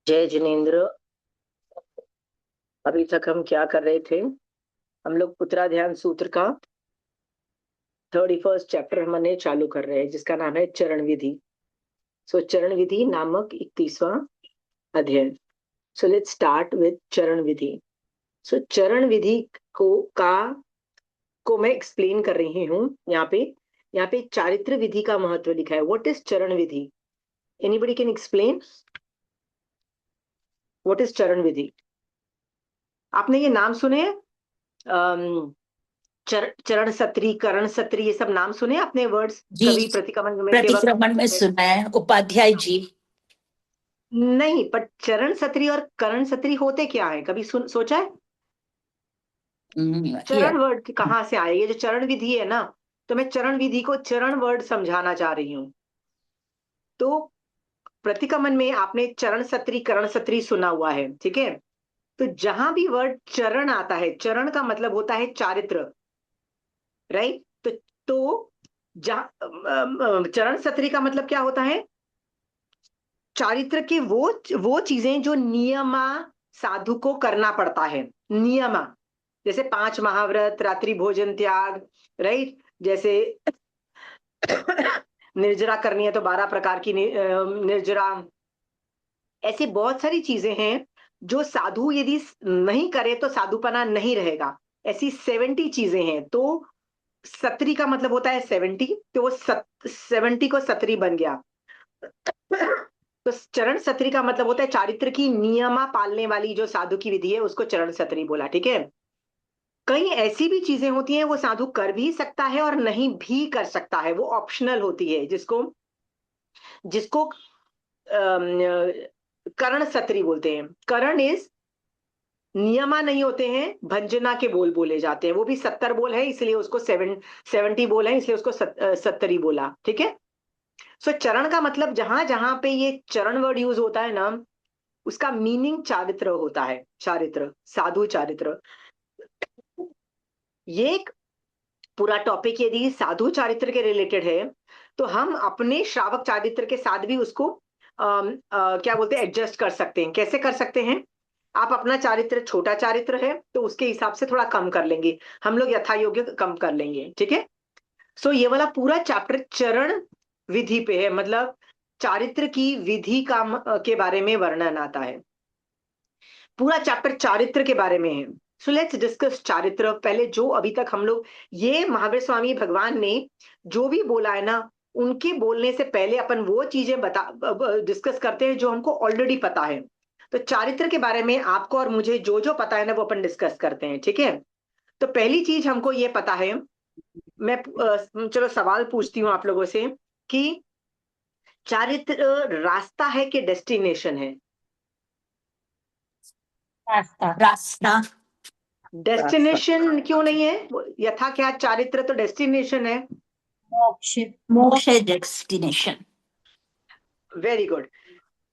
जय जिनेन्द्र। अभी तक हम क्या कर रहे थे? हम लोग उत्तराध्यान सूत्र का 31st चैप्टर हमने चालू कर रहे हैं, जिसका नाम है चरण विधि। चरण विधि नामक 31वां अध्ययन। लेट्स स्टार्ट विद चरण विधि। चरण विधि को का को मैं एक्सप्लेन कर रही हूँ यहाँ पे चारित्र विधि का महत्व लिखा है। What is charan vidhi? Anybody can explain what is charan vidhi? आपने ये नाम सुने? चरण सत्री, करण सत्री, ये सब नाम सुने आपने वर्ड्स जी, कभी प्रतिक्रमण में के वक्त? प्रतिक्रमण में सुना है उपाध्याय जी। नहीं, पर चरण सत्री और करण सत्री होते क्या है? कभी सोचा है? ये चरण वर्ड कहाँ से आए? ये जो चरण विधि है ना, तो मैं चरण विधि को चरण वर्ड समझाना चाह रही हूँ। तो प्रतिक्रमण में आपने चरण सत्री, करण सत्री सुना हुआ है, ठीक है? तो जहां भी वर्ड चरण आता है, चरण का मतलब होता है चारित्र, राइट? तो चरण सत्री का मतलब क्या होता है? चारित्र के वो चीजें जो नियमा साधु को करना पड़ता है। नियमा जैसे 5 महाव्रत, रात्रि भोजन त्याग, राइट? जैसे निर्जरा करनी है तो 12 प्रकार की निर्जरा। ऐसी बहुत सारी चीजें हैं जो साधु यदि नहीं करे तो साधुपना नहीं रहेगा। ऐसी 70 चीजें हैं। तो सत्री का मतलब होता है 70, तो वो 70 को सत्री बन गया। तो चरण सत्री का मतलब होता है चारित्र की नियमा पालने वाली जो साधु की विधि है, उसको चरण सत्री बोला, ठीक है? कई ऐसी भी चीजें होती हैं वो साधु कर भी सकता है और नहीं भी कर सकता है, वो ऑप्शनल होती है, जिसको जिसको करण सत्री बोलते हैं। करण इज नियमा नहीं होते हैं, भंजना के बोल बोले जाते हैं। वो भी 70 बोल है, इसलिए उसको 70 बोल है, इसलिए उसको सत्तरी बोला, ठीक है? चरण का मतलब जहां जहां पे ये चरण वर्ड यूज होता है ना, उसका मीनिंग चारित्र होता है। चारित्र, साधु चारित्र। ये एक पूरा टॉपिक यदि साधु चारित्र के रिलेटेड है, तो हम अपने श्रावक चारित्र के साथ भी उसको क्या बोलते हैं, एडजस्ट कर सकते हैं। कैसे कर सकते हैं? आप अपना चारित्र छोटा चारित्र है तो उसके हिसाब से थोड़ा कम कर लेंगे, हम लोग यथा योग्य कम कर लेंगे, ठीक है? ये वाला पूरा चैप्टर चरण विधि पे है, मतलब चारित्र की विधि का के बारे में वर्णन आता है। पूरा चैप्टर चारित्र के बारे में है। लेट्स डिस्कस चारित्र। पहले जो अभी तक हम लोग, ये महावीर स्वामी भगवान ने जो भी बोला है ना, उनके बोलने से पहले अपन वो चीजें डिस्कस करते हैं जो हमको ऑलरेडी पता है। तो चारित्र के बारे में आपको और मुझे जो जो पता है ना, वो अपन डिस्कस करते हैं, ठीक है? तो पहली चीज हमको ये पता है, मैं चलो सवाल पूछती हूँ आप लोगों से कि चारित्र रास्ता है कि डेस्टिनेशन है? रास्ता रास्ता डेस्टिनेशन क्यों नहीं है? यथा क्या चारित्र तो डेस्टिनेशन है। मोक्ष। मोक्ष है डेस्टिनेशन। Very good.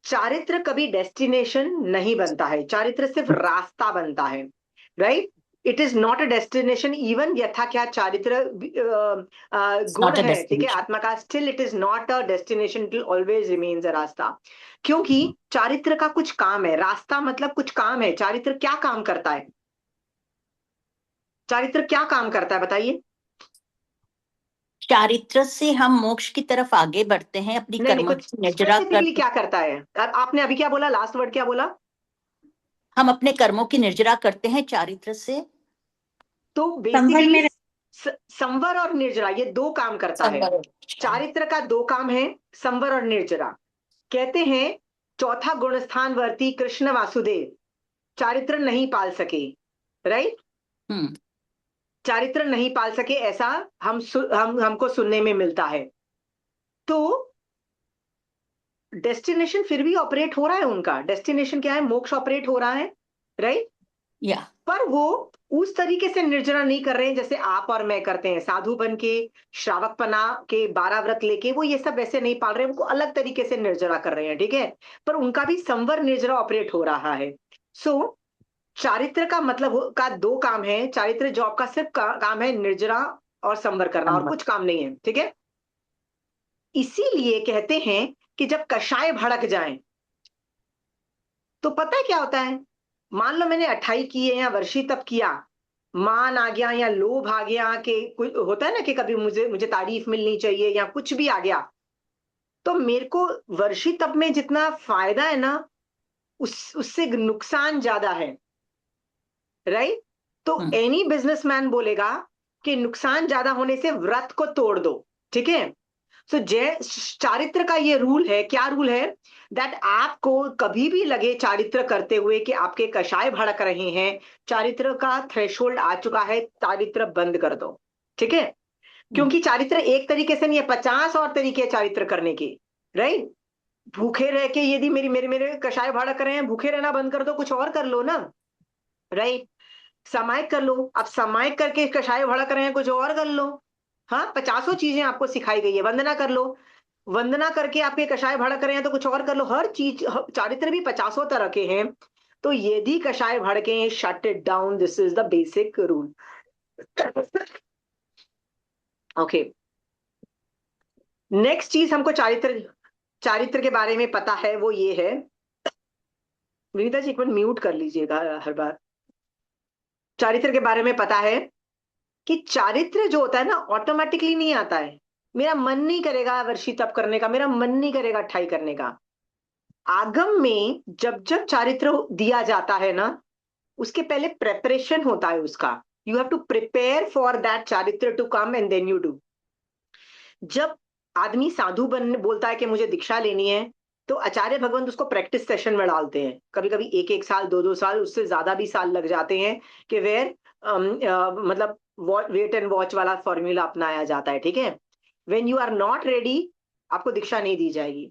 चारित्र कभी डेस्टिनेशन नहीं बनता है, चारित्र सिर्फ रास्ता बनता है, right? It is not a destination. Even यथा क्या चारित्र गुण नॉट अ है, ठीक है, डेस्टिनेशन। आत्मा का, still it is not a destination, it always remains अ रास्ता। क्योंकि चारित्र का कुछ काम है, रास्ता मतलब कुछ काम है। चारित्र क्या काम करता है? चारित्र क्या काम करता है बताइए? चारित्र से हम मोक्ष की तरफ आगे बढ़ते हैं, अपनी नहीं नहीं, कर्मों कुछ की निर्जरा कर। स्पेसिफिकली क्या करता है? आपने अभी क्या बोला? लास्ट वर्ड क्या बोला? हम अपने कर्मों की निर्जरा करते हैं चारित्र से। तो संवर बेसिकली में संवर और निर्जरा ये दो काम करता है। संवर। चारित्र का दो काम है, संवर और निर्जरा। कहते हैं चौथा गुण स्थान वर्ती कृष्ण वासुदेव चारित्र नहीं पाल सके, राइट? हम्म। चारित्र नहीं पाल सके, ऐसा हमको सुनने में मिलता है। तो डेस्टिनेशन फिर भी ऑपरेट हो रहा है, उनका डेस्टिनेशन क्या है? मोक्ष ऑपरेट हो रहा है, राइट? या पर वो उस तरीके से निर्जरा नहीं कर रहे हैं जैसे आप और मैं करते हैं। साधु बन के, श्रावकपना के 12 व्रत लेके वो ये सब वैसे नहीं पाल रहे हैं, उनको अलग तरीके से निर्जरा कर रहे हैं, ठीक है? पर उनका भी संवर निर्जरा ऑपरेट हो रहा है। सो चारित्र का मतलब का दो काम है। चारित्र जॉब का सिर्फ काम है निर्जरा और संवर करना, और संवर। कुछ काम नहीं है, ठीक है? इसीलिए कहते हैं कि जब कषाय भड़क जाए, तो पता है क्या होता है, मान लो मैंने 28 किए या वर्षी तप किया, मान आ गया या लोभ आ गया, कि कुछ होता है ना कि कभी मुझे मुझे तारीफ मिलनी चाहिए या कुछ भी आ गया, तो मेरे को वर्षी तप में जितना फायदा है ना, उससे नुकसान ज्यादा है, राइट? तो हम्म। एनी बिजनेसमैन बोलेगा कि नुकसान ज्यादा होने से व्रत को तोड़ दो, ठीक है? सो जय चारित्र का ये रूल है, क्या रूल है, दैट आपको कभी भी लगे चारित्र करते हुए कि आपके कषाय भड़क रहे हैं, चारित्र का थ्रेशोल्ड आ चुका है, चारित्र बंद कर दो, ठीक है? हम्म। क्योंकि चारित्र एक तरीके से नहीं है, 50 और तरीके हैं चारित्र करने के, राइट? भूखे रह के यदि मेरी मेरे मेरे कषाय भड़क रहे हैं, भूखे रहना बंद कर दो, कुछ और कर लो ना, राइट? सामायिक कर लो, अब सामायिक करके कषाय भड़क रहे हैं, कुछ और कर लो। हाँ, 50 चीजें आपको सिखाई गई है, वंदना कर लो, वंदना करके आपके कषाय भड़क रहे हैं तो कुछ और कर लो, हर चीज, चारित्र भी 50 तरह के हैं। तो यदि कषाय भड़के, shut it down, this is the basic rule. Okay, next चीज हमको चारित्र चारित्र के बारे में पता है, वो ये है, विनीता जी एक मिनट म्यूट कर लीजिएगा हर बार। चारित्र के बारे में पता है कि चारित्र जो होता है ना, ऑटोमेटिकली नहीं आता है। मेरा मन नहीं करेगा वर्षी तप करने का, मेरा मन नहीं करेगा अट्ठाई करने का। आगम में जब जब चारित्र दिया जाता है ना, उसके पहले प्रेपरेशन होता है उसका। You have to prepare for that charitra to come and then you do. जब आदमी साधु बन बोलता है कि मुझे दीक्षा लेनी है, तो आचार्य भगवंत उसको प्रैक्टिस सेशन में डालते हैं, कभी कभी एक एक साल, दो दो साल, उससे ज्यादा भी साल लग जाते हैं, कि वेयर मतलब वेट एंड वॉच वाला फॉर्मूला अपनाया जाता है, ठीक है? When you are not ready, आपको दीक्षा नहीं दी जाएगी।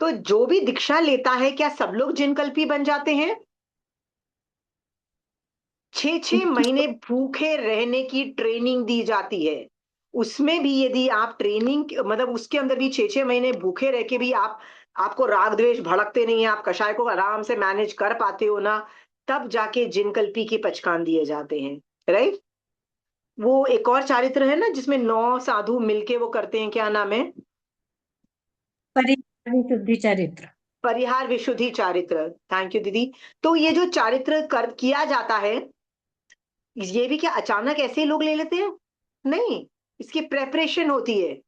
तो जो भी दीक्षा लेता है, क्या सब लोग जिनकल्पी बन जाते हैं? 6 6 महीने भूखे रहने की ट्रेनिंग दी जाती है। उसमें भी यदि आप ट्रेनिंग, मतलब उसके अंदर भी 6 6 महीने भूखे रह के भी आप, आपको राग द्वेष भड़कते नहीं है, आप कषाय को आराम से मैनेज कर पाते हो ना, तब जाके जिनकल्पी के पचकान दिए जाते हैं, राइट? वो एक और चारित्र है ना जिसमें 9 साधु मिलके वो करते हैं, क्या नाम है? परिहारी शुद्धि चरित्र। परिहार विशुद्धि चारित्र। थैंक यू दीदी। तो ये जो चारित्र कर किया जाता है, ये भी क्या अचानक ऐसे ही लोग ले लेते हैं? नहीं, इसकी प्रेपरेशन होती है,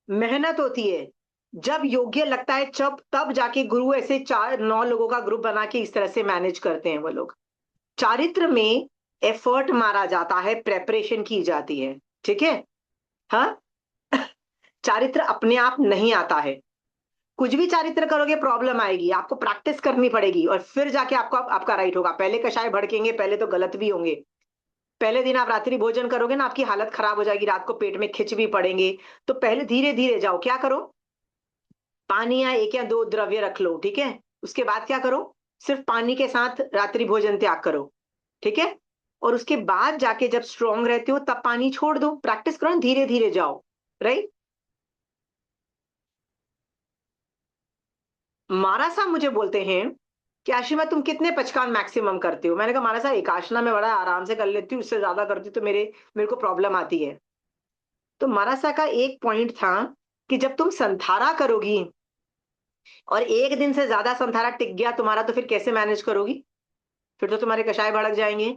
मेहनत होती है। जब योग्य लगता है, जब तब जाके गुरु ऐसे 4 9 लोगों का ग्रुप बना के इस तरह से मैनेज करते हैं वो लोग। चारित्र में एफर्ट मारा जाता है, प्रेपरेशन की जाती है, ठीक है? हाँ, चारित्र अपने आप नहीं आता है। कुछ भी चारित्र करोगे प्रॉब्लम आएगी, आपको प्रैक्टिस करनी पड़ेगी, और फिर जाके आपको आपका राइट होगा। पहले कषाय भड़केंगे, पहले तो गलत भी होंगे। पहले दिन आप रात्रि भोजन करोगे ना, आपकी हालत खराब हो जाएगी, रात को पेट में खिंच भी पड़ेंगे। तो पहले धीरे धीरे जाओ, क्या करो, पानी या एक या दो द्रव्य रख लो, ठीक है? उसके बाद क्या करो, सिर्फ पानी के साथ रात्रि भोजन त्याग करो, ठीक है? और उसके बाद जाके जब स्ट्रांग रहते हो तब पानी छोड़ दो, प्रैक्टिस करो, धीरे धीरे जाओ, राइट? मारा साहब मुझे बोलते हैं कि आशिमा तुम कितने पचकान मैक्सिमम करते हो? मैंने कहा मारा साहब, एक आसना में बड़ा आराम से कर लेती हूँ, उससे ज्यादा करती हूँ तो मेरे मेरे को प्रॉब्लम आती है। तो मारासा का एक पॉइंट था कि जब तुम संथारा करोगी और एक दिन से ज्यादा संथारा टिक गया तुम्हारा, तो फिर कैसे मैनेज करोगी? फिर तो तुम्हारे कषाय भड़क जाएंगे।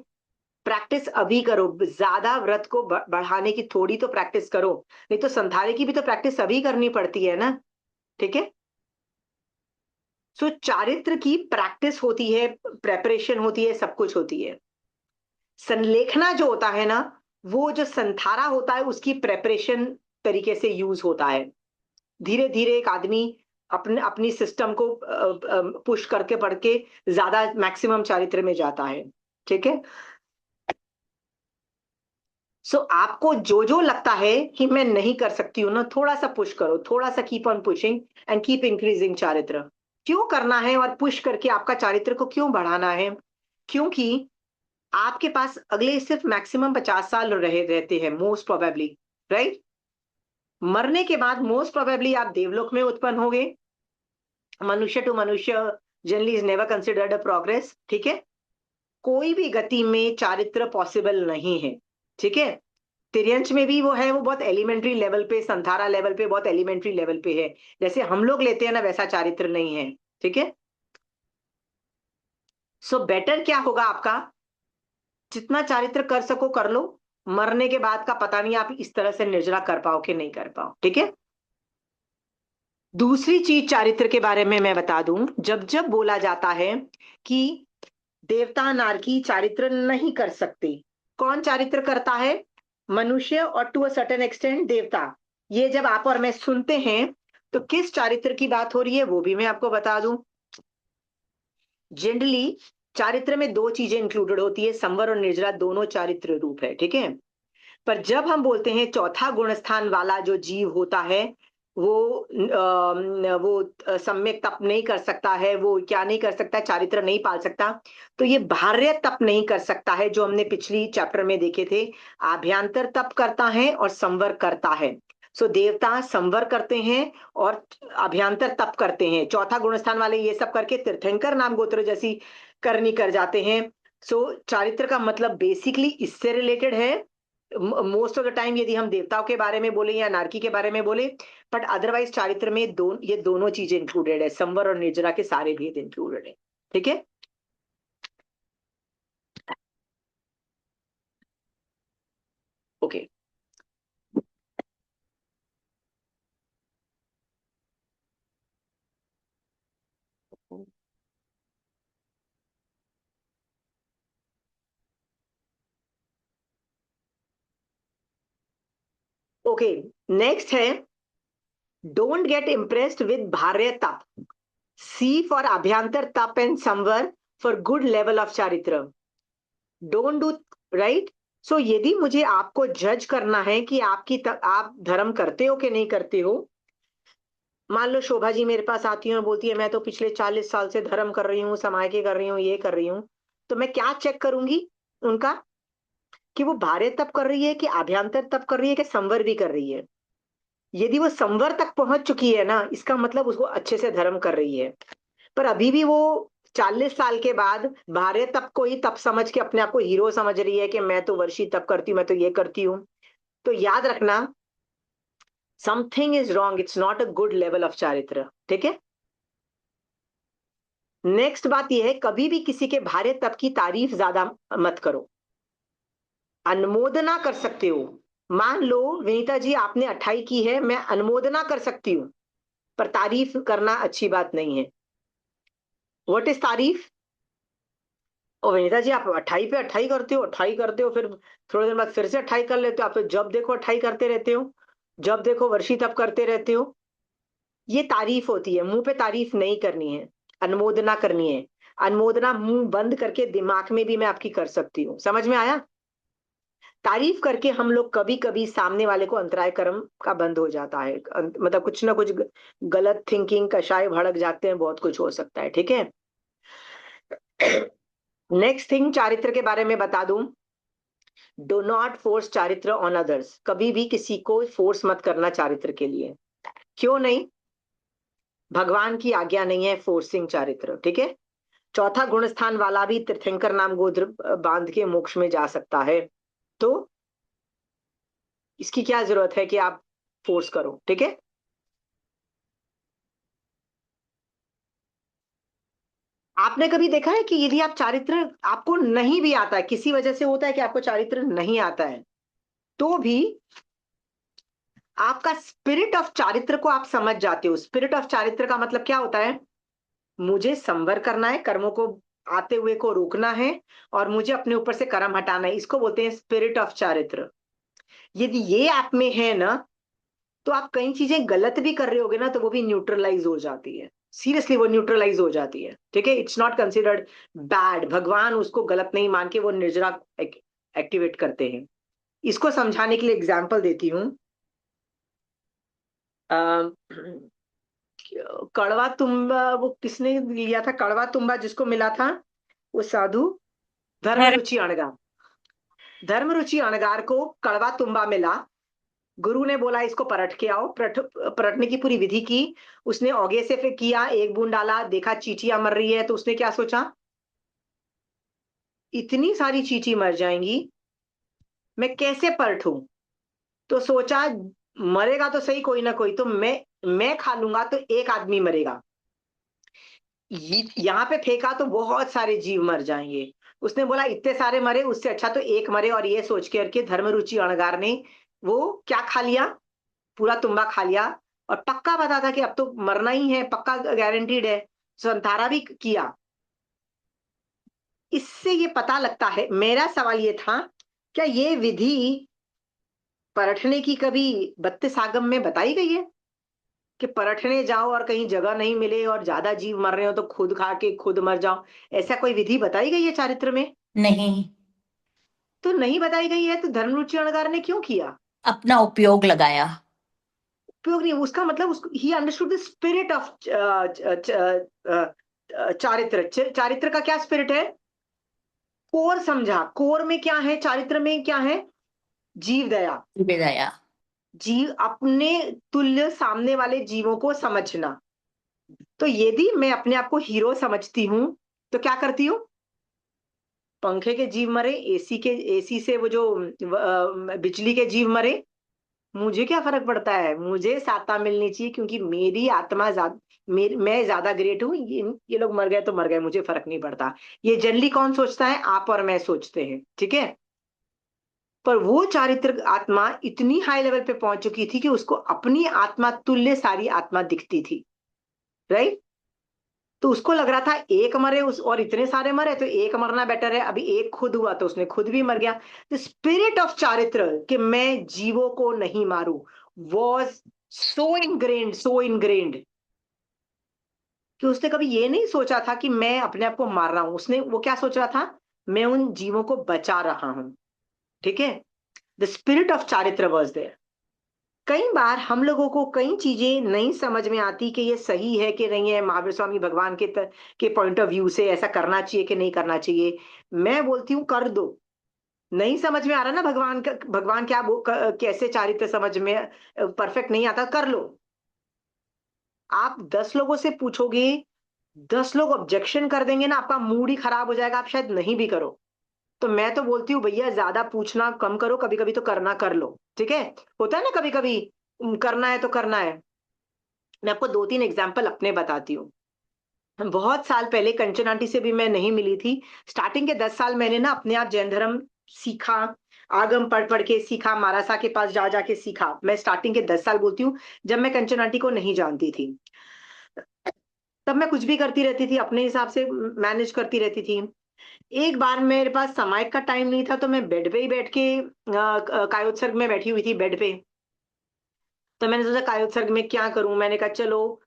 प्रैक्टिस अभी करो, ज्यादा व्रत को बढ़ाने की थोड़ी तो प्रैक्टिस करो, नहीं तो संथारे की भी तो प्रैक्टिस अभी करनी पड़ती है ना, ठीक है? सो चारित्र की प्रैक्टिस होती है, प्रेपरेशन होती है, सब कुछ होती है। संलेखना जो होता है ना, वो जो संथारा होता है उसकी प्रेपरेशन तरीके से यूज होता है। धीरे धीरे एक आदमी अपने अपनी सिस्टम को पुश करके पढ़ के ज्यादा मैक्सिमम चारित्र में जाता है, ठीक है? सो आपको जो जो लगता है कि मैं नहीं कर सकती हूँ ना, थोड़ा सा पुश करो, थोड़ा सा keep on pushing and keep increasing चारित्र। क्यों करना है और पुश करके आपका चारित्र को क्यों बढ़ाना है? क्योंकि आपके पास अगले सिर्फ मैक्सिमम 50 साल रहते हैं मोस्ट प्रोबेबली, राइट? मरने के बाद मोस्ट प्रोबेबली आप देवलोक में उत्पन्न होंगे। मनुष्य टू मनुष्य generally is never considered a progress, ठीक है? कोई भी गति में चारित्र पॉसिबल नहीं है, ठीक है? तिर्यंच में भी वो है, वो बहुत एलिमेंट्री लेवल पे, संथारा लेवल पे, बहुत एलिमेंट्री लेवल पे है। जैसे हम लोग लेते हैं ना, वैसा चारित्र नहीं है, ठीक है? सो बेटर क्या होगा आपका, जितना चारित्र कर सको कर लो, मरने के बाद का पता नहीं आप इस तरह से निर्जरा कर पाओ कि नहीं कर पाओ, ठीक है। दूसरी चीज चारित्र के बारे में मैं बता दूं, जब जब बोला जाता है कि देवता नारकी चारित्र नहीं कर सकते, कौन चारित्र करता है? मनुष्य और टू अ सर्टेन एक्सटेंट देवता। ये जब आप और मैं सुनते हैं तो किस चारित्र की बात हो रही है वो भी मैं आपको बता दूं। जनरली चारित्र में दो चीजें इंक्लूडेड होती है, संवर और निर्जरा दोनों चारित्र रूप है, ठीक है। पर जब हम बोलते हैं चौथा गुण स्थान वाला जो जीव होता है वो सम्यक तप नहीं कर सकता है, वो क्या नहीं कर सकता, चारित्र नहीं पाल सकता, तो ये बाह्य तप नहीं कर सकता है, जो हमने पिछली चैप्टर में देखे थे। आभ्यंतर तप करता है और संवर करता है। सो देवता संवर करते हैं और अभ्यंतर तप करते हैं। चौथा गुणस्थान वाले ये सब करके तीर्थंकर नाम गोत्र जैसी करनी कर जाते हैं। सो चारित्र का मतलब बेसिकली इससे रिलेटेड है मोस्ट ऑफ द टाइम, यदि हम देवताओं के बारे में बोले या नारकी के बारे में बोले। बट अदरवाइज चारित्र में ये दोनों चीजें इंक्लूडेड है, संवर और निर्जरा के सारे भेद इंक्लूडेड है, ठीक है। ओके। ओके, नेक्स्ट है, don't get impressed with bharya tap, see for abhyantar tap and samvar for good level of charitra. Don't do, right. So यदि मुझे आपको जज करना है कि आप धर्म करते हो कि नहीं करते हो, मान लो शोभा जी मेरे पास आती है और बोलती है मैं तो पिछले 40 साल से धर्म कर रही हूँ, समाज के कर रही हूँ, ये कर रही हूँ, तो मैं क्या चेक करूंगी उनका, कि वो बाह्य तप कर रही है कि आभ्यंतर तप कर रही है कि संवर भी कर रही है। यदि वो संवर तक पहुंच चुकी है ना, इसका मतलब उसको अच्छे से धर्म कर रही है। पर अभी भी वो 40 साल के बाद बाह्य तप को ही तप समझ के अपने आप को हीरो समझ रही है कि मैं तो वर्षी तप करती हूँ, मैं तो ये करती हूँ, तो याद रखना, something is wrong, it's not a good level of चारित्र, ठीक है। नेक्स्ट बात यह है, कभी भी किसी के भार्य तप की तारीफ ज्यादा मत करो, अनुमोदना कर सकते हो। मान लो विनीता जी आपने 28 की है, मैं अनुमोदना कर सकती हूँ, पर तारीफ करना अच्छी बात नहीं है। व्हाट इज तारीफ? और विनीता जी आप 28 पे 28 करते हो, 28 करते हो, फिर थोड़े दिन बाद फिर से 28 कर लेते हो, आप तो जब देखो 28 करते रहते हो, जब देखो वर्षी तप करते रहते हो। ये तारीफ होती है, मुंह पे तारीफ नहीं करनी है, अनुमोदना करनी है। अनुमोदना मुंह बंद करके दिमाग में भी मैं आपकी कर सकती हूँ, समझ में आया? तारीफ करके हम लोग कभी कभी सामने वाले को अंतराय कर्म का बंद हो जाता है, मतलब कुछ ना कुछ गलत थिंकिंग कषाय भड़क जाते हैं, बहुत कुछ हो सकता है, ठीक है। नेक्स्ट थिंग चारित्र के बारे में बता दूं, डो नॉट फोर्स चारित्र ऑन अदर्स, कभी भी किसी को फोर्स मत करना चारित्र के लिए। क्यों नहीं? भगवान की आज्ञा नहीं है फोर्सिंग चारित्र, ठीक है। चौथा गुण स्थान वाला भी तीर्थंकर नाम गोत्र बांध के मोक्ष में जा सकता है, तो इसकी क्या जरूरत है कि आप फोर्स करो, ठीक है। आपने कभी देखा है कि यदि आप चारित्र आपको नहीं भी आता है, किसी वजह से होता है कि आपको चारित्र नहीं आता है, तो भी आपका स्पिरिट ऑफ चारित्र को आप समझ जाते हो। स्पिरिट ऑफ चारित्र का मतलब क्या होता है? मुझे संवर करना है, कर्मों को आते हुए को रोकना है, और मुझे अपने ऊपर से कर्म हटाना है, इसको बोलते हैं स्पिरिट ऑफ चारित्र। यदि ये आप में है ना, तो आप कई चीजें गलत भी कर रहे होगे ना, तो वो भी न्यूट्रलाइज हो जाती है, सीरियसली वो न्यूट्रलाइज हो जाती है, ठीक है। इट्स नॉट कंसिडर्ड बैड, भगवान उसको गलत नहीं मान के वो निर्जरा एक्टिवेट करते हैं। इसको समझाने के लिए एग्जाम्पल देती हूँ। कड़वा तुम्बा, वो किसने लिया था कड़वा तुम्बा जिसको मिला था? वो साधु धर्म धर्म। रुचि अणगार। धर्म रुचि अणगार को कड़वा तुम्बा मिला, गुरु ने बोला इसको परट के आओ, परटने की पूरी विधि की। उसने औगे से फिर किया, एक बूंद डाला, देखा चींटियां मर रही है, तो उसने क्या सोचा, इतनी सारी चींटी मर जाएंगी, मैं कैसे परठूं? तो सोचा मरेगा तो सही कोई ना कोई, तो मैं खा लूंगा तो एक आदमी मरेगा। यहाँ पे फेंका तो बहुत सारे जीव मर जाएंगे। उसने बोला इतने सारे मरे, उससे अच्छा तो एक मरे, और ये सोच के धर्म रुचि अणगार ने वो क्या खा लिया, पूरा तुम्बा खा लिया। और पक्का पता था कि अब तो मरना ही है, पक्का गारंटीड है, संतारा भी किया। इससे ये पता लगता है, मेरा सवाल ये था, क्या ये विधि परखने की कभी 32 आगम में बताई गई है कि परखने जाओ और कहीं जगह नहीं मिले और ज्यादा जीव मर रहे हो तो खुद खा के खुद मर जाओ, ऐसा कोई विधि बताई गई है चारित्र में? नहीं। तो नहीं बताई गई है तो धर्मरुचि अणगार ने क्यों किया? अपना उपयोग लगाया। उपयोग नहीं, उसका मतलब उसको he understood the spirit of चारित्र। चारित्र का क्या स्पिरिट है? कोर समझा, कोर में क्या है, चारित्र में क्या है? जीव दया। विदाया। जीव अपने तुल्य सामने वाले जीवों को समझना। तो यदि मैं अपने आप को हीरो समझती हूं तो क्या करती हूँ? पंखे के जीव मरे, एसी से वो जो बिजली के जीव मरे, मुझे क्या फर्क पड़ता है? मुझे सत्ता मिलनी चाहिए, क्योंकि मेरी आत्मा ज्यादा, मैं ज्यादा ग्रेट हूँ। ये लोग मर गए तो मर गए, मुझे फर्क नहीं पड़ता। ये जनरली कौन सोचता है? आप और मैं सोचते हैं, ठीक है। पर वो चारित्र आत्मा इतनी हाई लेवल पे पहुंच चुकी थी कि उसको अपनी आत्मा तुल्य सारी आत्मा दिखती थी, राइट। तो उसको लग रहा था एक मरे उस और इतने सारे मरे, तो एक मरना बेटर है। अभी एक खुद हुआ तो उसने खुद भी मर गया। द स्पिरिट ऑफ चारित्र कि मैं जीवों को नहीं मारूं वॉज सो इनग्रेन्ड कि उसने कभी ये नहीं सोचा था कि मैं अपने आप को मार रहा हूं। उसने वो क्या सोच रहा था? मैं उन जीवों को बचा रहा हूं, ठीक है। द स्पिरिट ऑफ चारित्र वॉज देयर। कई बार हम लोगों को कई चीजें नहीं समझ में आती कि ये सही है कि नहीं है, महावीर स्वामी भगवान के पॉइंट ऑफ व्यू से ऐसा करना चाहिए कि नहीं करना चाहिए। मैं बोलती हूँ कर दो। नहीं समझ में आ रहा ना भगवान क्या कैसे चारित्र समझ में परफेक्ट नहीं आता, कर लो। आप 10 लोगों से पूछोगे, 10 लोग ऑब्जेक्शन कर देंगे ना, आपका मूड ही खराब हो जाएगा, आप शायद नहीं भी करो। तो मैं तो बोलती हूँ भैया ज्यादा पूछना कम करो, कभी कभी तो करना कर लो, ठीक है। होता है ना कभी कभी, करना है तो करना है। मैं आपको 2-3 एग्जाम्पल अपने बताती हूँ। बहुत साल पहले कंचन आंटी से भी मैं नहीं मिली थी। स्टार्टिंग के 10 साल मैंने ना अपने आप जैन धर्म सीखा, आगम पढ़ पढ़ के सीखा, महारासा के पास जा जाके सीखा। मैं स्टार्टिंग के 10 साल बोलती हूँ, जब मैं कंचन आंटी को नहीं जानती थी, तब मैं कुछ भी करती रहती थी, अपने हिसाब से मैनेज करती रहती थी। एक बार मेरे पास समय का टाइम नहीं था, तो मैं बेड पे ही बैठ के कायोत्सर्ग में बैठी हुई थी बेड पे। तो मैंने सोचा कायोत्सर्ग में क्या करूं, मैंने कहा चलो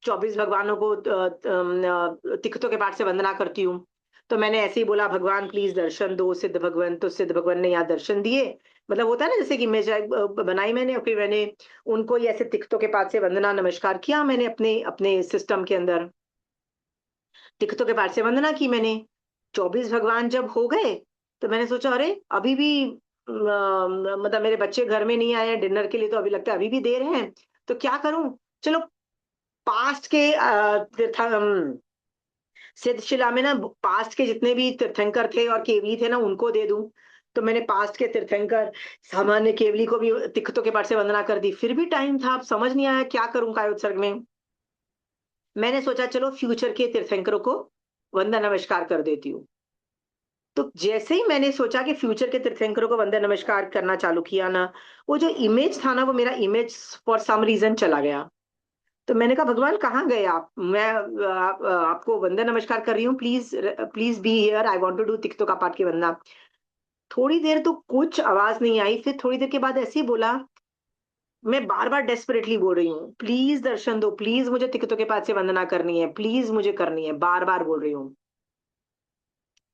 24 भगवानों को तिखतों के पाठ से वंदना करती हूँ। तो मैंने ऐसे ही बोला, भगवान प्लीज दर्शन दो सिद्ध भगवान। तो सिद्ध भगवान ने यहाँ दर्शन दिए। मतलब होता है ना, जैसे कि मैं बनाई मैंने, और फिर मैंने उनको ही ऐसे तिखतों के पाठ से वंदना नमस्कार किया मैंने अपने अपने सिस्टम के अंदर। तिखतों के पाठ से वंदना की मैंने। 24 भगवान जब हो गए, तो मैंने सोचा अरे अभी भी मतलब मेरे बच्चे घर में नहीं आए हैं डिनर के लिए, तो अभी लगता है अभी भी देर है। तो क्या करूं? चलो पास्ट के सिद्धशिला में ना, पास्ट के जितने भी तीर्थंकर थे और केवली थे ना, उनको दे दूं। तो मैंने पास्ट के तीर्थंकर सामान्य केवली को भी तिखतों के पाठ से वंदना कर दी। फिर भी टाइम था, अब समझ नहीं आया क्या करूं कायोत्सर्ग में। मैंने सोचा चलो फ्यूचर के तीर्थंकरों को वंदना नमस्कार कर देती हूँ। तो जैसे ही मैंने सोचा कि फ्यूचर के तीर्थंकरों को वंदना नमस्कार करना चालू किया ना, वो जो इमेज था ना, वो मेरा इमेज फॉर सम रीजन चला गया। तो मैंने कहा भगवान कहाँ गए आप? मैं आपको वंदन नमस्कार कर रही हूँ, please please be here, I want to do तिक्तों का पाठ की वंदना। थोड़ी देर तो कुछ आवाज नहीं आई, फिर थोड़ी देर के बाद ऐसे ही बोला, मैं बार बार डेस्परेटली बोल रही हूँ प्लीज दर्शन दो, प्लीज मुझे तिक्तों के पाठ से वंदना करनी है, प्लीज मुझे करनी है, बार बार बोल रही हूँ।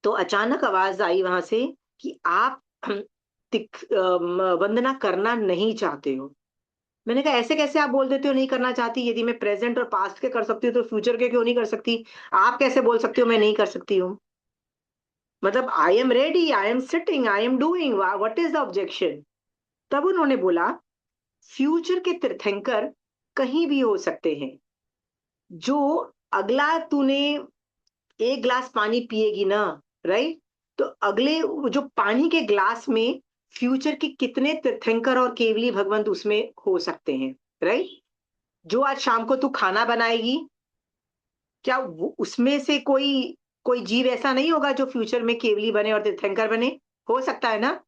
तो अचानक आवाज आई वहां से कि आप वंदना करना नहीं चाहते हो। मैंने कहा ऐसे कैसे आप बोल देते हो नहीं करना चाहती? यदि मैं प्रेजेंट और पास्ट के कर सकती हूँ तो फ्यूचर के क्यों नहीं कर सकती? आप कैसे बोल सकते हो मैं नहीं कर सकती हूँ? मतलब I am ready, I am sitting, I am doing, what is the objection? तब उन्होंने बोला फ्यूचर के तीर्थंकर कहीं भी हो सकते हैं। जो अगला तूने एक ग्लास पानी पिएगी ना, राइट, तो अगले जो पानी के ग्लास में फ्यूचर के कितने तीर्थंकर और केवली भगवंत उसमें हो सकते हैं, राइट। जो आज शाम को तू खाना बनाएगी, क्या उसमें से कोई कोई जीव ऐसा नहीं होगा जो फ्यूचर में केवली बने और तीर्थंकर बने? हो सकता है ना?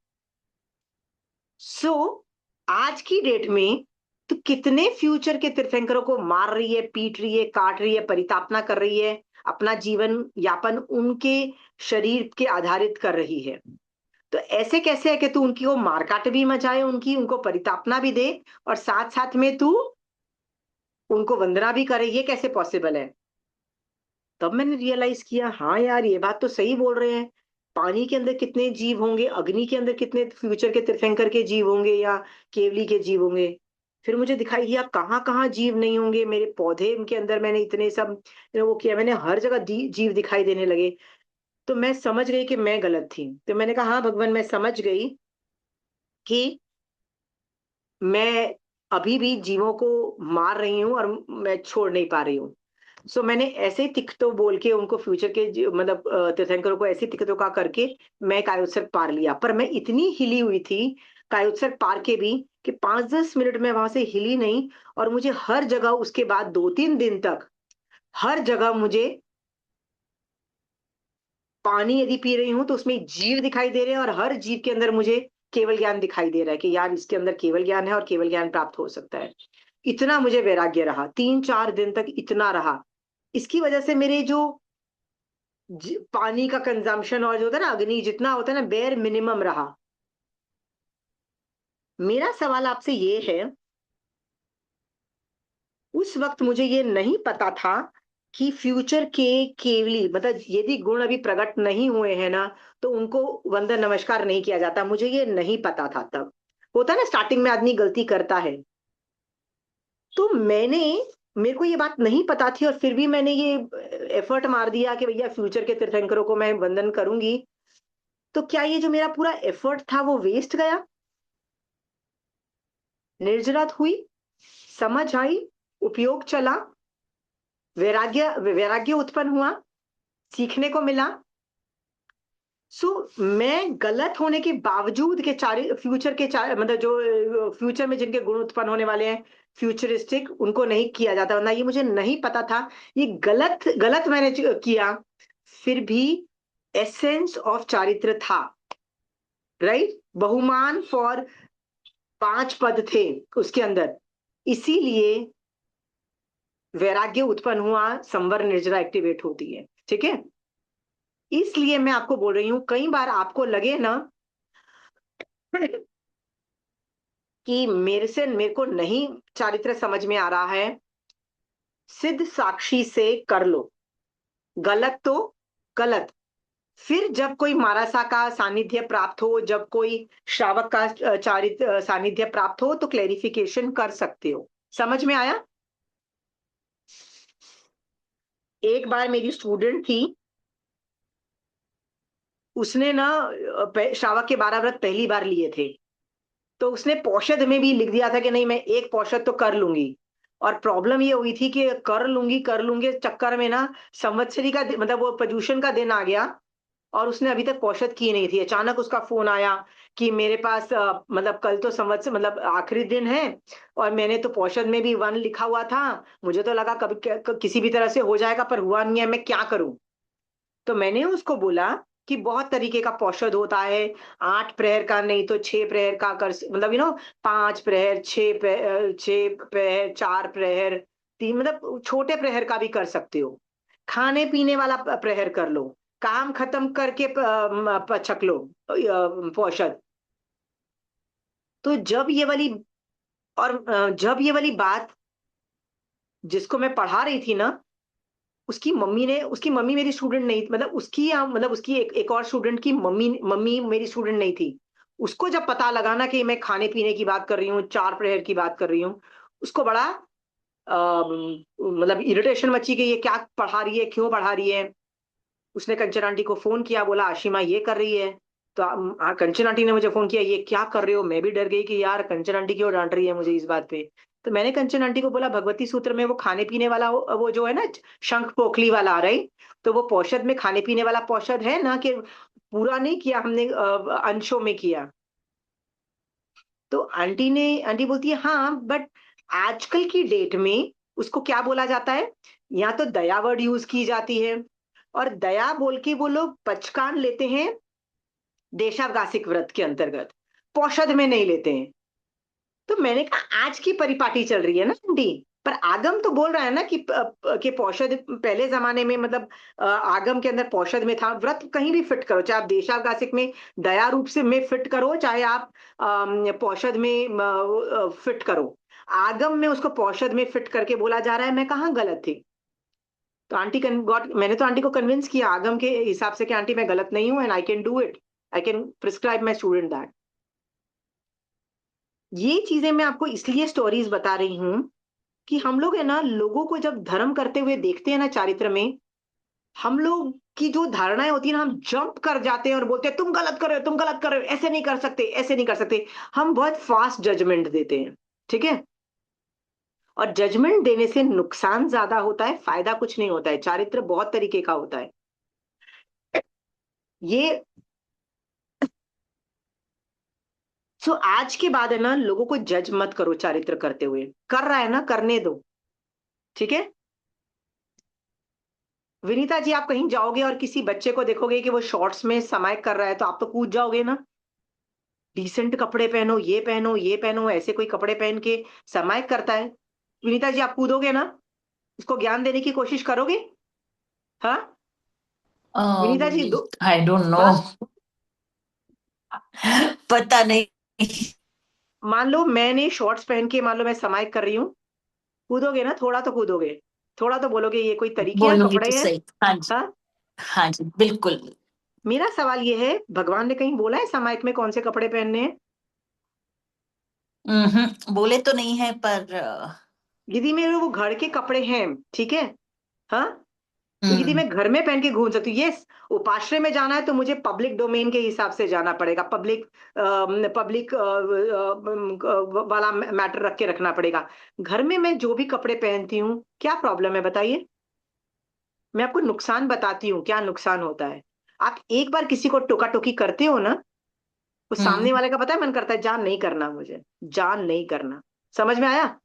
सो आज की डेट में तो कितने फ्यूचर के तीर्थंकरों को मार रही है, पीट रही है, काट रही है, परितापना कर रही है, अपना जीवन यापन उनके शरीर के आधारित कर रही है। तो ऐसे कैसे है कि तू उनकी को मार काट भी मचाए, उनकी उनको परितापना भी दे और साथ साथ में तू उनको वंदना भी करे? ये कैसे पॉसिबल है? तब मैंने रियलाइज किया, हाँ यार ये बात तो सही बोल रहे हैं। पानी के अंदर कितने जीव होंगे, अग्नि के अंदर कितने फ्यूचर के तीर्थंकर के जीव होंगे या केवली के जीव होंगे। फिर मुझे दिखाई दिया कहाँ कहाँ जीव नहीं होंगे, मेरे पौधे के अंदर मैंने इतने सब वो किया, मैंने हर जगह जीव दिखाई देने लगे। तो मैं समझ गई कि मैं गलत थी। तो मैंने कहा हाँ भगवान, मैं समझ गई कि मैं अभी भी जीवों को मार रही हूँ और मैं छोड़ नहीं पा रही हूँ। सो मैंने ऐसे ही तिक्तो बोल के उनको फ्यूचर के मतलब तीर्थंकरों को ऐसी तिक्तों का करके मैं कायोत्सर्ग पार लिया। पर मैं इतनी हिली हुई थी कायोत्सर्ग पार के भी कि 5-10 मिनट में वहां से हिली नहीं। और मुझे हर जगह उसके बाद 2-3 दिन तक हर जगह मुझे पानी यदि पी रही हूं तो उसमें जीव दिखाई दे रहे हैं और हर जीव के अंदर मुझे केवल ज्ञान दिखाई दे रहा है कि यार इसके अंदर केवल ज्ञान है और केवल ज्ञान प्राप्त हो सकता है। इतना मुझे वैराग्य रहा, 3-4 दिन तक इतना रहा। इसकी वजह से मेरे जो पानी का कंजम्पशन और जो होता है ना, अग्नि जितना होता है ना, बेर मिनिमम रहा। मेरा सवाल आपसे ये है, उस वक्त मुझे ये नहीं पता था कि फ्यूचर के केवली मतलब यदि गुण अभी प्रकट नहीं हुए हैं ना, तो उनको वंदन नमस्कार नहीं किया जाता। मुझे ये नहीं पता था तब। होता है ना स्टार्टिंग में आदमी गलती करता है। तो मेरे को ये बात नहीं पता थी और फिर भी मैंने ये एफर्ट मार दिया कि भैया फ्यूचर के तीर्थंकरों को मैं वंदन करूंगी। तो क्या ये जो मेरा पूरा एफर्ट था वो वेस्ट गया? निर्जरत हुई, समझ आई, उपयोग चला, वैराग्य वैराग्य उत्पन्न हुआ, सीखने को मिला। सो मैं गलत होने के बावजूद के चार फ्यूचर के चार मतलब जो फ्यूचर में जिनके गुण उत्पन्न होने वाले हैं फ्यूचरिस्टिक, उनको नहीं किया जाता, वरना ये मुझे नहीं पता था। ये गलत गलत मैंने किया। फिर भी एसेंस ऑफ चारित्र था, राइट? बहुमान फॉर 5 पद थे उसके अंदर, इसीलिए वैराग्य उत्पन्न हुआ, संवर निर्जरा एक्टिवेट होती है। ठीक है? इसलिए मैं आपको बोल रही हूं, कई बार आपको लगे ना कि मेरे को नहीं चारित्र समझ में आ रहा है, सिद्ध साक्षी से कर लो। गलत तो गलत। फिर जब कोई मारासा का सानिध्य प्राप्त हो, जब कोई श्रावक का चारित्र सानिध्य प्राप्त हो, तो क्लेरिफिकेशन कर सकते हो। समझ में आया? एक बार मेरी स्टूडेंट थी, उसने ना श्रावक के 12 व्रत पहली बार लिए थे। तो उसने पौषध में भी लिख दिया था कि नहीं मैं एक पौषध तो कर लूंगी। और प्रॉब्लम ये हुई थी कि कर लूंगी चक्कर में ना संवत्सरी का मतलब वो प्रदूषण का दिन आ गया और उसने अभी तक पौषध की नहीं थी। अचानक उसका फोन आया कि मेरे पास मतलब कल तो संवत्सर मतलब आखिरी दिन है और मैंने तो पौषध में भी 1 लिखा हुआ था। मुझे तो लगा कभी किसी भी तरह से हो जाएगा, पर हुआ नहीं है, मैं क्या करूं? तो मैंने उसको बोला कि बहुत तरीके का पौषध होता है। 8 प्रहर का नहीं तो 6 प्रहर का कर मतलब 5 प्रहर, 6 प्रहर, 4 प्रहर, 3 मतलब छोटे प्रहर का भी कर सकते हो। खाने पीने वाला प्रहर कर लो, काम खत्म करके छक लो पौषध। तो जब ये वाली बात जिसको मैं पढ़ा रही थी ना, उसकी मम्मी मेरी स्टूडेंट नहीं, मतलब मतलब उसकी एक और स्टूडेंट की मम्मी मम्मी मेरी स्टूडेंट नहीं थी। उसको जब पता लगा ना कि मैं खाने पीने की बात कर रही हूँ, 4 प्रहर की बात कर रही हूँ, उसको बड़ा मतलब इरिटेशन मची कि ये क्या पढ़ा रही है, क्यों पढ़ा रही है। उसने कंचन आंटी को फोन किया, बोला आशिमा ये कर रही है। तो कंचन आंटी ने मुझे फोन किया, ये क्या कर रहे हो? मैं भी डर गई कि यार कंचन आंटी क्यों डांट रही है मुझे इस बात पे। तो मैंने कंचन आंटी को बोला भगवती सूत्र में वो खाने पीने वाला वो जो है ना शंख पोखली वाला आ रही, तो वो पौषध में खाने पीने वाला पौषध है ना, कि पूरा नहीं किया हमने, अंशों में किया। तो आंटी बोलती है हाँ बट आजकल की डेट में उसको क्या बोला जाता है? या तो दया वर्ड यूज की जाती है, और दया बोल के वो लोग पचकान लेते हैं देशावकाशिक व्रत के अंतर्गत, पौषध में नहीं लेते हैं। तो मैंने कहा आज की परिपाटी चल रही है ना आंटी, पर आगम तो बोल रहा है ना कि पौषध पहले जमाने में, मतलब आगम के अंदर पौषध में था। व्रत कहीं भी फिट करो, चाहे आप देशावकाशिक में दया रूप से में फिट करो, चाहे आप पौषध में फिट करो, आगम में उसको पौषध में फिट करके बोला जा रहा है। मैं कहाँ गलत थी? तो आंटी गॉट, मैंने तो आंटी को कन्विंस किया आगम के हिसाब से कि आंटी मैं गलत नहीं हूं, and I can do it, I can prescribe my student that. ये चीजें मैं आपको इसलिए स्टोरीज बता रही हूं कि हम लोग है ना, लोगों को जब धर्म करते हुए देखते हैं ना चारित्र में, हम लोग की जो धारणाएं होती है ना, हम जंप कर जाते हैं और बोलते हैं तुम गलत कर रहे हो, तुम गलत कर रहे हो, ऐसे नहीं कर सकते, ऐसे नहीं कर सकते। हम बहुत फास्ट जजमेंट देते हैं, ठीक है? और जजमेंट देने से नुकसान ज्यादा होता है, फायदा कुछ नहीं होता है। चारित्र बहुत तरीके का होता है। ये सो आज के बाद है ना, लोगों को जज मत करो चारित्र करते हुए। कर रहा है ना, करने दो, ठीक है? विनीता जी, आप कहीं जाओगे और किसी बच्चे को देखोगे कि वो शॉर्ट्स में समाय कर रहा है, तो आप तो कूद जाओगे ना। डिसेंट कपड़े पहनो, ये पहनो, ये पहनो, ऐसे कोई कपड़े पहन के समाय करता है, विनीता जी आप कूदोगे ना? उसको ज्ञान देने की कोशिश करोगे? हाँ विनीता जी, दो आई डोंट नो। बस। पता नहीं। मान लो मैंने शॉर्ट्स पहन के, मान लो मैं समाय कर रही हूँ, कूदोगे ना? थोड़ा तो कूदोगे, थोड़ा तो बोलोगे ये कोई तरीके हैं, बोलूंगी तो कपड़े हैं। सही। हाँ जी। हाँ। हाँ जी, बिल्कुल। मेरा सवाल ये है, भगवान ने कहीं बोला है सामायिक में कौन से कपड़े पहनने हैं? बोले तो नहीं है पर यदि मेरे वो घर के कपड़े हैं, ठीक है, हाँ, तो यदि हम्म मैं घर में पहन के घूम सकती हूँ, यस। उपाश्रय में जाना है तो मुझे पब्लिक डोमेन के हिसाब से जाना पड़ेगा, पब्लिक पब्लिक वाला मैटर रख के रखना पड़ेगा। घर में मैं जो भी कपड़े पहनती हूँ, क्या प्रॉब्लम है बताइए? मैं आपको नुकसान बताती हूँ, क्या नुकसान होता है। आप एक बार किसी को टोका टोकी करते हो ना, वो सामने हम्म वाले का पता है मन करता है जान नहीं करना, मुझे जान नहीं करना। समझ में आया?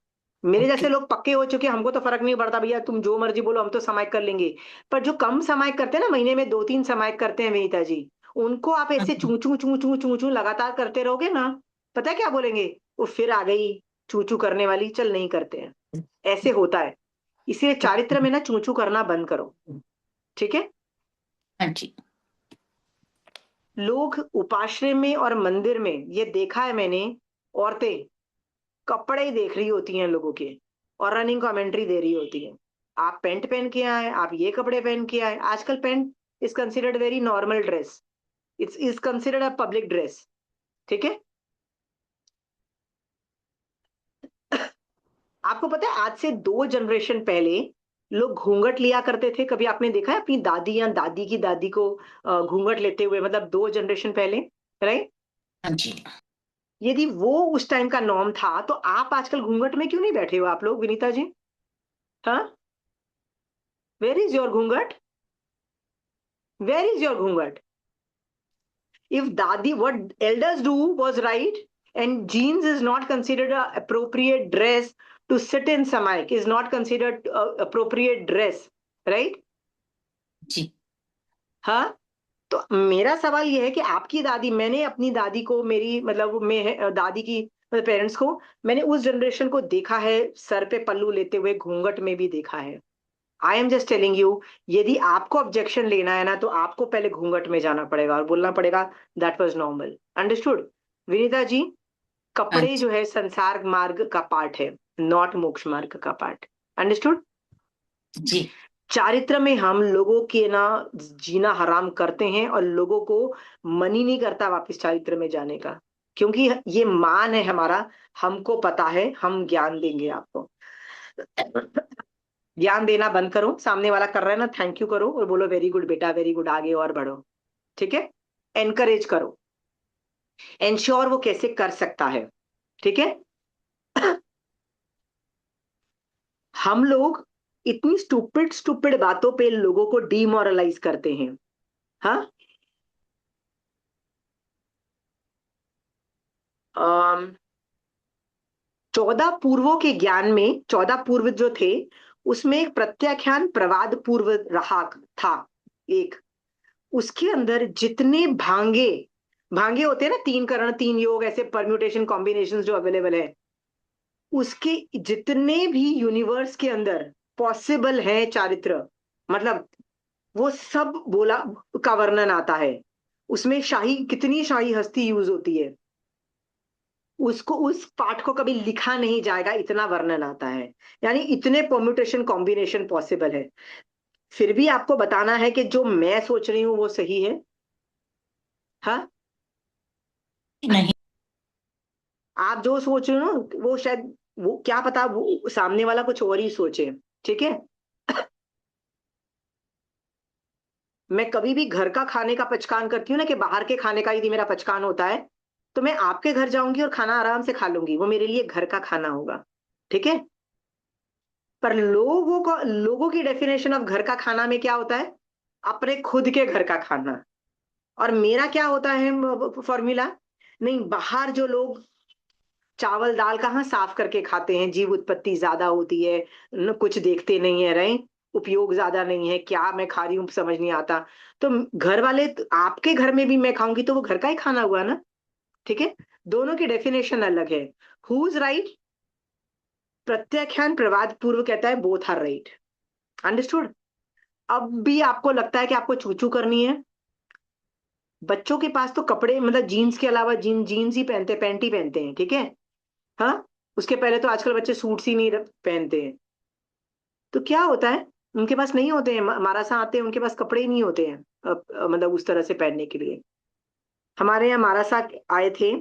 मेरे ओके। जैसे लोग पक्के हो चुके, हमको तो फर्क नहीं पड़ता भैया, तुम जो मर्जी बोलो, हम तो समाइक कर लेंगे। पर जो कम समाइक करते हैं ना, महीने में 2-3 समाइक करते हैं विनीता जी, उनको आप ऐसे हम्म, चू चू चू चू चू चू लगातार करते रहोगे ना, पता है क्या बोलेंगे? वो फिर आ गई चू चू करने वाली, चल नहीं करते हैं। ऐसे होता है। इसीलिए चारित्र में ना चू चू करना बंद करो, ठीक है? हाँ जी। लोग उपाश्रय में और मंदिर में, ये देखा है मैंने, औरतें कपड़े ही देख रही होती हैं लोगों के, और रनिंग कमेंट्री दे रही होती हैं। आप पैंट पहन के आए, आप ये कपड़े पहन के आए। आजकल pant is considered very normal dress, it's is considered a public dress, ठीक है? आपको पता है आज से 2 जनरेशन पहले लोग घूंघट लिया करते थे? कभी आपने देखा है अपनी दादी या दादी की दादी को घूंघट लेते हुए, मतलब 2 जनरेशन पहले, राइट? हाँ जी। यदि वो उस टाइम का नॉर्म था, तो आप आजकल घूंघट में क्यों नहीं बैठे हो आप लोग, विनीता जी? हाँ, वेर इज योर घूंघट? वेर इज योर घूंघट? If dadi, what elders do was right, and jeans is not considered a appropriate dress to sit in samayik, is not considered appropriate dress, right? जी। हाँ। तो मेरा सवाल ये है कि आपकी दादी, मैंने अपनी दादी को, मेरी मतलब दादी की पेरेंट्स को, मैंने उस जनरेशन को देखा है सर पे पल्लू लेते हुए, घूंघट में भी देखा है। आई एम जस्ट टेलिंग यू, यदि आपको ऑब्जेक्शन लेना है ना, तो आपको पहले घूंघट में जाना पड़ेगा और बोलना पड़ेगा that was normal. Understood Vinita ji? हाँ कपड़े जी। जो है संसार मार्ग का पार्ट है, नॉट मोक्ष मार्ग का पार्ट। अंडरस्टूड? जी। चारित्र में हम लोगों के ना जीना हराम करते हैं, और लोगों को मन ही नहीं करता वापस चारित्र में जाने का, क्योंकि ये मान है हमारा, हमको पता है, हम ज्ञान देंगे आपको। ज्ञान देना बंद करो, सामने वाला कर रहा है ना, थैंक यू करो और बोलो वेरी गुड बेटा, वेरी गुड, आगे और बढ़ो, ठीक है? एनकरेज करो, एंश्योर वो कैसे कर सकता है, ठीक है? हम लोग इतनी स्टूपिड स्टूपिड बातों पे लोगों को डीमोरलाइज करते हैं। हाँ। अम, 14 पूर्वों के ज्ञान में 14 पूर्व जो थे, उसमें एक प्रत्याख्यान प्रवाद पूर्व रहा था एक। उसके अंदर जितने भांगे भांगे होते हैं ना, 3 करण 3 योग, ऐसे परम्यूटेशन कॉम्बिनेशन जो अवेलेबल है, उसके जितने भी यूनिवर्स के अंदर पॉसिबल है चारित्र, मतलब वो सब बोला का वर्णन आता है। उसमें शाही, कितनी शाही हस्ती यूज होती है, उसको उस पाठ को कभी लिखा नहीं जाएगा, इतना वर्णन आता है। यानी इतने परम्यूटेशन कॉम्बिनेशन पॉसिबल है। फिर भी आपको बताना है कि जो मैं सोच रही हूँ वो सही है। हाँ, नहीं। आप जो सोच रहे हो ना, वो शायद, वो क्या पता, वो सामने वाला कुछ और ही सोचे। ठीक है। मैं कभी भी घर का खाने का पचकान करती हूँ ना, कि बाहर के खाने का यदि मेरा पचकान होता है, तो मैं आपके घर जाऊंगी और खाना आराम से खा लूंगी, वो मेरे लिए घर का खाना होगा। ठीक है। पर लोगों की डेफिनेशन ऑफ घर का खाना में क्या होता है? अपने खुद के घर का खाना। और मेरा क्या होता है फॉर्मूला? नहीं, बाहर जो लोग चावल दाल कहाँ साफ करके खाते हैं, जीव उत्पत्ति ज्यादा होती है, कुछ देखते नहीं है, रहे उपयोग ज्यादा नहीं है, क्या मैं खा रही हूँ समझ नहीं आता। तो घर वाले, आपके घर में भी मैं खाऊंगी तो वो घर का ही खाना हुआ ना। ठीक है। दोनों की डेफिनेशन अलग है। Who is right? प्रत्याख्यान प्रवाद पूर्व कहता है बोथ आर राइट। अंडरस्टूड? अब भी आपको लगता है कि आपको चूचू करनी है? बच्चों के पास तो कपड़े, मतलब जीन्स के अलावा जीन्स ही पहनते, पैंट ही पहनते हैं। ठीक है। हाँ। उसके पहले तो आजकल बच्चे सूट्स ही नहीं पहनते हैं। तो क्या होता है, उनके पास नहीं होते हैं, हमारा सा आते हैं, उनके पास कपड़े ही नहीं होते हैं, मतलब उस तरह से पहनने के लिए। हमारे यहाँ हमारा सा आए थे,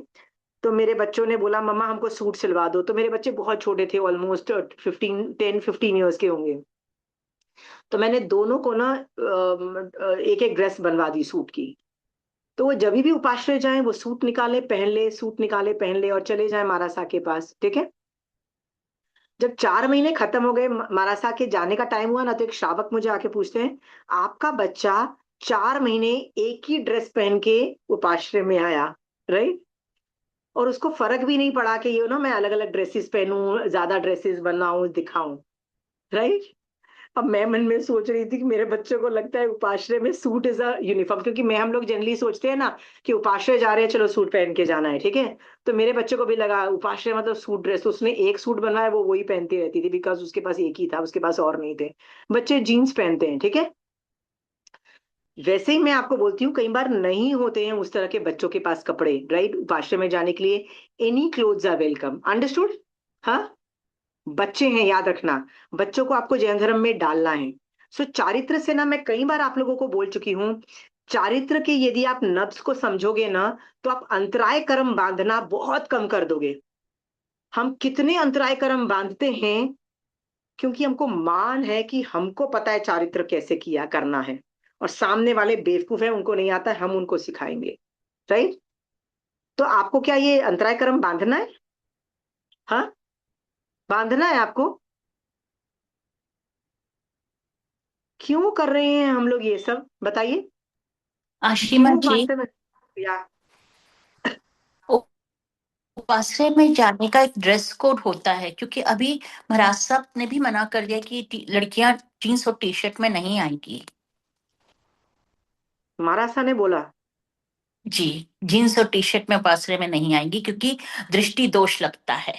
तो मेरे बच्चों ने बोला मम्मा हमको सूट सिलवा दो। तो मेरे बच्चे बहुत छोटे थे, ऑलमोस्ट 15 10 15 ईयर्स के होंगे। तो मैंने दोनों को ना एक एक ड्रेस बनवा दी सूट की। तो वो जब भी उपाश्रय जाए, वो सूट निकाले पहन ले, सूट निकाले पहन ले, और चले जाए मारासा के पास। ठीक है। जब 4 महीने खत्म हो गए, मारासा के जाने का टाइम हुआ ना, तो एक श्रावक मुझे आके पूछते हैं, आपका बच्चा 4 महीने एक ही ड्रेस पहन के उपाश्रय में आया, राइट? और उसको फर्क भी नहीं पड़ा कि ये ना मैं अलग अलग ड्रेसेस पहनूं, ज्यादा ड्रेसेस बनाऊं, दिखाऊं, राइट? अब मैं मन में सोच रही थी कि मेरे बच्चों को लगता है उपाश्रय में सूट इज अ यूनिफॉर्म, क्योंकि मैं, हम लोग जनरली सोचते हैं ना कि उपाश्रय जा रहे हैं, चलो सूट पहन के जाना है। ठीक है। तो मेरे बच्चे को भी लगा उपाश्रय मतलब सूट ड्रेस, तो उसने एक सूट बनवाया, वो वही पहनती रहती थी, बिकॉज उसके पास एक ही था, उसके पास और नहीं थे। बच्चे जीन्स पहनते हैं। ठीक है। वैसे ही मैं आपको बोलती हूँ, कई बार नहीं होते हैं उस तरह के बच्चों के पास कपड़े, राइट, उपाश्रय में जाने के लिए। Any clothes are welcome. Understood? हाँ। बच्चे हैं, याद रखना, बच्चों को आपको जैन धर्म में डालना है। सो चारित्र से ना, मैं कई बार आप लोगों को बोल चुकी हूं, चारित्र के यदि आप नब्ज को समझोगे ना, तो आप अंतराय कर्म बांधना बहुत कम कर दोगे। हम कितने अंतराय कर्म बांधते हैं, क्योंकि हमको मान है कि हमको पता है चारित्र कैसे किया करना है, और सामने वाले बेवकूफ है, उनको नहीं आता है, हम उनको सिखाएंगे, राइट? तो आपको क्या ये अंतराय कर्म बांधना है? हाँ, बांधना है आपको। क्यों कर रहे हैं हम लोग ये सब, बताइए? आशिमा क्यों जी, वास्तव में? या उपाश्रय में जाने का एक ड्रेस कोड होता है, क्योंकि अभी महाराज साहब ने भी मना कर दिया कि लड़कियां जीन्स और टी शर्ट में नहीं आएंगी। महाराजा ने बोला? जी, जीन्स और टी शर्ट में उपाश्रय में नहीं आएंगी, क्योंकि दृष्टि दोष लगता है।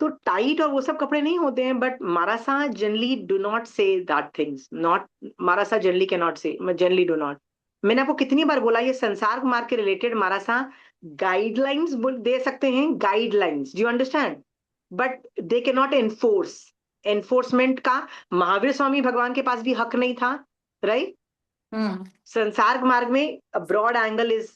तो टाइट और वो सब कपड़े नहीं होते हैं, but Marasa generally do not say that things, not, Marasa generally can not say, generally do not. मैंने आपको कितनी बार बोला, ये संसार मार्ग के रिलेटेड मारासा गाइडलाइंस दे सकते हैं, guidelines, do you understand? But they can not enforce. Enforcement का महावीर स्वामी भगवान के पास भी हक नहीं था, राइट? हम्म। संसार मार्ग में ब्रॉड एंगल इज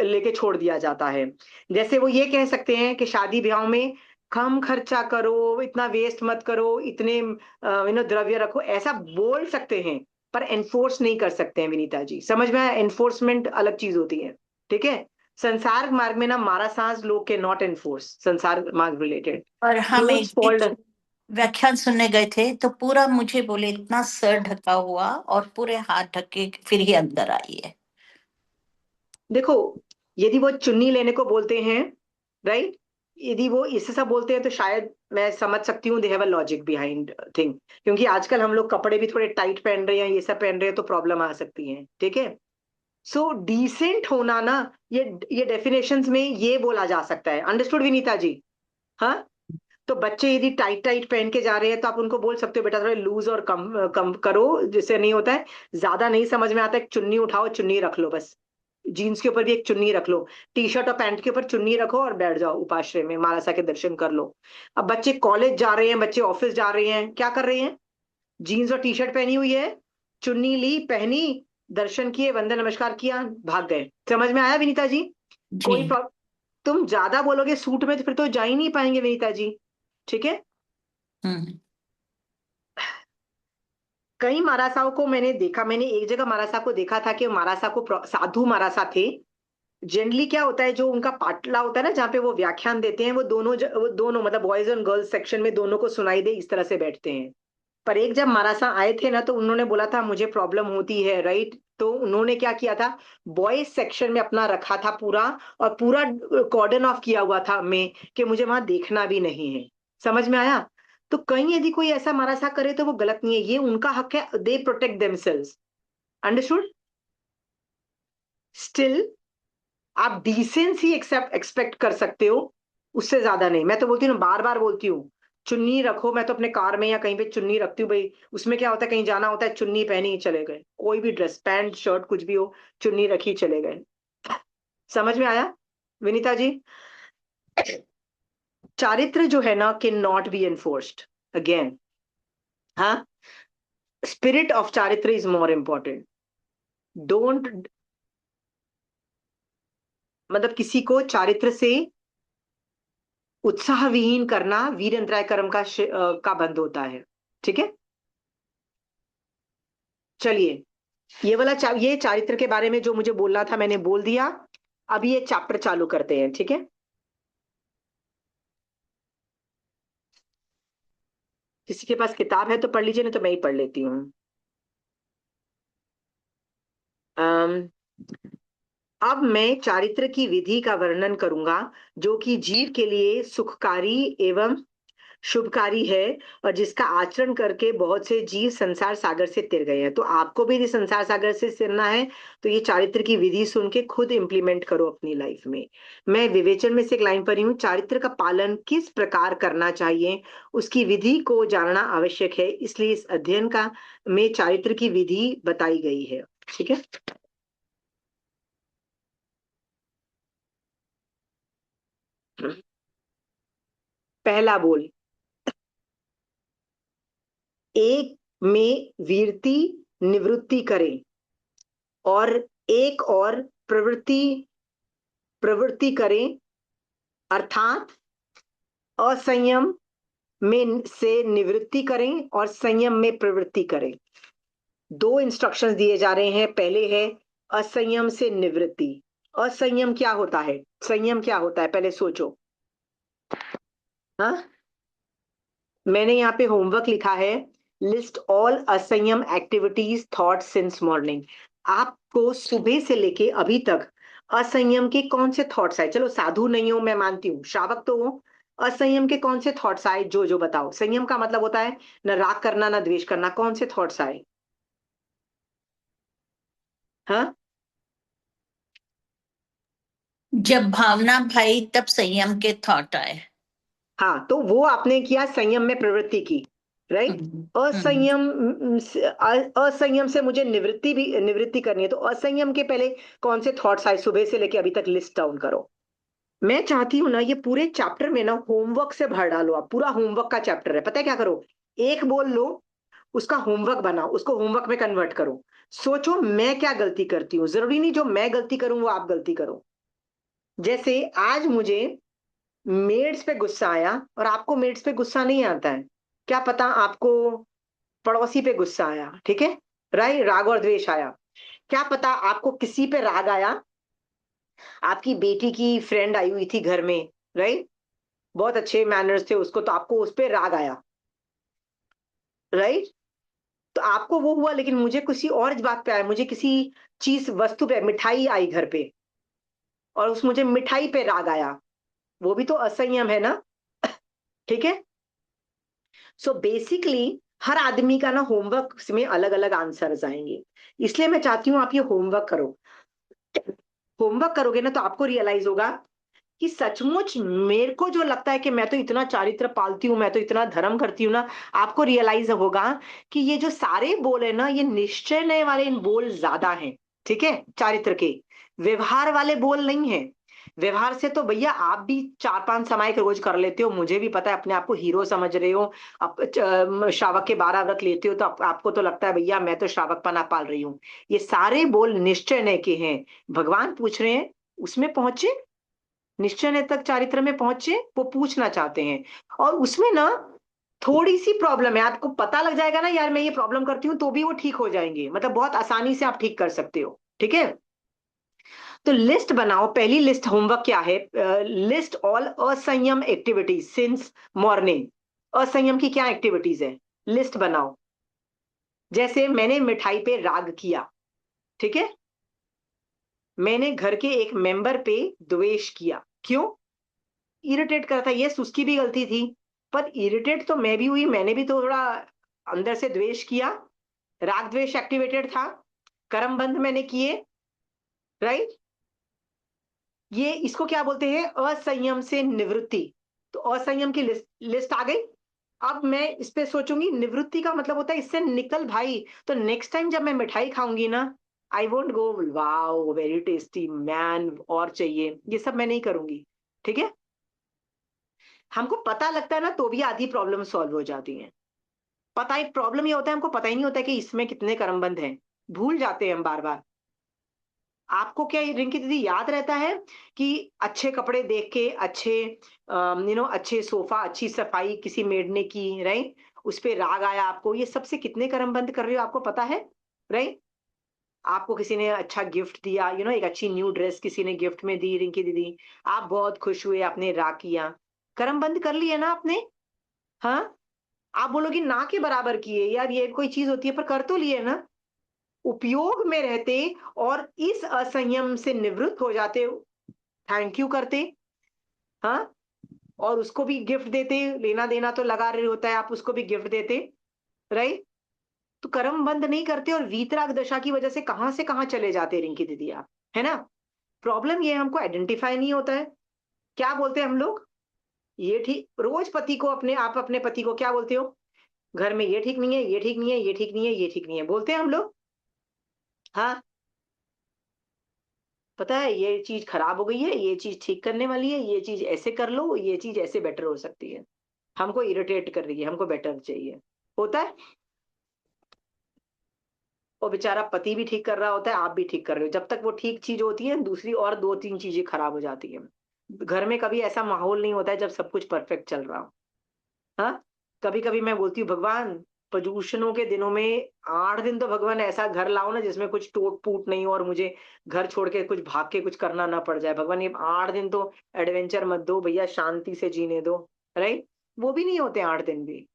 लेके छोड़ दिया जाता है। जैसे वो ये कह सकते हैं कि शादी ब्याह में कम खर्चा करो, इतना वेस्ट मत करो, इतने द्रव्य रखो, ऐसा बोल सकते हैं, पर एनफोर्स नहीं कर सकते हैं। विनीता जी, समझ में आया? एनफोर्समेंट अलग चीज होती है। ठीक है। संसार मार्ग में ना मारा सांस लोग के नॉट एनफोर्स, संसार मार्ग रिलेटेड और हम क्लोथ्स एक फॉल्ड। व्याख्यान सुनने गए थे, तो पूरा मुझे बोले इतना सर ढका हुआ और पूरे हाथ ढके फिर ही अंदर आई है। देखो, यदि वो चुन्नी लेने को बोलते हैं, राइट? यदि वो इससे सब बोलते हैं तो शायद मैं समझ सकती हूँ, they have a logic behind thing, क्योंकि आजकल हम लोग कपड़े भी थोड़े टाइट पहन रहे हैं, ये सब पहन रहे हैं, तो प्रॉब्लम आ सकती है, ठीक है? सो डिसेंट होना ना, ये डेफिनेशंस में ये बोला जा सकता है, अंडरस्टूड विनीता जी? हाँ, तो बच्चे यदि टाइट टाइट पहन के जा रहे हैं तो आप उनको बोल सकते हो बेटा थोड़ा लूज और कम कम करो, जिससे नहीं होता है, ज्यादा नहीं समझ में आता है, चुन्नी उठाओ, चुन्नी रख लो बस, जीन्स के ऊपर भी एक चुन्नी रख लो, टी शर्ट और पैंट के ऊपर चुन्नी रखो और बैठ जाओ उपाश्रय में, महाराजा के दर्शन कर लो। अब बच्चे कॉलेज जा रहे हैं, बच्चे ऑफिस जा रहे हैं, क्या कर रहे हैं? जीन्स और टी शर्ट पहनी हुई है, चुन्नी ली, पहनी, दर्शन किए, वंदन नमस्कार किया, भाग गए। समझ में आया विनीता जी? जी। कोई तुम ज्यादा बोलोगे सूट में तो फिर तो जा ही नहीं पाएंगे विनीता जी, ठीक है? हम्म। कई मारासाओं को मैंने देखा, मैंने एक जगह मारासा को देखा था कि मारासा को साधु मारासा थे। जनरली क्या होता है, जो उनका पाटला होता है ना, जहाँ पे वो व्याख्यान देते हैं, वो दोनों मतलब बॉयज एंड गर्ल्स सेक्शन में दोनों को सुनाई दे इस तरह से बैठते हैं। पर एक जब मारासा आए थे ना, तो उन्होंने बोला था मुझे प्रॉब्लम होती है, राइट? तो उन्होंने क्या किया था, बॉयज सेक्शन में अपना रखा था पूरा, और पूरा कॉर्डन ऑफ किया हुआ था मैं, कि मुझे वहां देखना भी नहीं है। समझ में आया? तो कहीं यदि कोई ऐसा मारासा करे तो वो गलत नहीं है, ये उनका हक है, they protect themselves. Understood? Still आप डिसेंसी एक्सेप्ट एक्सपेक्ट कर सकते हो, उससे ज्यादा नहीं। मैं तो बोलती हूँ, बार बार बोलती हूँ, चुन्नी रखो। मैं तो अपने कार में या कहीं पे चुन्नी रखती हूँ भाई, उसमें क्या होता है, कहीं जाना होता है, चुन्नी पहनी चले गए, कोई भी ड्रेस, पैंट शर्ट कुछ भी हो, चुन्नी रखी चले गए। समझ में आया विनीता जी? चारित्र जो है ना, can not be enforced again. हाँ, स्पिरिट ऑफ चारित्र इज मोर इंपॉर्टेंट। डोंट, मतलब किसी को चारित्र से उत्साह विहीन करना वीर अंतराय कर्म का बंद होता है, ठीक है? चलिए, ये चारित्र के बारे में जो मुझे बोलना था मैंने बोल दिया। अभी ये चैप्टर चालू करते हैं, ठीक है? किसी के पास किताब है तो पढ़ लीजिए, नहीं तो मैं ही पढ़ लेती हूँ। अम, अब मैं चारित्र की विधि का वर्णन करूंगा, जो कि जीव के लिए सुखकारी एवं शुभकारी है, और जिसका आचरण करके बहुत से जीव संसार सागर से तिर गए हैं। तो आपको भी यदि संसार सागर से तिरना है, तो ये चारित्र की विधि सुन के खुद इंप्लीमेंट करो अपनी लाइफ में। मैं विवेचन में से एक लाइन पढ़ी हूँ, चारित्र का पालन किस प्रकार करना चाहिए, उसकी विधि को जानना आवश्यक है, इसलिए इस अध्ययन का में चारित्र की विधि बताई गई है, ठीक है? पहला बोल, एक में वीरति निवृत्ति करें, और एक और प्रवृत्ति प्रवृत्ति करें, अर्थात असंयम में से निवृत्ति करें और संयम में प्रवृत्ति करें। दो इंस्ट्रक्शंस दिए जा रहे हैं। पहले है असंयम से निवृत्ति। असंयम क्या होता है, संयम क्या होता है, पहले सोचो। हाँ, मैंने यहाँ पे होमवर्क लिखा है, list all asanyam activities thought since morning. आपको सुबह से लेके अभी तक असंयम के कौन से थॉट्स आए? चलो साधु नहीं हो मैं मानती हूँ, श्रावक तो हो, असंयम के कौन से थॉट्स आए, जो जो बताओ। संयम का मतलब होता है न राग करना न द्वेष करना, कौन से थॉट्स आए? हाँ, जब भावना भाई तब संयम के थॉट आए। हाँ, तो वो आपने किया, संयम में प्रवृत्ति की, राइट? हम्म। हम्म। असंयम से मुझे निवृत्ति करनी है, तो असंयम के पहले कौन से थॉट्स आए सुबह से लेके अभी तक, लिस्ट डाउन करो। मैं चाहती हूँ ना, ये पूरे चैप्टर में ना होमवर्क से भर डालो आप, पूरा होमवर्क का चैप्टर है। पता है क्या करो, एक बोल लो, उसका होमवर्क बनाओ, उसको होमवर्क में कन्वर्ट करो। सोचो मैं क्या गलती करती हूँ, जरूरी नहीं जो मैं गलती करूं वो आप गलती करो। जैसे आज मुझे मेड्स पे गुस्सा आया, और आपको मेड्स पे गुस्सा नहीं आता है, क्या पता आपको पड़ोसी पे गुस्सा आया, ठीक है? राइट, राग और द्वेष आया। क्या पता आपको किसी पे राग आया, आपकी बेटी की फ्रेंड आई हुई थी घर में, राइट, बहुत अच्छे मैनर्स थे उसको, तो आपको उस पे राग आया, राइट? तो आपको वो हुआ, लेकिन मुझे किसी और बात पे आया, मुझे किसी चीज वस्तु पे, मिठाई आई घर पे, और उस मुझे मिठाई पे राग आया, वो भी तो असंयम है ना। ठीक है। सो बेसिकली हर आदमी का ना होमवर्क में अलग अलग आंसर्स आएंगे, इसलिए मैं चाहती हूँ आप ये होमवर्क करो। होमवर्क करोगे ना तो आपको रियलाइज होगा कि सचमुच मेरे को जो लगता है कि मैं तो इतना चारित्र पालती हूँ, मैं तो इतना धर्म करती हूँ ना, आपको रियलाइज होगा कि ये जो सारे बोल है ना, ये निश्चय वाले इन बोल ज्यादा हैं। ठीक है, चारित्र के व्यवहार वाले बोल नहीं है। व्यवहार से तो भैया आप भी 4-5 समाय रोज कर लेते हो, मुझे भी पता है, अपने आप को हीरो समझ रहे हो। श्रावक के 12 व्रत लेते हो तो आपको तो लगता है भैया मैं तो श्रावक पना पाल रही हूँ। ये सारे बोल निश्चय के हैं। भगवान पूछ रहे हैं उसमें पहुंचे, निश्चय तक चारित्र में पहुंचे, वो पूछना चाहते हैं। और उसमें ना थोड़ी सी प्रॉब्लम है, आपको पता लग जाएगा ना यार मैं ये प्रॉब्लम करती हूँ, तो भी वो ठीक हो जाएंगे, मतलब बहुत आसानी से आप ठीक कर सकते हो। ठीक है। तो लिस्ट बनाओ, पहली लिस्ट होमवर्क क्या है, list all asanyam activities since morning. असंयम की क्या एक्टिविटीज है, लिस्ट बनाओ। जैसे मैंने मिठाई पे राग किया, ठीक है। मैंने घर के एक मेंबर पे द्वेष किया, क्यों, इरिटेट करता, यस उसकी भी गलती थी, पर इरिटेट तो मैं भी हुई, मैंने भी तो थोड़ा अंदर से द्वेष किया, राग द्वेष एक्टिवेटेड था, कर्म बंध मैंने किए, राइट। ये इसको क्या बोलते हैं, असंयम से निवृत्ति। तो असंयम की लिस्ट लिस्ट आ गई। अब मैं इस पे सोचूंगी, निवृत्ति का मतलब होता है इससे निकल भाई। तो नेक्स्ट टाइम जब मैं मिठाई खाऊंगी ना, I won't go wow very tasty man और चाहिए, ये सब मैं नहीं करूंगी। ठीक है। हमको पता लगता है ना तो भी आधी प्रॉब्लम सॉल्व हो जाती है। पता है प्रॉब्लम ये होता है, हमको पता ही नहीं होता कि इसमें कितने कर्मबंध हैं, भूल जाते हैं हम बार बार। आपको क्या रिंकी दीदी याद रहता है कि अच्छे कपड़े देख के, अच्छे अच्छे सोफा, अच्छी सफाई किसी मेड ने की, राइट, उस पे राग आया आपको, ये सबसे कितने कर्मबंध कर रहे हो आपको पता है, राइट। आपको किसी ने अच्छा गिफ्ट दिया, एक अच्छी न्यू ड्रेस किसी ने गिफ्ट में दी रिंकी दीदी, आप बहुत खुश हुए, आपने राग किया, कर्म बंद कर लिया ना आपने। हाँ। आप बोलोगे ना के बराबर किए यार, ये कोई चीज होती है, पर कर तो लिए ना, उपयोग में रहते और इस असंयम से निवृत्त हो जाते, थैंक यू करते। हाँ। और उसको भी गिफ्ट देते, लेना देना तो लगा रहे होता है, आप उसको भी गिफ्ट देते, राइट। तो कर्म बंद नहीं करते और वीतराग दशा की वजह से कहां चले जाते रिंकी दीदी आप, है ना। प्रॉब्लम ये हमको आइडेंटिफाई नहीं होता है। क्या बोलते हैं हम लोग, ये ठीक, रोज पति को अपने, आप अपने पति को क्या बोलते हो, घर में ये ठीक नहीं है, ये ठीक नहीं है, ये ठीक नहीं है, ये ठीक नहीं है, बोलते हैं हम लोग। हाँ। पता है ये चीज खराब हो गई है, ये चीज ठीक करने वाली है, ये चीज ऐसे कर लो, ये चीज ऐसे बेटर हो सकती है, हमको इरिटेट कर रही है, हमको बेटर चाहिए, होता है। वो बेचारा पति भी ठीक कर रहा होता है, आप भी ठीक कर रहे हो, जब तक वो ठीक चीज होती है दूसरी और 2-3 चीजें खराब हो जाती है। घर में कभी ऐसा माहौल नहीं होता है जब सब कुछ परफेक्ट चल रहा हो। हाँ। कभी कभी मैं बोलती हूँ भगवान, प्रदूषणों के दिनों में 8 दिन तो भगवान ऐसा घर लाओ ना जिसमें कुछ टूट फूट नहीं हो और मुझे घर छोड़ के कुछ भाग के कुछ करना ना पड़ जाए, भगवान ये 8 दिन तो एडवेंचर मत दो भैया, शांति से जीने दो, राइट। वो भी नहीं होते 8 दिन भी।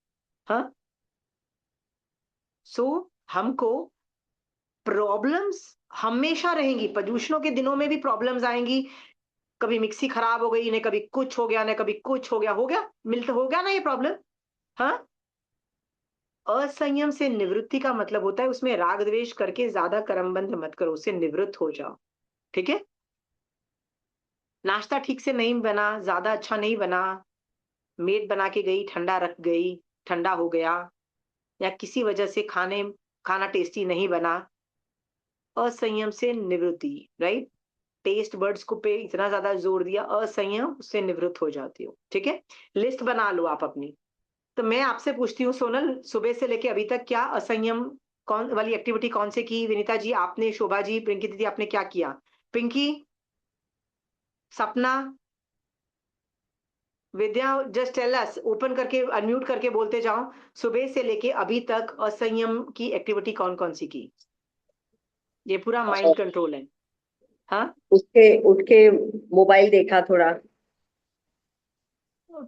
हाँ। सो हमको प्रॉब्लम्स हमेशा रहेंगी, प्रदूषणों के दिनों में भी प्रॉब्लम्स आएंगी, कभी मिक्सी खराब हो गई ने, कभी कुछ हो गया ने, कभी कुछ हो गया मिलता हो गया ना ये प्रॉब्लम। हाँ। असंयम से निवृत्ति का मतलब होता है उसमें राग द्वेष करके ज्यादा कर्मबंध मत करो, उससे निवृत्त हो जाओ। ठीक है। नाश्ता ठीक से नहीं बना, ज्यादा अच्छा नहीं बना, मेड बना के गई, ठंडा रख गई, ठंडा हो गया, या किसी वजह से खाना टेस्टी नहीं बना, असंयम से निवृत्ति, राइट। टेस्ट बर्ड्स को पे इतना ज्यादा जोर दिया, असंयम, उससे निवृत्त हो जाती हो। ठीक है। लिस्ट बना लो आप अपनी। तो मैं आपसे पूछती हूँ सोनल, सुबह से लेके अभी तक क्या असंयम कौन वाली एक्टिविटी कौन से की, विनीता जी आपने, शोभा जी, पिंकी दीदी आपने क्या किया, पिंकी, सपना, विद्या, जस्ट टेल अस, ओपन करके अनम्यूट करके बोलते जाओ, सुबह से लेके अभी तक असंयम की एक्टिविटी कौन कौन सी की, ये पूरा माइंड कंट्रोल है। हाँ। उसके उठ के मोबाइल देखा थोड़ा,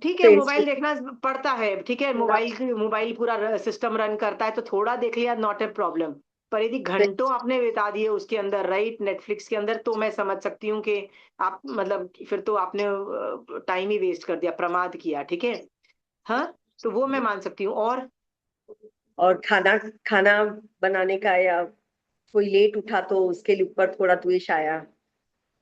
ठीक है, मोबाइल फेसबुक। देखना पड़ता है, ठीक है, मोबाइल पूरा सिस्टम रन करता है तो थोड़ा देख लिया, नॉट ए प्रॉब्लम। पर यदि घंटों आपने बिता दिए उसके अंदर, राइट, नेटफ्लिक्स के अंदर, तो मैं समझ सकती हूँ कि आप मतलब फिर तो आपने टाइम ही वेस्ट कर दिया, प्रमाद किया, ठीक है। हाँ, तो वो मैं मान सकती हूँ। और खाना खाना बनाने का, या कोई लेट उठा तो उसके लिए ऊपर थोड़ा द्वेष आया।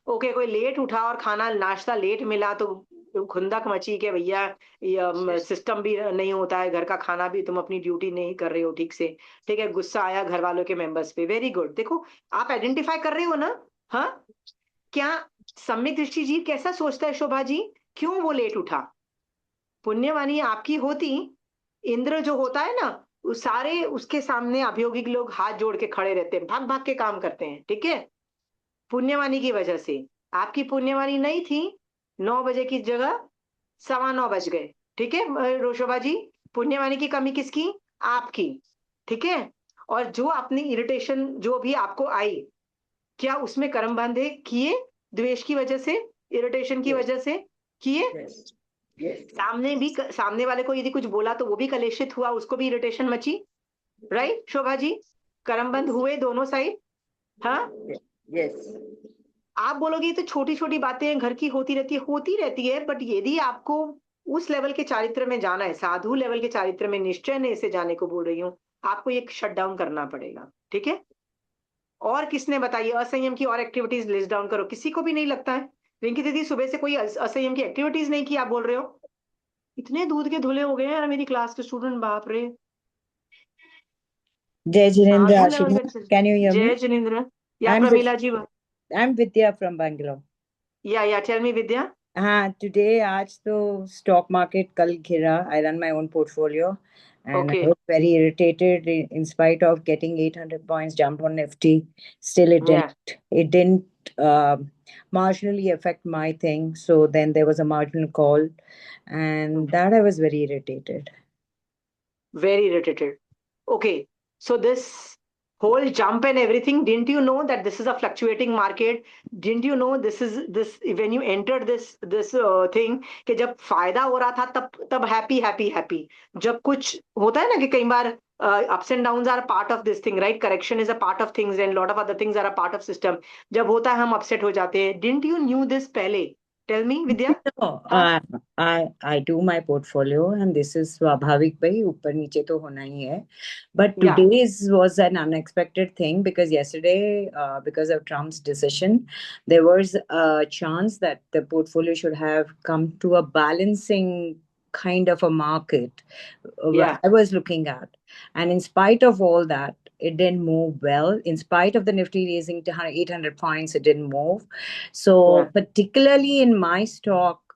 ओके, कोई लेट उठा और खाना नाश्ता लेट मिला तो खुंदक मची के भैया, ये सिस्टम भी नहीं होता है, घर का खाना भी तुम अपनी ड्यूटी नहीं कर रहे हो ठीक से, ठीक है, गुस्सा आया घर वालों के मेंबर्स पे। वेरी गुड, देखो आप आइडेंटिफाई कर रहे हो ना। हाँ, क्या सम्यक दृष्टि जी कैसा सोचता है शोभा जी, क्यों वो लेट उठा? पुण्यवानी आपकी होती, इंद्र जो होता है ना, वो सारे उसके सामने अभियोगिक लोग हाथ जोड़ के खड़े रहते हैं, भाग भाग के काम करते हैं, ठीक है, पुण्यवानी की वजह से। आपकी पुण्यवानी नहीं थी, 9 बजे की जगह 9:15 बज गए, ठीक है रोशोबा जी। पुण्यवानी की कमी किसकी? आपकी, ठीक है। और जो अपनी इरिटेशन जो भी आपको आई, क्या उसमें कर्म बंधे किए? द्वेष की वजह से, इरिटेशन की यस, वजह से किए? यस, यस, सामने वाले को यदि कुछ बोला तो वो भी कलेशित हुआ, उसको भी इरिटेशन मची, राइट शोभा जी? कर्म बंध हुए दोनों साइड। हाँ, यस। आप बोलोगे ये तो छोटी छोटी बातें घर की होती रहती है, बट यदि आपको उस लेवल के चारित्र में जाना है, साधु लेवल के चारित्र में, निश्चय ने इसे जाने को बोल रही हूँ, आपको ये शट डाउन करना पड़ेगा, ठीक है। और किसने बताइए असंयम की और एक्टिविटीज लिस्ट डाउन करो, किसी को भी नहीं लगता है। रिंकी दीदी सुबह से कोई असंयम की एक्टिविटीज नहीं की, आप बोल रहे हो। इतने दूध के धुले हो गए हैं यार मेरी क्लास के स्टूडेंट, बाप रे। Jai Jinendra साधु लेवल Ashini. के। Can you hear जय me? Jinendra. Yeah I'm with Pramila ji. I'm Vidya from Bangalore. Yeah tell me Vidya. हाँ, today आज तो stock market कल गिरा. I run my own portfolio, and I okay, was very irritated. In spite of getting 800 points jump on Nifty, still या it didn't marginally affect my thing. So then there was a marginal call, and that I was very irritated. very irritated. Okay, so this whole jump and everything, didn't you know that this is a fluctuating market? Didn't you know this when you entered this thing, कि जब फायदा हो रहा था तब तब happy happy happy, जब कुछ होता है ना कि कई बार ups and downs are part of this thing, right? Correction is a part of things and lot of other things are a part of system. जब होता है हम upset हो जाते हैं। Didn't you knew this पहले? Tell me विद्या। No, हाँ, I do my portfolio, and this is स्वाभाविक भाई, ऊपर नीचे तो होना ही है. But या today's was an unexpected thing because yesterday, because of Trump's decision, there was a chance that the portfolio should have come to a balancing kind of a market या I was looking at. And in spite of all that, it didn't move well. In spite of the Nifty raising to 800 points, it didn't move. या So, particularly in my stock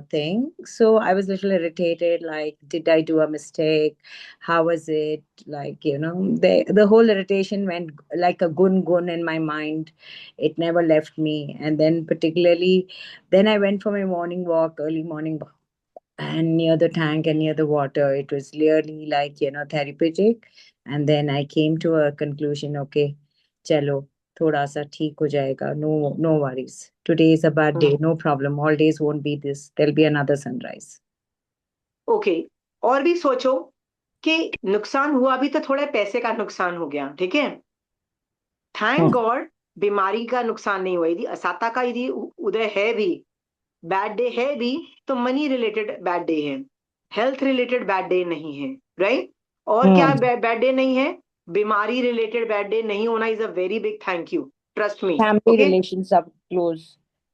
thing, so I was a little irritated, like, did I do a mistake? How was it? Like, the whole irritation went like a gun in my mind. It never left me. And then particularly, then I went for my morning walk, early morning walk, and near the tank and near the water, it was really like, therapeutic. And then I came to a conclusion, okay, chalo, thoda sa theek ho jayega. No, no worries. Today is a bad day. No problem. All days won't be this. There'll be another sunrise. Okay. और भी सोचो कि नुकसान हुआ भी तो थोड़े पैसे का नुकसान हो गया, ठीक है। थैंक गॉड बीमारी का नुकसान नहीं हुआ। यदि असाता का यदि उदय है भी, बैड डे है भी, तो मनी रिलेटेड बैड डे है, हेल्थ रिलेटेड बैड डे नहीं है, राइट। और क्या Hmm. बैड डे नहीं है? बीमारी रिलेटेड बैड डे नहीं होना is a very big thank you, trust me. Family okay, relations are close.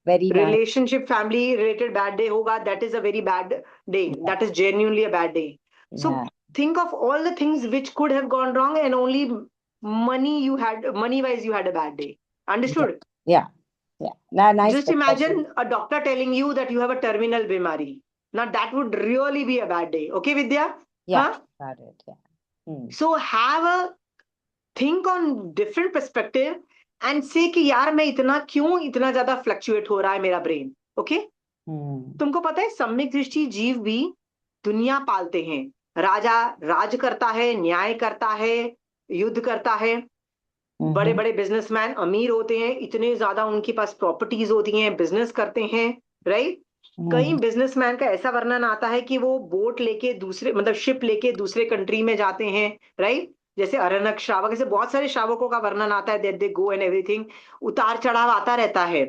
Very nice. Relationship family related bad day होगा, that is a very bad day, that is genuinely a bad day. So Yeah. think of all the things which could have gone wrong, and only money wise you had a bad day. Yeah. Understood? Yeah. Yeah. Nice Just perspective. imagine a doctor telling you that you have a terminal bimari. Now that would really be a bad day. Okay, Vidya? Yeah. Huh? Got it. Yeah. Hmm. So have a think on different perspective and say कि यार मैं इतना क्यों इतना ज्यादा fluctuate हो रहा है मेरा ब्रेन। Okay, Hmm. तुमको पता है सम्यक दृष्टि जीव भी दुनिया पालते हैं। राजा राज करता है, न्याय करता है, युद्ध करता है। बड़े Mm-hmm. बड़े बिजनेसमैन अमीर होते हैं, इतने ज्यादा उनके पास प्रॉपर्टीज होती हैं, बिजनेस करते हैं, राइट। कई Mm-hmm. बिजनेसमैन का ऐसा वर्णन आता है कि वो बोट लेके दूसरे मतलब शिप लेके दूसरे कंट्री में जाते हैं, राइट। जैसे अरण्यक श्रावक, ऐसे बहुत सारे श्रावकों का वर्णन आता है, that they go and everything, उतार चढ़ाव आता रहता है,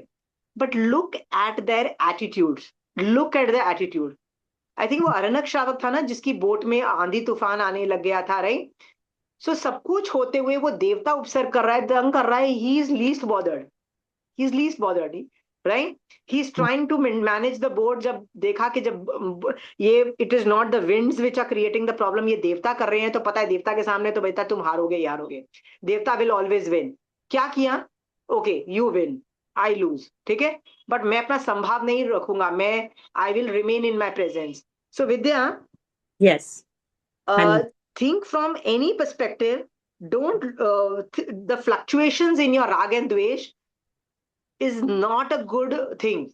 but look at there attitudes, look at their attitude. I think वो अरण्यक श्रावक था ना, जिसकी बोट में आंधी तूफान आने लग गया था, राइट? सो सब कुछ होते हुए वो देवता उपसर्ग कर रहा है, तंग कर रहा है, he is least bothered, he is least bothered, right? He is trying to manage the board. जब देखा कि जब ये it is not the winds which are creating the problem, ये देवता कर रहे हैं, तो पता है देवता के सामने तो बेटा तुम हारोगे ही हारोगे, देवता विल ऑलवेज विन। क्या किया? Okay you win, I lose, ठीक है, बट मैं अपना संभाव नहीं रखूंगा, मैं I will remain in my presence. So Vidya, Yes. And think from any perspective, don't the fluctuations in your rag and dvesh is not a good thing.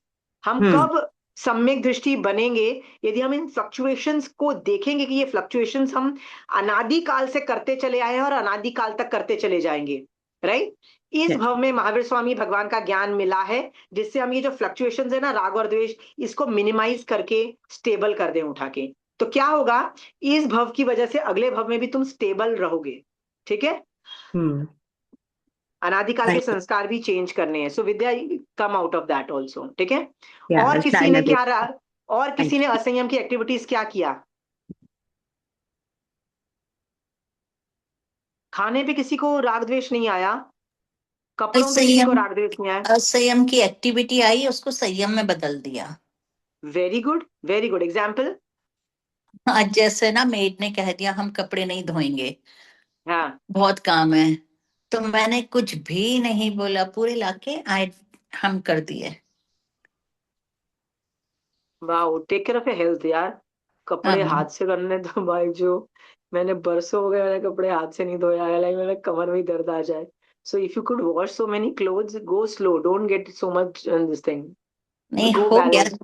हम Hmm. कब सम्यक दृष्टि बनेंगे? यदि हम इन फ्लक्चुएशंस को देखेंगे कि ये फ्लक्चुएशंस हम अनादिकाल से करते चले आए हैं और अनादिकाल तक करते चले जाएंगे, राइट? इस Yes. भव में महावीर स्वामी भगवान का ज्ञान मिला है, जिससे हम ये जो फ्लक्चुएशंस है ना, राग और द्वेष, इसको मिनिमाइज करके स्टेबल कर दें उठा के। तो क्या होगा? इस भव की वजह से अगले भव में भी तुम स्टेबल रहोगे, ठीक है? Hmm. अनादिकाल के Thank you. संस्कार भी चेंज करने हैं, so Vidya come out of that also, ठीक है? Yeah, और किसी I'll ने agree. क्या रहा, और Thank किसी you. ने असंयम की एक्टिविटीज क्या किया? खाने पे किसी को राग द्वेष नहीं आया, कपड़ों पे किसी को असंयम, राग द्वेष नहीं आया। असंयम की एक्टिविटी आई, उसको संयम में बदल दिया। Very good, very good example. आज जैसे ना मेड ने कह दिया हम कपड़े नहीं धोएंगे, हाँ, बहुत काम है, तो मैंने कुछ भी नहीं बोला, पूरे लाके आए हम कर दिए। Wow, take care of your health यार। कपड़े हाँ, हाथ से करने तो भाई, जो मैंने बरसों हो गए मैंने कपड़े हाथ से नहीं धोया है, लाइक मेरे कमर में ही दर्द आ जाए। So if you could wash so many clothes, go slow, don't get so much this thing, नहीं गो हो गया, बैलेंस।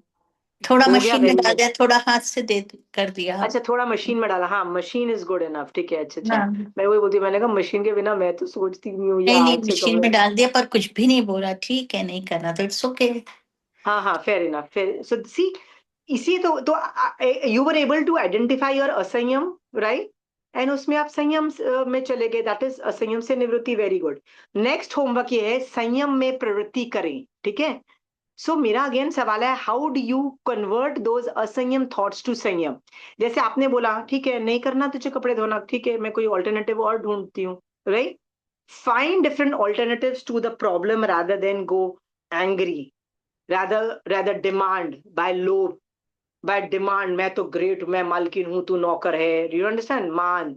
थोड़ा हो गया, मशीन में वेरी डाल गुड। दिया, थोड़ा हाथ से दे कर दिया। अच्छा, थोड़ा मशीन में डाला, हाँ मशीन इज गुड इनफ, ठीक है, अच्छा अच्छा। हाँ, मैं वही बोलती हूँ, मैंने कहा मशीन के बिना मैं तो सोचती नहीं हूँ ये नहीं नहीं हाथ से मशीन में कपड़े। डाल दिया, पर कुछ भी नहीं बोला, ठीक है नहीं करना तो इट्स ओके। हाँ हाँ, fair enough, fair. So see, इसी तो you were able to identify your asanyam, right? And उसमें आप संयम में चले गए, दैट इज असंयम से निवृत्ति, वेरी गुड। नेक्स्ट होमवर्क ये है, संयम में प्रवृत्ति करें, ठीक है? सो मेरा अगेन सवाल है, how do you convert those asanyam thoughts to sanyam? जैसे आपने बोला ठीक है नहीं करना तुझे कपड़े धोना, ठीक है मैं कोई ऑल्टरनेटिव और ढूंढती हूँ, right? Find different alternatives to the problem rather than go angry, rather demand by low, by demand, मैं तो ग्रेट, मैं मालकिन हूं तू नौकर है, यू अंडरस्टैंड? मान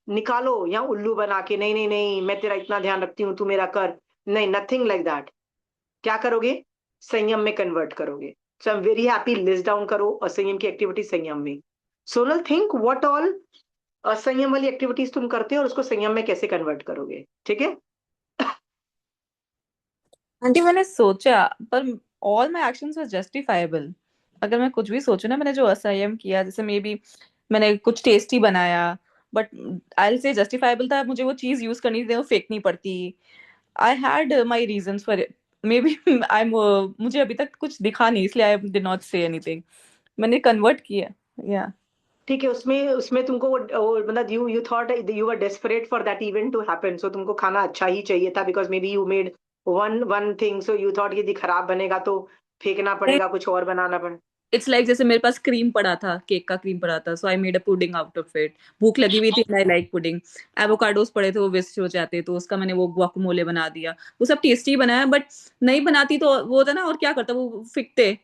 निकालो, या उल्लू बना के, नहीं नहीं नहीं मैं तेरा इतना ध्यान रखती हूँ तू मेरा कर, नहीं, नथिंग लाइक दैट। क्या करोगे? संयम में कन्वर्ट करोगे। So I am very happy, list down करो असंयम की एक्टिविटी संयम में। Sonal, think what all asanyam वाली एक्टिविटीज तुम करते हो और उसको संयम में कैसे कन्वर्ट करोगे, ठीक है? आंटी मैंने सोचा, पर all my actions were justifiable. अगर मैं कुछ भी सोचूं ना, मैंने जो असंयम किया, जैसे मे बी मैंने कुछ टेस्टी बनाया, बट आई से जस्टिफाइबल था, मुझे वो चीज यूज करनी थी, वो फेंकनी पड़ती। I had my reasons for it, maybe I am मुझे अभी तक कुछ दिखा नहीं, इसलिए I did not say anything. मैंने कन्वर्ट किया। या ठीक है, उसमें उसमें तुमको मतलब you thought you were desperate for that event to happen, so तुमको खाना अच्छा ही चाहिए था, because maybe you made one one thing, so you thought यदि खराब बनेगा तो फेंकना पड़ेगा, कुछ और बनाना पड़ेगा। इट्स लाइक जैसे मेरे पास क्रीम पड़ा था, केक का क्रीम पड़ा था, so I made a pudding out of it. भूख लगी हुई थी, आई लाइक पुडिंग। एवोकाडोस पड़े थे, वो वेस्ट हो जाते, तो उसका मैंने वो गुआकामोले बना दिया। वो सब टेस्टी बनाया, बट नहीं बनाती तो वो होता ना, और क्या करता, वो फिकते।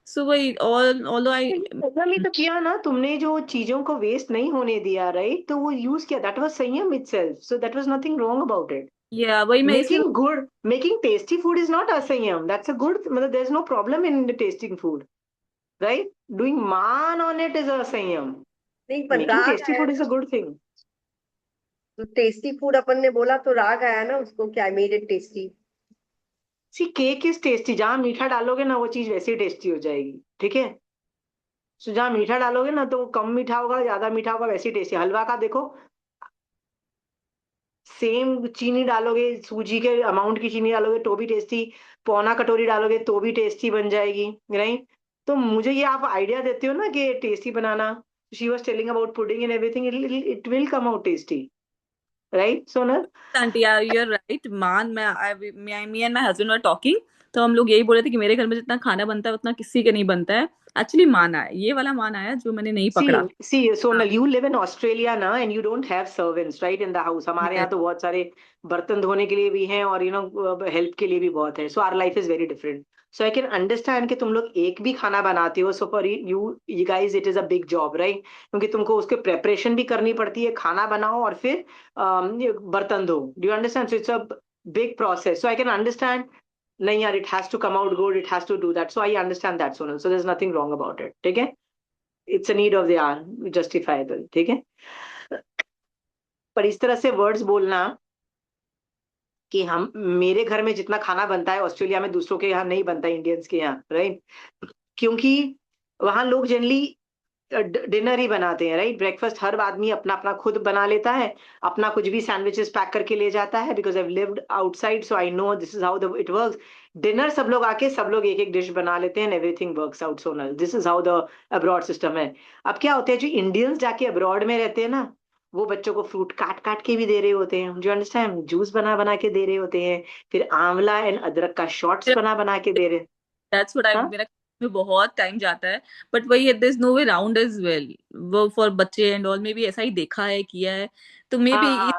सो वही ऑल आई। संयम ही तो किया ना तुमने, जो चीजों को वेस्ट नहीं होने दिया, राइट? तो वो यूज किया, दैट वाज संयम itself, so that was nothing wrong about it. या वही मैं इसलिए। Making good, making tasty food is not asayam. That's a good, there's no problem in tasting food, right? Doing man on it is asayam. नहीं, पर Making राग tasty आया food is ना, a good thing. तो tasty food अपन ने बोला तो राग आया ना उसको, क्या made it tasty. See, cake is tasty. जहाँ मीठा डालोगे ना वो चीज वैसे ही टेस्टी हो जाएगी, ठीक है? सो जहाँ मीठा डालोगे ना तो वो कम मीठा होगा, ज्यादा मीठा होगा, वैसे ही टेस्टी। हलवा का देखो, सेम चीनी डालोगे, सूजी के अमाउंट की चीनी डालोगे तो भी टेस्टी, पौना कटोरी डालोगे तो भी टेस्टी बन जाएगी, राइट? तो मुझे ये आप आइडिया देते हो ना कि tasty banana, she was telling about pudding and everything, it will come out tasty, right Sonal? Aunty you're right मान me and my husband were talking तो हम लोग यही बोल रहे थे कि मेरे घर में जितना खाना बनता है उतना किसी के नहीं बनता है एक्चुअली मान आया ये वाला मान आया जो मैंने नहीं पकड़ा See, हाँ Sonal, you live in Australia ना, and you don't have servants, right, in the house. हमारे yes यहाँ तो बहुत सारे बर्तन धोने के लिए भी हैं और हेल्प के लिए भी बहुत है. So our life is very different. So I can understand कि तुम लोग एक भी खाना बनाते हो. So for you guys it is a big job, right? क्योंकि तुमको उसके प्रेपरेशन भी करनी पड़ती है, खाना बनाओ और फिर ये बर्तन धो. Do you understand? So it's a big process. So I can understand. नहीं यार, it has to come out good. It has to do that. So I understand that, Sonal. So there's nothing wrong about it. ठीक है? It's a need of the hour, justifiable. ठीक है. पर इस तरह से वर्ड्स बोलना कि हम मेरे घर में जितना खाना बनता है ऑस्ट्रेलिया में दूसरों के यहाँ नहीं बनता, इंडियंस के यहाँ, राइट? क्योंकि वहां लोग जनरली डिनर ही बनाते हैं, राइट? ब्रेकफास्ट हर आदमी अपना अपना खुद बना लेता है, अपना कुछ भी सैंडविचेस पैक करके ले जाता है. Because I lived outside so I know this is how the it works. Dinner सब लोग आके सब लोग एक एक डिश बना लेते हैं, everything works out. Sonal, this is how the abroad system है. अब क्या होता है, जो इंडियंस जाके अब्रॉड में रहते हैं ना, वो बच्चों को फ्रूट काट काट के भी दे रहे होते हैं, जो अंडरस्टैंड, जूस बना बना के दे रहे होते हैं, फिर आंवला एंड अदरक का शॉट्स बना बना के दे रहे. दैट्स व्हाट आई हाँ मेरा में बहुत टाइम जाता है बट वही there is no way round as well वो फॉर बच्चे एंड ऑल में भी ऐसा ही देखा है किया है तो मे हाँ बी हाँ.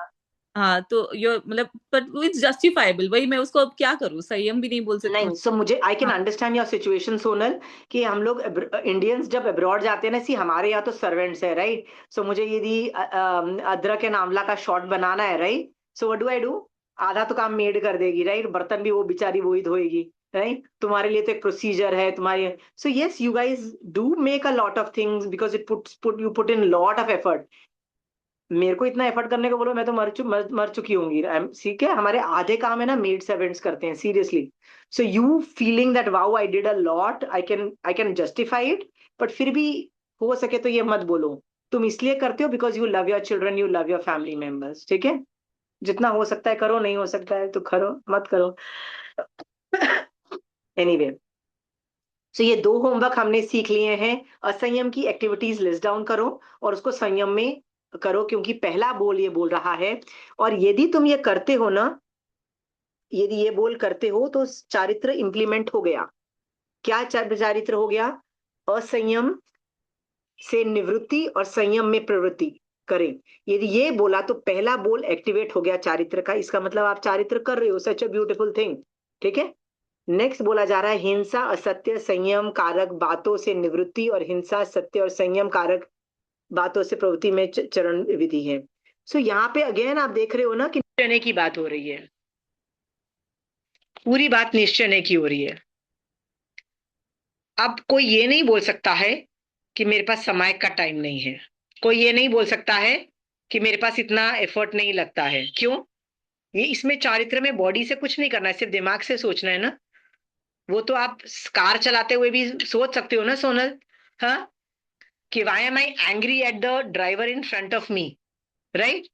हाँ तो यो मतलब बट इट्स जस्टिफाइबल वही मैं उसको अब क्या करूँ संयम भी नहीं बोल सकती हूँ नहीं, सो मुझे आई कैन हाँ अंडरस्टैंड योर सिचुएशन सोनल, कि हम लोग इंडियंस जब अब्रॉड जाते हैं ना, सी हमारे यहाँ तो सर्वेंट्स है, राइट? सो मुझे यदि अदरक एंड आंवला का शॉट बनाना है, right? So what do I do? आधा तो काम मेड कर देगी, राइट? बर्तन भी वो बेचारी वो ही धोएगी, राइट? तुम्हारे लिए तो एक प्रोसीजर है तुम्हारे. So yes, you guys do make a lot of things because it put you put in lot of effort. मेरे को इतना एफर्ट करने को बोलो, मैं तो मर चुकी होंगी. ठीक है, हमारे आधे काम है ना मेड सर्वेंट्स करते हैं, seriously. So you feeling that wow I did a lot, I can justify it. But फिर भी हो सके तो ये मत बोलो. तुम इसलिए करते हो because you love your children, you love your family members. ठीक है? जितना हो सकता है करो, नहीं हो सकता है तो करो मत करो. एनीवे, सो ये दो होमवर्क हमने सीख लिए हैं. असंयम की एक्टिविटीज लिस्ट डाउन करो और उसको संयम में करो, क्योंकि पहला बोल ये बोल रहा है. और यदि तुम ये करते हो ना, यदि ये बोल करते हो तो चारित्र इंप्लीमेंट हो गया. क्या चारित्र हो गया? असंयम से निवृत्ति और संयम में प्रवृत्ति करें. यदि ये बोला तो पहला बोल एक्टिवेट हो गया चारित्र का. इसका मतलब आप चारित्र कर रहे हो. सच अ ब्यूटीफुल थिंग. ठीक है? नेक्स्ट बोला जा रहा है हिंसा असत्य संयम कारक बातों से निवृत्ति, और हिंसा सत्य और संयम कारक बातों से प्रवृत्ति में चरण विधि है. सो यहाँ पे अगेन आप देख रहे हो ना कि निश्चय की बात हो रही है. पूरी बात निश्चय की हो रही है. अब कोई ये नहीं बोल सकता है कि मेरे पास समय का टाइम नहीं है. कोई ये नहीं बोल सकता है कि मेरे पास इतना एफर्ट नहीं लगता है. क्यों? ये इसमें चारित्र में बॉडी से कुछ नहीं करना है, सिर्फ दिमाग से सोचना है ना. वो तो आप कार चलाते हुए भी सोच सकते हो ना सोनल. हाँ, कि why am I angry at the driver in front of me, right?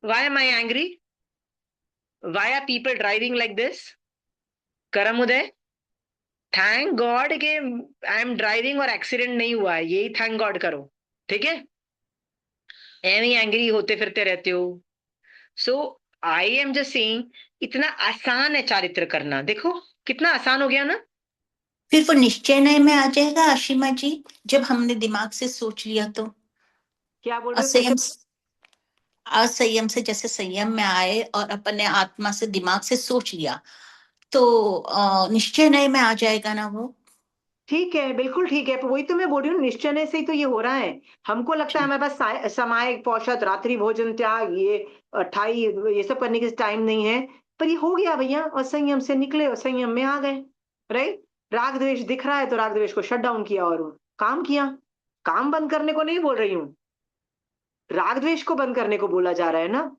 Why am I angry? Why are people driving like this? करम उदय, थैंक गॉड कि आई एम ड्राइविंग और एक्सीडेंट नहीं हुआ है, यही थैंक गॉड करो. ठीक है? एमी एंग्री होते फिरते रहते हो. सो आई एम जस्ट सेइंग, इतना आसान है चारित्र करना. देखो कितना आसान हो गया ना. फिर वो निश्चय में आ जाएगा आशिमा जी, जब हमने दिमाग से सोच लिया तो. क्या बोल रहे हो? कैसे? असंयम असंयम से जैसे संयम में आए और अपने आत्मा से दिमाग से सोच लिया तो निश्चय में आ जाएगा ना वो. ठीक है, बिल्कुल ठीक है. वही तो मैं बोल रही हूँ, निश्चय से ही तो ये हो रहा है. हमको लगता है हमारे पास समय पौषध रात्रि भोजन त्याग ये अठाई ये सब करने के टाइम नहीं है. पर ये हो गया भैया, असंयम से निकले और संयम में आ गए, राइट? राग द्वेष दिख रहा है तो राग द्वेष को शट डाउन किया और काम किया. काम बंद करने को नहीं बोल रही हूँ, राग द्वेष को बंद करने को बोला जा रहा है ना.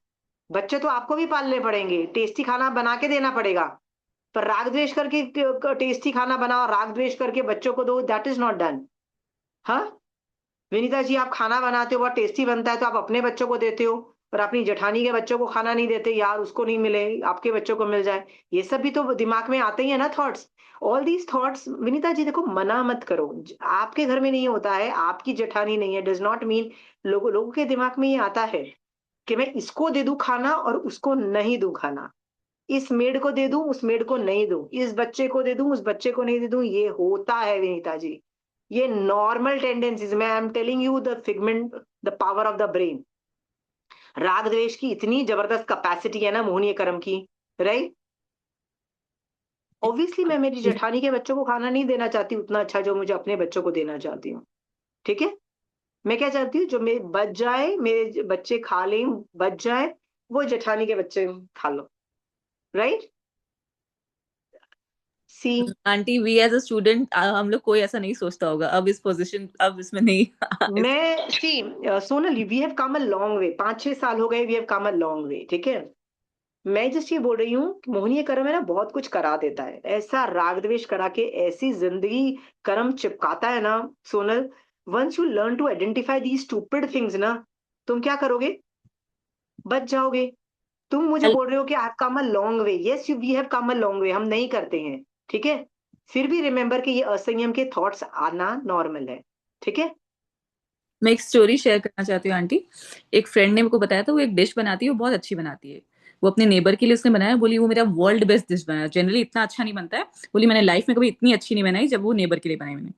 बच्चे तो आपको भी पालने पड़ेंगे, टेस्टी खाना बना के देना पड़ेगा. पर राग द्वेष करके टेस्टी खाना बनाओ, राग द्वेष करके बच्चों को दो, दैट इज नॉट डन. हाँ विनीता जी, आप खाना बनाते हो बहुत टेस्टी बनता है तो आप अपने बच्चों को देते हो, और अपनी जेठानी के बच्चों को खाना नहीं देते, यार उसको नहीं मिले, आपके बच्चों को मिल जाए। ये सब भी तो दिमाग में आते ही है ना thoughts. All these thoughts, Vinita ji देखो, मना मत करो। आपके घर में नहीं होता है, आपकी जेठानी नहीं है, डज नॉट मीन लोगों के दिमाग में ये आता है कि मैं इसको दे दूं खाना और उसको नहीं दूं खाना, इस मेड को दे दूं उस मेड को नहीं दूं, इस बच्चे को दे दूं उस बच्चे को नहीं दे दूं। ये होता है विनीता जी, ये नॉर्मल टेंडेंसीज में। I am telling you the figment, the power of the brain. राग द्वेष की इतनी जबरदस्त कैपेसिटी है ना मोहनीय कर्म की, राइट। ऑब्वियसली मैं मेरी जेठानी के बच्चों को खाना नहीं देना चाहती उतना अच्छा जो मुझे अपने बच्चों को देना चाहती हूँ, ठीक है। मैं क्या चाहती हूँ, जो मेरे बच जाए, मेरे बच्चे खा लें, बच जाए, वो जेठानी के बच्चे खा लो, right. See, aunty we as a student हम लोग कोई ऐसा नहीं सोचता होगा अब इस पोजीशन, अब इसमें नहीं मैं see Sonal, we have come a long way, 5-6 साल हो गए, we have come a long way, ठीक है। मैं जस्ट ये बोल रही हूँ कि मोहनीय कर्म है ना, बहुत कुछ करा देता है, ऐसा राग द्वेष करा के ऐसी जिंदगी कर्म चिपकाता है ना Sonal. Once you learn to identify the stupid things ना, तुम क्या करोगे, बच जाओगे। तुम मुझे बोल रहे हो कि I have come a long way, yes you we have come a long way, हम नहीं करते हैं, ठीक है। फिर भी रिमेंबर कि ये असंयम के थॉट्स आना नॉर्मल है, ठीक है। मैं एक स्टोरी शेयर करना चाहती हूँ आंटी। एक फ्रेंड ने मेरे को बताया था, वो एक डिश बनाती है, वो बहुत अच्छी बनाती है। वो अपने नेबर के लिए उसने बनाया, बोली वो मेरा वर्ल्ड बेस्ट डिश बना। जनरली इतना अच्छा नहीं बनता है, बोली मैंने लाइफ में कभी इतनी अच्छी नहीं बनाई जब वो नेबर के लिए बनाई मैंने।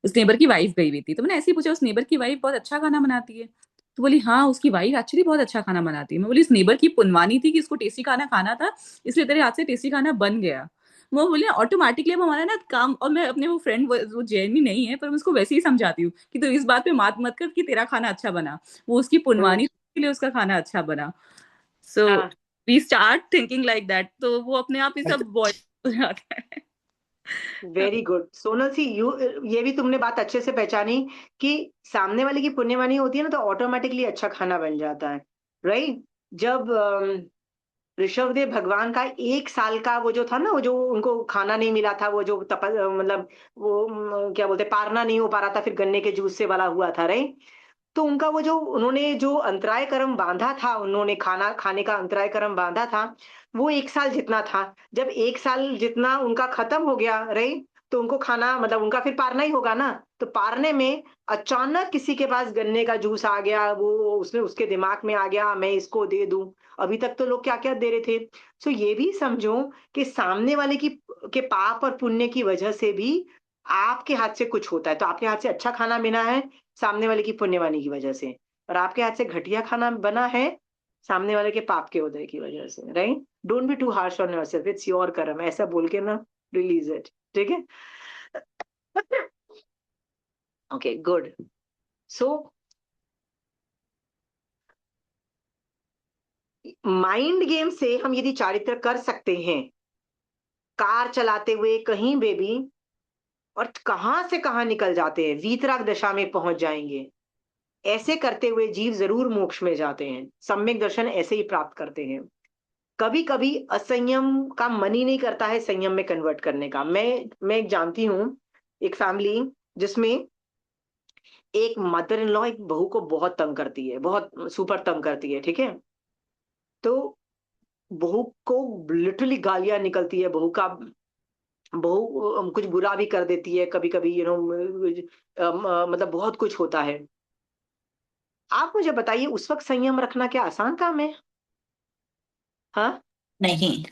उस नेबर की वाइफ गई हुई थी, तो मैंने ऐसे ही पूछा उस नेबर की वाइफ बहुत अच्छा खाना बनाती है? तो बोली हाँ उसकी वाइफ एक्चुअली बहुत अच्छा खाना बनाती है। मैं बोली उस नेबर की पुनवानी थी कि इसको टेस्टी खाना खाना था, इसलिए तेरे हाथ से टेस्टी खाना बन गया। वो बोले ऑटोमेटिकली अब हमारा ना काम, और मैं अपने वो फ्रेंड, वो जैनी नहीं है पर मैं उसको वैसे ही समझाती हूँ कि तो इस बात पे मात मत कर कि तेरा खाना अच्छा बना, वो उसकी पुनवानी के लिए उसका खाना अच्छा बना। सो हाँ, we start thinking like that, तो वो अपने आप ही सब बॉय हो जाता है। Very good Sonal see, you, ये भी तुमने बात अच्छे से पहचानी कि सामने वाले की पुण्यवानी होती है ना, तो ऑटोमेटिकली अच्छा खाना बन जाता है, राइट। जब ऋषभदेव भगवान का 1 साल का वो जो था ना, वो जो उनको खाना नहीं मिला था, वो जो मतलब वो क्या बोलते, पारना नहीं हो पा रहा था, फिर गन्ने के जूस से वाला हुआ था, राइट। तो उनका वो जो उन्होंने जो अंतराय कर्म बांधा था, उन्होंने खाना खाने का अंतराय कर्म बांधा था, वो 1 साल जितना था। जब 1 साल जितना उनका खत्म हो गया, राइट, तो उनको खाना मतलब उनका फिर पारना ही होगा ना। तो पारने में अचानक किसी के पास गन्ने का जूस आ गया, वो उसने उसके दिमाग में आ गया मैं इसको दे दूं। अभी तक तो लोग क्या क्या दे रहे थे। सो ये भी समझो कि सामने वाले की के पाप और पुण्य की वजह से भी आपके हाथ से कुछ होता है। तो आपके हाथ से अच्छा खाना बना है सामने वाले की पुण्यवानी की वजह से, और आपके हाथ से घटिया खाना बना है सामने वाले के पाप के उदय की वजह से, right. Don't be too harsh on yourself, it's your कर्म, ऐसा बोल के ना रिलीज इट, ठीक है। Okay good. So mind game से हम यदि चारित्र कर सकते हैं, कार चलाते हुए कहीं पे भी, और कहां से कहां निकल जाते हैं, वीतराग दशा में पहुंच जाएंगे। ऐसे करते हुए जीव जरूर मोक्ष में जाते हैं, सम्यक दर्शन ऐसे ही प्राप्त करते हैं। कभी कभी असंयम का मन ही नहीं करता है संयम में कन्वर्ट करने का। मैं एक जानती हूँ एक फैमिली जिसमें एक मदर इन लॉ एक बहू को बहुत तंग करती है, बहुत सुपर तंग करती है, ठीक है। तो बहू को लिटरली गालियां निकलती है, बहू का, बहू कुछ बुरा भी कर देती है कभी कभी, मतलब बहुत कुछ होता है। आप मुझे बताइए उस वक्त संयम रखना क्या आसान काम है? हाँ, नहीं।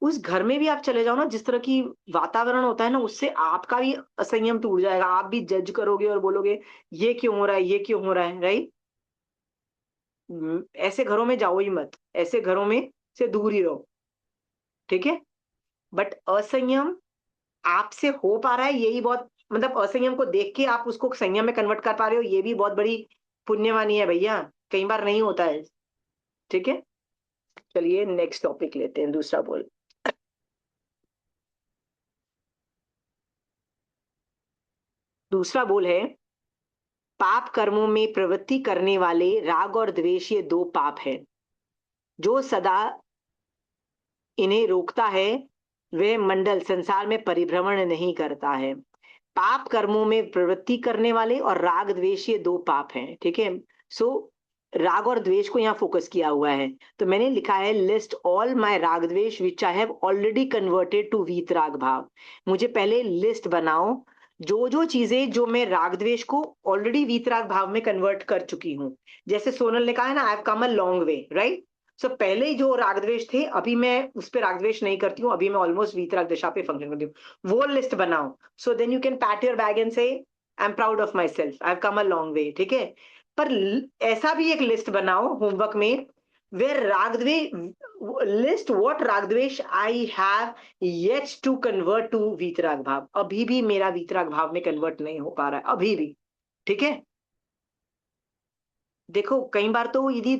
उस घर में भी आप चले जाओ ना, जिस तरह की वातावरण होता है ना, उससे आपका भी असंयम टूट जाएगा, आप भी जज करोगे और बोलोगे ये क्यों हो रहा है, ये क्यों हो रहा है, राइट। ऐसे घरों में जाओ ही मत, ऐसे घरों में से दूर ही रहो, ठीक है। बट असंयम आपसे हो पा रहा है, यही बहुत, मतलब असंयम को देख के आप उसको संयम में कन्वर्ट कर पा रहे हो, ये भी बहुत बड़ी पुण्यवानी है भैया, कई बार नहीं होता है, ठीक है। चलिए नेक्स्ट टॉपिक लेते हैं, दूसरा बोल। दूसरा बोल है, पाप कर्मों में प्रवृत्ति करने वाले राग और द्वेष ये दो पाप है, जो सदा इन्हें रोकता है वह मंडल संसार में परिभ्रमण नहीं करता है। पाप कर्मों में प्रवृत्ति करने वाले और राग द्वेष ये दो पाप हैं, ठीक है। सो राग और द्वेष को यहाँ फोकस किया हुआ है, तो मैंने लिखा है लिस्ट ऑल माय राग द्वेष which I have already converted to वीतराग भाव। मुझे पहले लिस्ट बनाओ जो जो चीजें जो मैं राग द्वेष को ऑलरेडी वीतराग भाव में कन्वर्ट कर चुकी हूँ। जैसे सोनल ने कहा है ना, I have come a long way, right. So पहले जो राग द्वेष थे, अभी मैं उस पर राग द्वेष नहीं करती हूँ, अभी मैं ऑलमोस्ट वीतराग दशा पे फंक्शन करती हूँ। वो लिस्ट बनाओ, so then you can pat your bag and say I am proud of myself, I have come a long way, ठीक है। पर ऐसा भी एक लिस्ट बनाओ होमवर्क में, वेयर रागद्वेष, लिस्ट व्हाट रागद्वेष I have yet to convert to वीतराग भाव। अभी भी मेरा वीतराग भाव में कन्वर्ट नहीं हो पा रहा है, अभी भी, ठीक है। देखो कई बार तो यदि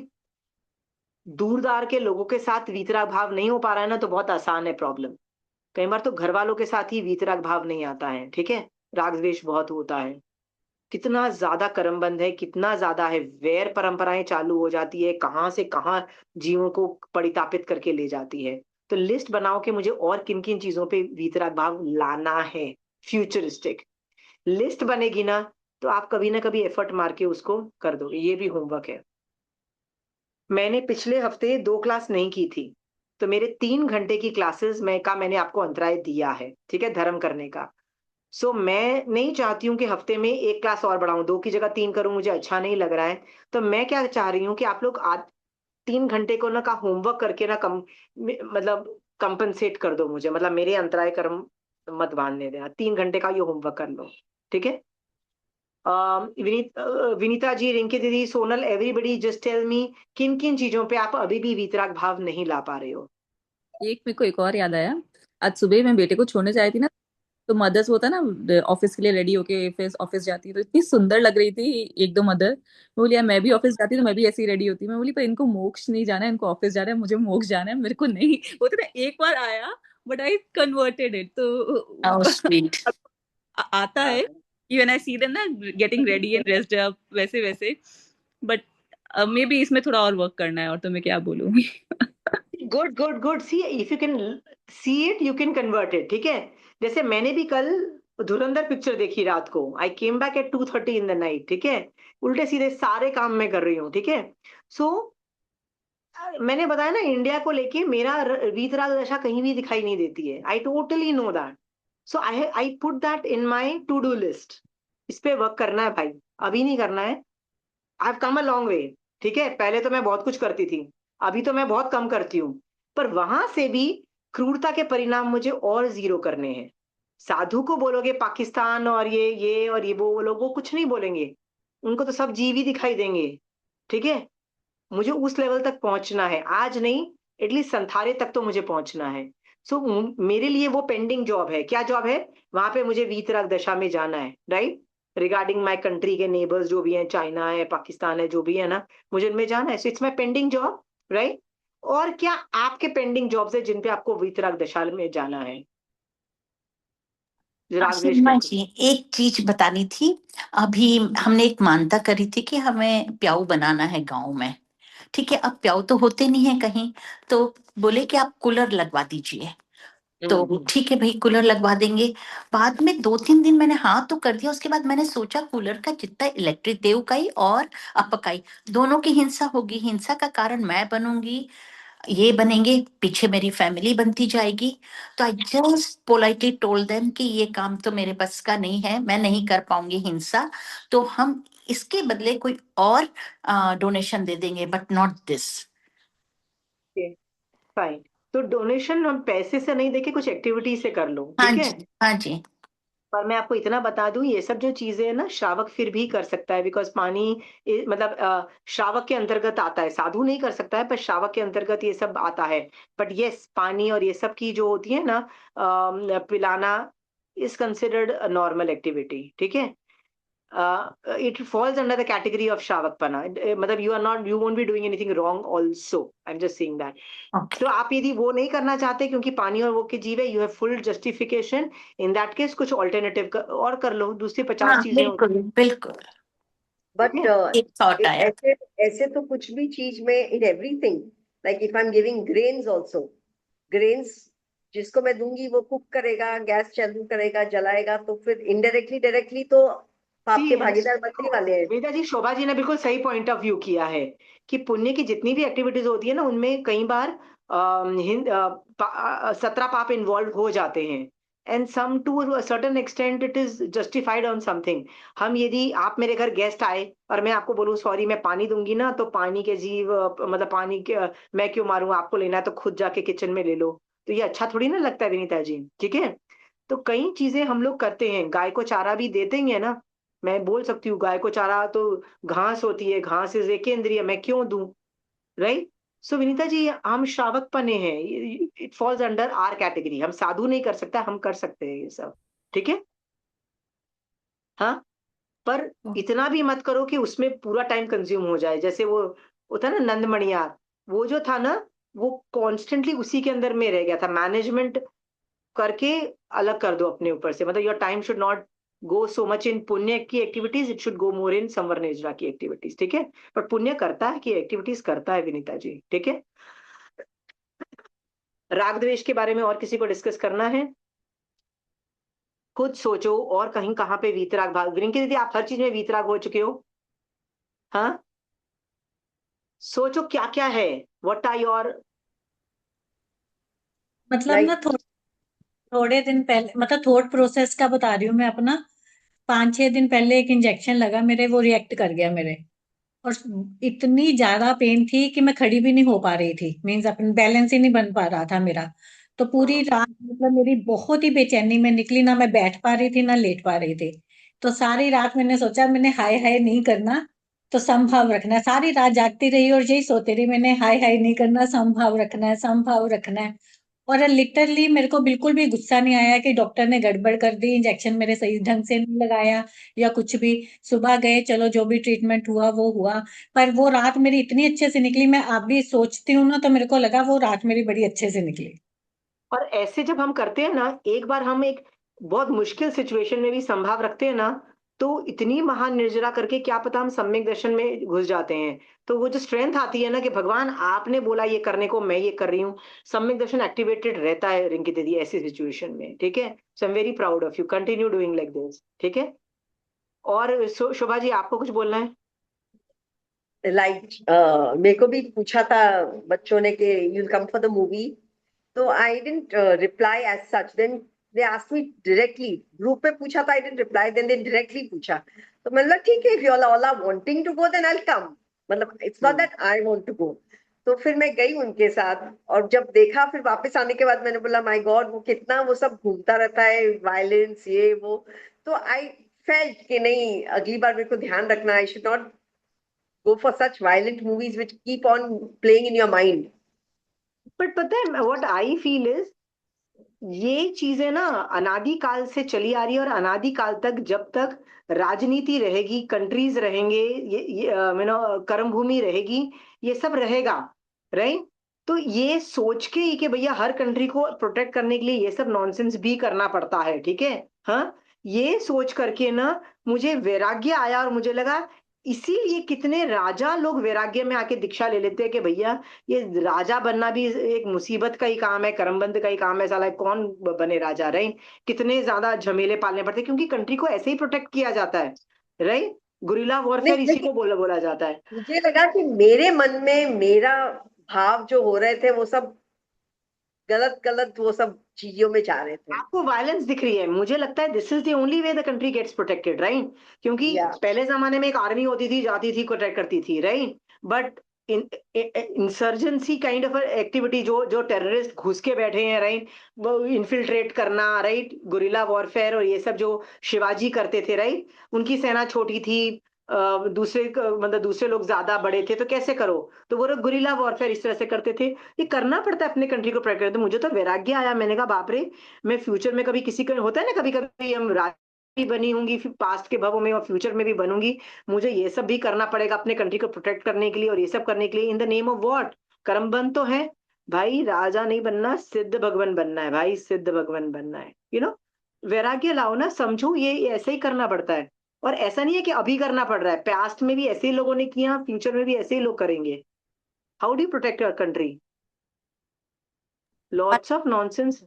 दूरदार के लोगों के साथ वीतराग भाव नहीं हो पा रहा है ना, तो बहुत आसान है प्रॉब्लम। कई बार तो घर वालों के साथ ही वीतराग भाव नहीं आता है, ठीक है, राग द्वेष बहुत होता है। कितना ज्यादा कर्मबंध है, कितना ज्यादा है, वैर परंपराएं चालू हो जाती है, कहाँ से कहाँ जीवों को परितापित करके ले जाती है। तो लिस्ट बनाओ कि मुझे और किन किन चीजों पे वीतराग भाव लाना है, फ्यूचरिस्टिक लिस्ट बनेगी ना, तो आप कभी ना कभी एफर्ट मार के उसको कर दोगे। ये भी होमवर्क है। मैंने पिछले हफ्ते 2 क्लास नहीं की थी, तो मेरे 3 घंटे की क्लासेस मैंने आपको अंतराय दिया है, ठीक है, धर्म करने का। सो मैं नहीं चाहती हूँ कि हफ्ते में 1 क्लास और बढ़ाऊं, 2 की जगह 3 करूं, मुझे अच्छा नहीं लग रहा है। तो मैं क्या चाह रही हूँ कि आप लोग 3 घंटे को ना का होमवर्क करके ना मतलब कंपनसेट कर दो मुझे, मतलब मेरे अंतराय कर्म मत बांधने देना, 3 घंटे का ये होमवर्क कर लो, ठीक है। विनीता जी, रिंकी दीदी, Sonal, everybody just tell me किन किन चीजों पे आप अभी भी वीतराग भाव नहीं ला पा रहे हो। एक मेरे को एक और याद आया। आज सुबह मैं बेटे को छोड़ने जा रही थी ना, तो मदर्स होता है ना ऑफिस के लिए रेडी होके फिर ऑफिस जाती है, तो इतनी सुंदर लग रही थी एक दो मदर। मैं बोली यार मैं भी ऑफिस जाती तो मैं भी ऐसी रेडी होती। मैं बोली पर इनको मोक्ष नहीं जाना है, इनको ऑफिस जाना है, मुझे मोक्ष जाना है, मेरे को नहीं। वो तो ना एक बार आया, but I converted it. How तो स्वीट। आता है कि व्हेन आई सी देम ना getting ready and dressed up वैसे वैसे। बट मे बी इसमें थोड़ा और वर्क करना है, और तो मैं क्या बोलूँ। Good good good, see if you can see it you can convert it, ठीक है। जैसे मैंने भी कल धुरंधर पिक्चर देखी रात को, I came back at 2:30 in the night, ठीक है। उल्टे सीधे सारे काम मैं कर रही हूँ, ठीक है। सो मैंने बताया ना, इंडिया को लेके मेरा वीतराग दशा कहीं भी दिखाई नहीं देती है, I totally know that. So I put that in my to do list. इस पे वर्क करना है भाई, अभी नहीं करना है। आई have come a long way, ठीक है। पहले तो मैं बहुत कुछ करती थी, अभी तो मैं बहुत कम करती हूँ। पर वहां से भी क्रूरता के परिणाम मुझे और जीरो करने हैं। साधु को बोलोगे पाकिस्तान और ये और ये वो लोग, वो कुछ नहीं बोलेंगे, उनको तो सब जीव ही दिखाई देंगे, ठीक है। मुझे उस लेवल तक पहुंचना है, आज नहीं, एटलीस्ट संथारे तक तो मुझे पहुंचना है। सो मेरे लिए वो पेंडिंग जॉब है। क्या जॉब है? वहां पे मुझे वीतराग दशा में जाना है, राइट। रिगार्डिंग माय कंट्री के नेबर्स जो भी हैं, चाइना है, पाकिस्तान है, जो भी है ना, मुझे उनमें जाना है। So it's my pending job, right. और क्या आपके पेंडिंग जॉब्स है जिन पे आपको वीतराग दशा में जाना है? राग द्वेष सीमा के जी, एक चीज बतानी थी। अभी हमने एक मानता करी थी कि हमें प्याऊ बनाना है गांव में। ठीक है, अब प्याऊ तो होते नहीं है कहीं, तो बोले कि आप कूलर लगवा दीजिए। तो ठीक है भाई, कूलर लगवा देंगे। बाद में 2-3 दिन मैंने हाँ तो कर दिया, उसके बाद मैंने सोचा कूलर का जितना इलेक्ट्रिक देव का ही और अपकाई दोनों की हिंसा होगी, हिंसा का कारण मैं बनूंगी, ये बनेंगे, पीछे मेरी फैमिली बनती जाएगी। तो I just politely told them कि ये काम तो मेरे बस का नहीं है, मैं नहीं कर पाऊंगी हिंसा, तो हम इसके बदले कोई और डोनेशन दे देंगे, बट नॉट दिस। फाइन। तो डोनेशन हम पैसे से नहीं देके कुछ एक्टिविटी से कर लो, हाँ ठीक है। जी, हाँ जी। पर मैं आपको इतना बता दूं, ये सब जो चीजें है ना, श्रावक फिर भी कर सकता है, बिकॉज पानी मतलब श्रावक के अंतर्गत आता है। साधु नहीं कर सकता है, पर श्रावक के अंतर्गत ये सब आता है। बट यस, पानी और ये सब की जो होती है ना, पिलाना इज कंसिडर्ड नॉर्मल एक्टिविटी, ठीक है। It falls under the category of श्रावकपना, मतलब you won't be doing anything wrong also, I am just saying that. Okay. तो आप यदि वो नहीं करना चाहते क्योंकि पानी और वो के जीव है, you have full justification. In that case कुछ ऑल्टरनेटिव और कर लो, दूसरी 50 हाँ चीजें होती बिल्कुल बिल्कुल। हैं, बट ठीक है। एक थॉट आया। ऐसे ऐसे तो कुछ भी चीज में, in everything, like if I am giving grains also, grains जिसको मैं दूंगी वो कुक करेगा, गैस चालू करेगा, जलाएगा, तो फिर इनडायरेक्टली डायरेक्टली तो पाप के See, भागीदार बनने वाले हैं। वेदा जी, शोभा जी ने बिल्कुल सही पॉइंट ऑफ व्यू किया है कि पुण्य की जितनी भी एक्टिविटीज होती है ना, उनमें कई बार 17 पाप इन्वॉल्व हो जाते हैं, and some to certain extent it is justified on something. हम यदि आप मेरे घर गेस्ट आए और मैं आपको बोलूं सॉरी मैं पानी दूंगी ना, तो पानी के जीव मतलब पानी के मैं क्यों मारूं, आपको लेना है तो खुद जाके किचन में ले लो, तो ये अच्छा थोड़ी ना लगता है विनीता जी, ठीक है। तो कई चीजें हम लोग करते हैं, गाय को चारा भी देते ही है ना, मैं बोल सकती हूँ गाय को चारा तो घास होती है, घास इज एक इंद्रिय, मैं क्यों दूं, राइट। सो विनीता जी, हम श्रावक पने हैं, it falls under our category, हम साधु नहीं कर सकता, हम कर सकते हैं ये सब, ठीक है। हाँ, पर इतना भी मत करो कि उसमें पूरा टाइम कंज्यूम हो जाए, जैसे वो था ना नंद मणियार, वो जो था ना, वो कॉन्स्टेंटली उसी के अंदर में रह गया था, मैनेजमेंट करके अलग कर दो अपने ऊपर से, मतलब your time should not go so much in पुण्य की एक्टिविटीज, इट शुड गो मोर इन संवरनेजरा की एक्टिविटीज, ठीक है। पर पुण्य करता है कि एक्टिविटीज करता है विनीता जी, ठीक है। राग द्वेष के बारे में और किसी को डिस्कस करना है? खुद सोचो, और कहीं कहाँ पे वीतराग भाग, विनिकी दीदी आप हर चीज में वीतराग हो चुके हो, हाँ। सोचो क्या क्या है, व्हाट आर योर मतलब ना लाइक थोड़े दिन पहले, मतलब थॉट प्रोसेस का बता रही हूँ मैं अपना। 5-6 दिन पहले एक इंजेक्शन लगा मेरे, वो रिएक्ट कर गया मेरे। और इतनी ज्यादा पेन थी कि मैं खड़ी भी नहीं हो पा रही थी, मीन्स अपन बैलेंस ही नहीं बन पा रहा था मेरा। तो पूरी रात मतलब मेरी बहुत ही बेचैनी में निकली, ना मैं बैठ पा रही थी ना लेट पा रही थी। तो सारी रात मैंने सोचा मैंने हाय हाय नहीं करना, तो समभाव रखना है। सारी रात जागती रही और यही सोती रही मैंने, हाय हाय नहीं करना, समभाव रखना है, समभाव रखना है। और लिटरली मेरे को बिल्कुल भी गुस्सा नहीं आया कि डॉक्टर ने गड़बड़ कर दी, इंजेक्शन मेरे सही ढंग से नहीं लगाया या कुछ भी। सुबह गए, चलो जो भी ट्रीटमेंट हुआ वो हुआ। पर वो रात मेरी इतनी अच्छे से निकली, मैं अब भी सोचती हूँ ना तो मेरे को लगा वो रात मेरी बड़ी अच्छे से निकली। और ऐसे जब हम करते हैं ना, एक बार हम एक बहुत मुश्किल सिचुएशन में भी संभाव रखते हैं ना, तो इतनी महान निर्जरा करके क्या पता हम सम्यक दर्शन में घुस जाते हैं। तो वो जो स्ट्रेंथ आती है ना कि भगवान आपने बोला ये करने को, मैं ये कर रही हूँ, सम्यक दर्शन एक्टिवेटेड रहता है रिंकी दीदी ऐसी सिचुएशन में, ठीक है। So I am very proud of you, continue doing like this, ठीक है। और शोभा जी आपको कुछ बोलना है? मेरे को भी पूछा था बच्चों ने कि you come for the movie, तो I didn't reply as such, then they asked me directly, group में पूछा था, I didn't reply, then they directly पूछा। तो मैंने बोला ठीक है, if you all are wanting to go then I will come, मतलब it's not that I want to go. तो फिर मैं गई उनके साथ, और जब देखा फिर वापस आने के बाद मैंने बोला माय गॉड, वो कितना वो सब घूमता रहता है, वायलेंस ये वो। तो आई फेल्ट कि नहीं, अगली बार मेरे को ध्यान रखना, I should not go for such violent movies which keep on playing in your mind. But पता है व्हाट आई फील इज, ये चीजें ना अनादि काल से चली आ रही है, और अनादि काल तक जब तक राजनीति रहेगी, कंट्रीज रहेंगे, ये कर्म भूमि रहेगी, ये सब रहेगा, राइट। तो ये सोच के ही कि भैया हर कंट्री को प्रोटेक्ट करने के लिए ये सब नॉनसेंस भी करना पड़ता है, ठीक है। हाँ, ये सोच करके ना मुझे वैराग्य आया, और मुझे लगा इसीलिए कितने राजा लोग वैराग्य में आके दीक्षा ले लेते हैं कि भैया ये राजा बनना भी एक मुसीबत का ही काम है, करमबंद का ही काम है, साला कौन बने राजा, राइट। कितने ज्यादा झमेले पालने पड़ते हैं, क्योंकि कंट्री को ऐसे ही प्रोटेक्ट किया जाता है, राइट। गुरिल्ला नहीं, वॉरफेयर इसी को बोला बोला जाता है। मुझे लगा कि मेरे मन में मेरा भाव जो हो रहे थे वो सब गलत गलत, वो सब चीजों में जा रहे थे। आपको वायलेंस दिख रही है, मुझे लगता है this is the only way the country gets protected, right. क्योंकि या पहले जमाने में एक आर्मी होती थी, जाती थी, प्रोटेक्ट करती थी, right. But insurgency kind of activity, जो जो टेररिस्ट घुस के बैठे हैं, राइट, वो इन्फिल्ट्रेट करना, राइट, गुरिल्ला वॉरफेयर और ये सब जो शिवाजी करते थे, राइट, उनकी सेना छोटी थी, मतलब दूसरे लोग ज्यादा बड़े थे, तो कैसे करो, तो वो लोग गुरिल्ला वॉरफेयर इस तरह से करते थे। ये करना पड़ता है अपने कंट्री को प्रोटेक्ट करते। तो मुझे तो वैराग्य आया, मैंने कहा बाप रे, मैं फ्यूचर में कभी किसी का होता है ना, कभी कभी हम राजा भी बनी होंगी पास्ट के भवों में, और फ्यूचर में भी बनूंगी, मुझे ये सब भी करना पड़ेगा अपने कंट्री को प्रोटेक्ट करने के लिए, और ये सब करने के लिए in the name of what, कर्मबंध तो है भाई, राजा नहीं बनना, सिद्ध भगवान बनना है भाई, सिद्ध भगवान बनना है, वैराग्य लाओ ना, समझो ये ऐसे ही करना पड़ता है। और ऐसा नहीं है कि अभी करना पड़ रहा है, पास्ट में भी ऐसे ही लोगों ने किया, फ्यूचर में भी ऐसे ही लोग करेंगे। How do you protect your country? Lots of nonsense.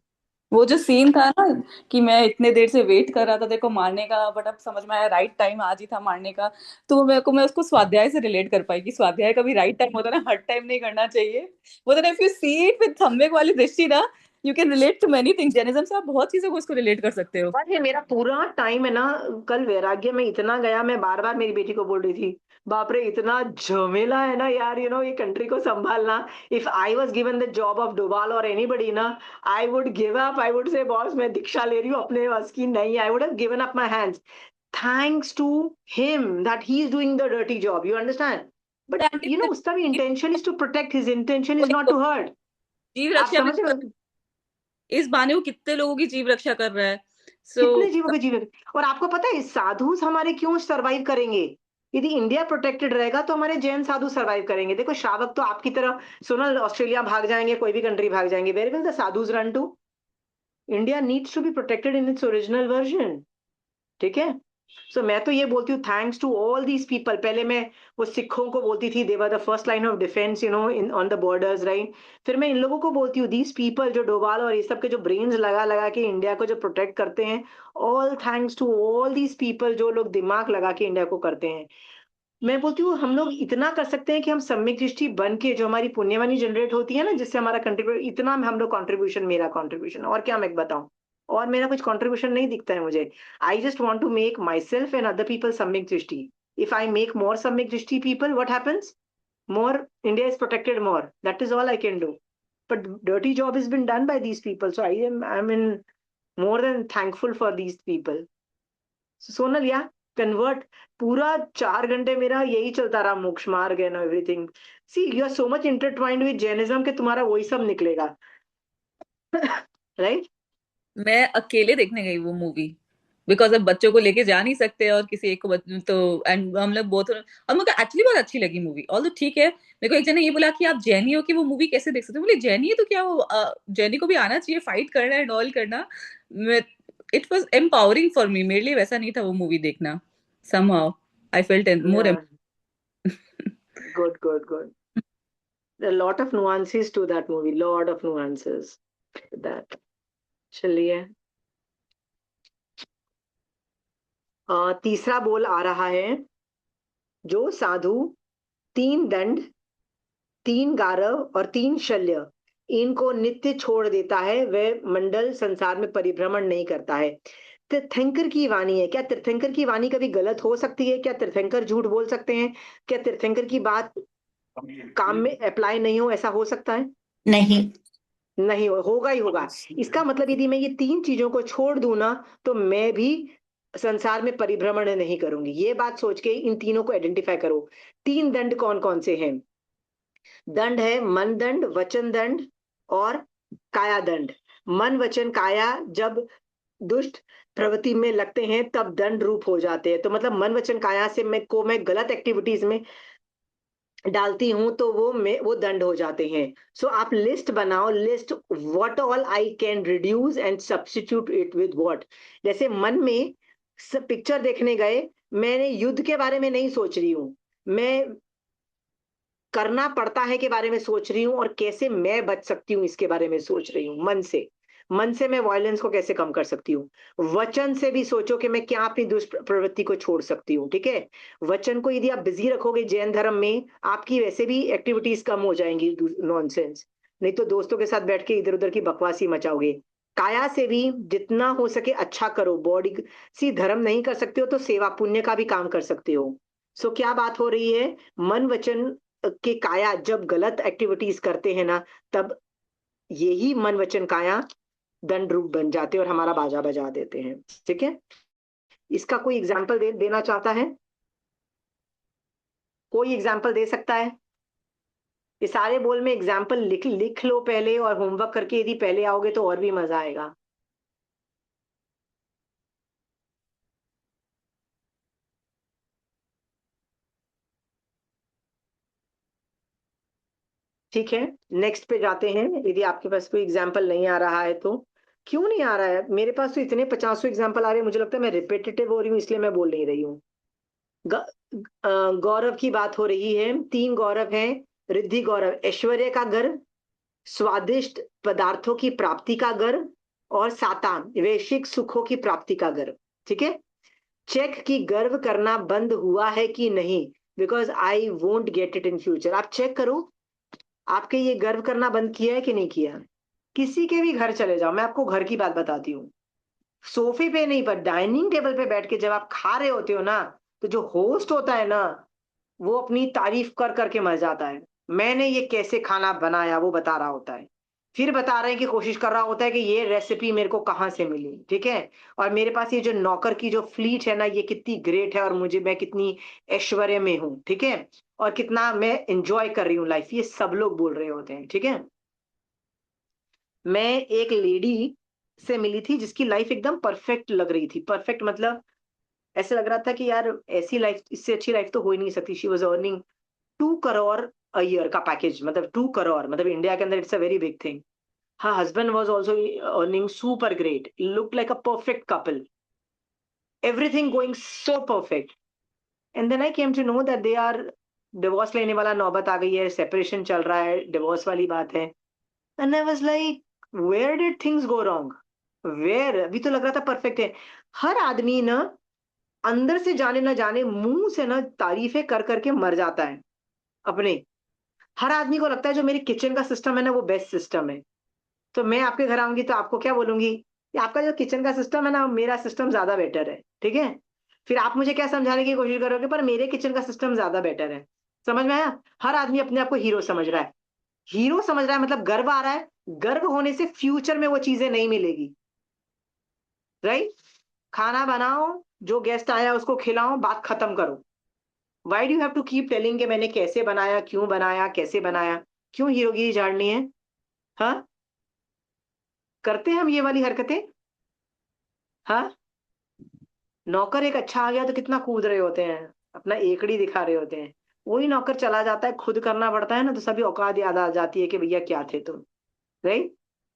वो जो सीन था ना कि मैं इतने देर से वेट कर रहा था देखो मारने का, बट अब समझ में आया राइट टाइम आज ही था मारने का। तो मेरे को, मैं उसको स्वाध्याय से रिलेट कर पाई कि स्वाध्याय का भी राइट टाइम होता है ना, हर टाइम नहीं करना चाहिए। वो if you see it with सम्यक वाली दृष्टि ना, you can relate to many things. Jainism से आप बहुत चीजों को उसको रिलेट कर सकते हो। पर ये मेरा पूरा टाइम है ना, कल वैराग्य में इतना गया, मैं बार बार मेरी बेटी को बोल रही थी, बाप रे इतना झमेला है ना यार, ये कंट्री को संभालना। If I was given the job of Doval और एनीबडी ना, I would give up, I would say boss मैं दीक्षा ले रही हूँ, अपने बस की नहीं, I would have given up my hands, thanks to him that he is doing the dirty job, you understand. But उसका भी intention is to protect, his intention is not to hurt. जीव आप रक्षा भी समझ तो रहे कर, हो? इस बहाने वो कितने लोगों की जीव रक्षा कर रहा है। सो कितने जीवों के जीवन। और आपको पता है साधु हमारे क्यों सरवाइव करेंगे? यदि इंडिया प्रोटेक्टेड रहेगा तो हमारे जैन साधु सरवाइव करेंगे। देखो श्रावक तो आपकी तरह सोनल ऑस्ट्रेलिया भाग जाएंगे, कोई भी कंट्री भाग जाएंगे, where will the sadhus run to? India needs to be protected in its original version. ठीक है। सो मैं तो ये बोलती हूँ thanks to all these people. पहले मैं वो सिखों को बोलती थी, they were the first line of defence in on the borders, right. फिर मैं इन लोगों को बोलती हूँ, दीज पीपल जो डोभाल और ये सब के जो ब्रेन्स लगा लगा के इंडिया को जो प्रोटेक्ट करते हैं, all thanks to all these people जो लोग दिमाग लगा के इंडिया को करते हैं। मैं बोलती हूँ हम लोग इतना कर सकते हैं कि हम सम्यक दृष्टि बन के जो हमारी पुण्यवानी जनरेट होती है ना, जिससे हमारा कंट्रीब्यूट, इतना हम लोग कंट्रीब्यूशन, मेरा कंट्रीब्यूशन, और क्या मैं बताऊं, और मेरा कुछ कंट्रीब्यूशन नहीं दिखता है मुझे। I just want to make myself and other people सम्यक दृष्टि। इफ आई मेक मोर सम्यक दृष्टि people, what happens? More India is protected more, that is all I can do. But dirty job has been done by these people, so I'm in more than thankful for these people. Sonal या convert, पूरा 4 घंटे मेरा यही चलता रहा, मोक्ष मार्ग and everything. See you are so much intertwined with Jainism कि तुम्हारा वही सब निकलेगा। राइट। मैं अकेले देखने गई वो मूवी, बिकॉज अब बच्चों को लेके जा नहीं सकते और किसी एक को तो एंड हम लोग बहुत, और मुझे एक्चुअली बहुत अच्छी लगी मूवी। ऑल तो ठीक है, मेरे को एक जने ये बोला कि आप जैनी हो कि वो मूवी कैसे देख सकते हो। बोले जैनी है तो क्या वो जैनी को भी आना चाहिए फाइट करना एंड ऑल करना। It was empowering for me, मेरे लिए वैसा नहीं था वो मूवी देखना। somehow I felt more good good good. A lot of nuances to that movie, lot of nuances that। चलिए, तीसरा बोल आ रहा है, जो साधु 3 दंड, 3 गारव और 3 शल्य इनको नित्य छोड़ देता है, वह मंडल संसार में परिभ्रमण नहीं करता है। तीर्थंकर की वाणी है। क्या तीर्थंकर की वाणी कभी गलत हो सकती है? क्या तीर्थंकर झूठ बोल सकते हैं? क्या तीर्थंकर की बात काम में अप्लाई नहीं हो, ऐसा हो सकता है? नहीं। नहीं होगा ही होगा। इसका मतलब यदि मैं ये 3 चीजों को छोड़ दूं ना, तो मैं भी संसार में परिभ्रमण नहीं करूंगी। ये बात सोच के इन तीनों को आइडेंटिफाई करो। 3 दंड कौन कौन से हैं? दंड है मन दंड, वचन दंड और काया दंड। मन वचन काया जब दुष्ट प्रवृत्ति में लगते हैं तब दंड रूप हो जाते हैं। तो मतलब मन वचन काया से मैं गलत एक्टिविटीज में डालती हूं तो वो दंड हो जाते हैं। सो आप लिस्ट बनाओ, list what all I can reduce and substitute it with what. जैसे मन में पिक्चर देखने गए, मैंने युद्ध के बारे में नहीं सोच रही हूँ, मैं करना पड़ता है के बारे में सोच रही हूँ, और कैसे मैं बच सकती हूँ इसके बारे में सोच रही हूँ। मन से मैं वायलेंस को कैसे कम कर सकती हूँ। वचन से भी सोचो कि मैं क्या अपनी दुष्प्रवृत्ति को छोड़ सकती हूँ। ठीक है। वचन को यदि आप बिजी रखोगे जैन धर्म में, आपकी वैसे भी एक्टिविटीज कम हो जाएंगी, नॉनसेंस, नहीं तो दोस्तों के साथ बैठ के इधर उधर की बकवासी मचाओगे। काया से भी जितना हो सके अच्छा करो। बॉडी सी धर्म नहीं कर सकते हो तो सेवा पुण्य का भी काम कर सकते हो। सो क्या बात हो रही है? मन वचन के काया जब गलत एक्टिविटीज करते हैं ना, तब यही मन वचन काया दंड रूप बन जाते हैं और हमारा बाजा बजा देते हैं। ठीक है। इसका कोई एग्जाम्पल देना चाहता है? कोई एग्जाम्पल दे सकता है? ये सारे बोल में एग्जाम्पल लिख लो पहले, और होमवर्क करके यदि पहले आओगे तो और भी मजा आएगा। ठीक है, नेक्स्ट पे जाते हैं। यदि आपके पास कोई एग्जाम्पल नहीं आ रहा है तो, क्यों नहीं आ रहा है? मेरे पास तो इतने 50 एग्जाम्पल आ रहे हैं, मुझे लगता है मैं रिपीटेटिव हो रही हूँ, इसलिए मैं बोल नहीं रही हूँ। गौरव की बात हो रही है। 3 गौरव हैं। रिद्धि गौरव ऐश्वर्य का घर, स्वादिष्ट पदार्थों की प्राप्ति का घर, और साता वैश्विक सुखों की प्राप्ति का गर्व। ठीक है, चेक कि गर्व करना बंद हुआ है कि नहीं, because I won't get it in future. आप चेक करो आपके ये गर्व करना बंद किया है कि नहीं किया। किसी के भी घर चले जाओ, मैं आपको घर की बात बताती हूँ, सोफे पे नहीं पर डाइनिंग टेबल पे बैठ के जब आप खा रहे होते हो ना, तो जो होस्ट होता है ना, वो अपनी तारीफ कर करके मर जाता है। मैंने ये कैसे खाना बनाया वो बता रहा होता है, फिर बता रहे हैं कि कोशिश कर रहा होता है कि ये रेसिपी मेरे को कहाँ से मिली। ठीक है, और मेरे पास ये जो नौकर की जो फ्लीट है ना, ये कितनी ग्रेट है, और मैं कितनी ऐश्वर्य में हूँ। ठीक है, और कितना मैं एंजॉय कर रही हूँ लाइफ, ये सब लोग बोल रहे होते हैं। ठीक है, मैं एक लेडी से मिली थी जिसकी लाइफ एकदम परफेक्ट लग रही थी। परफेक्ट मतलब ऐसे लग रहा था कि यार ऐसी लाइफ, इससे अच्छी लाइफ तो हो ही नहीं सकती। She was earning 2 crore a year का पैकेज, मतलब 2 करोड़, मतलब इंडिया के अंदर it's a very big thing. Her husband was also earning super great, look like a perfect couple, everything going so perfect. And then I came to know that they are divorce लेने वाला नौबत आ गई है, separation चल रहा है, divorce वाली बात है। And I was like, where did things go wrong, where, अभी तो लग रहा था परफेक्ट है। हर आदमी ना अंदर से जाने ना जाने मुंह से ना तारीफें कर करके मर जाता है अपने। हर आदमी को लगता है जो मेरी किचन का सिस्टम है ना वो बेस्ट सिस्टम है। तो मैं आपके घर आऊंगी तो आपको क्या बोलूंगी कि आपका जो किचन का सिस्टम है ना, मेरा सिस्टम ज्यादा बेटर है। ठीक है, फिर आप मुझे क्या समझाने की कोशिश करोगे, पर मेरे किचन का सिस्टम ज्यादा बेटर है। समझ में आया? हर आदमी अपने आप को हीरो समझ रहा है। हीरो समझ रहा है मतलब गर्व आ रहा है, गर्व होने से फ्यूचर में वो चीजें नहीं मिलेगी। राइट, खाना बनाओ, जो गेस्ट आया उसको खिलाओ, बात खत्म करो। Why do have to keep telling कि मैंने कैसे बनाया, क्यों बनाया, कैसे बनाया, क्यों हीरोगिरी झाड़नी है? हाँ, करते हैं हम ये वाली हरकतें? हाँ, नौकर एक अच्छा आ गया तो कितना कूद रहे होते हैं, अपना एकड़ी दिखा रहे होते हैं। वही नौकर चला जाता है, खुद करना पड़ता है ना, तो सभी औकात याद आ जाती है कि भैया क्या थे तुम। राइट,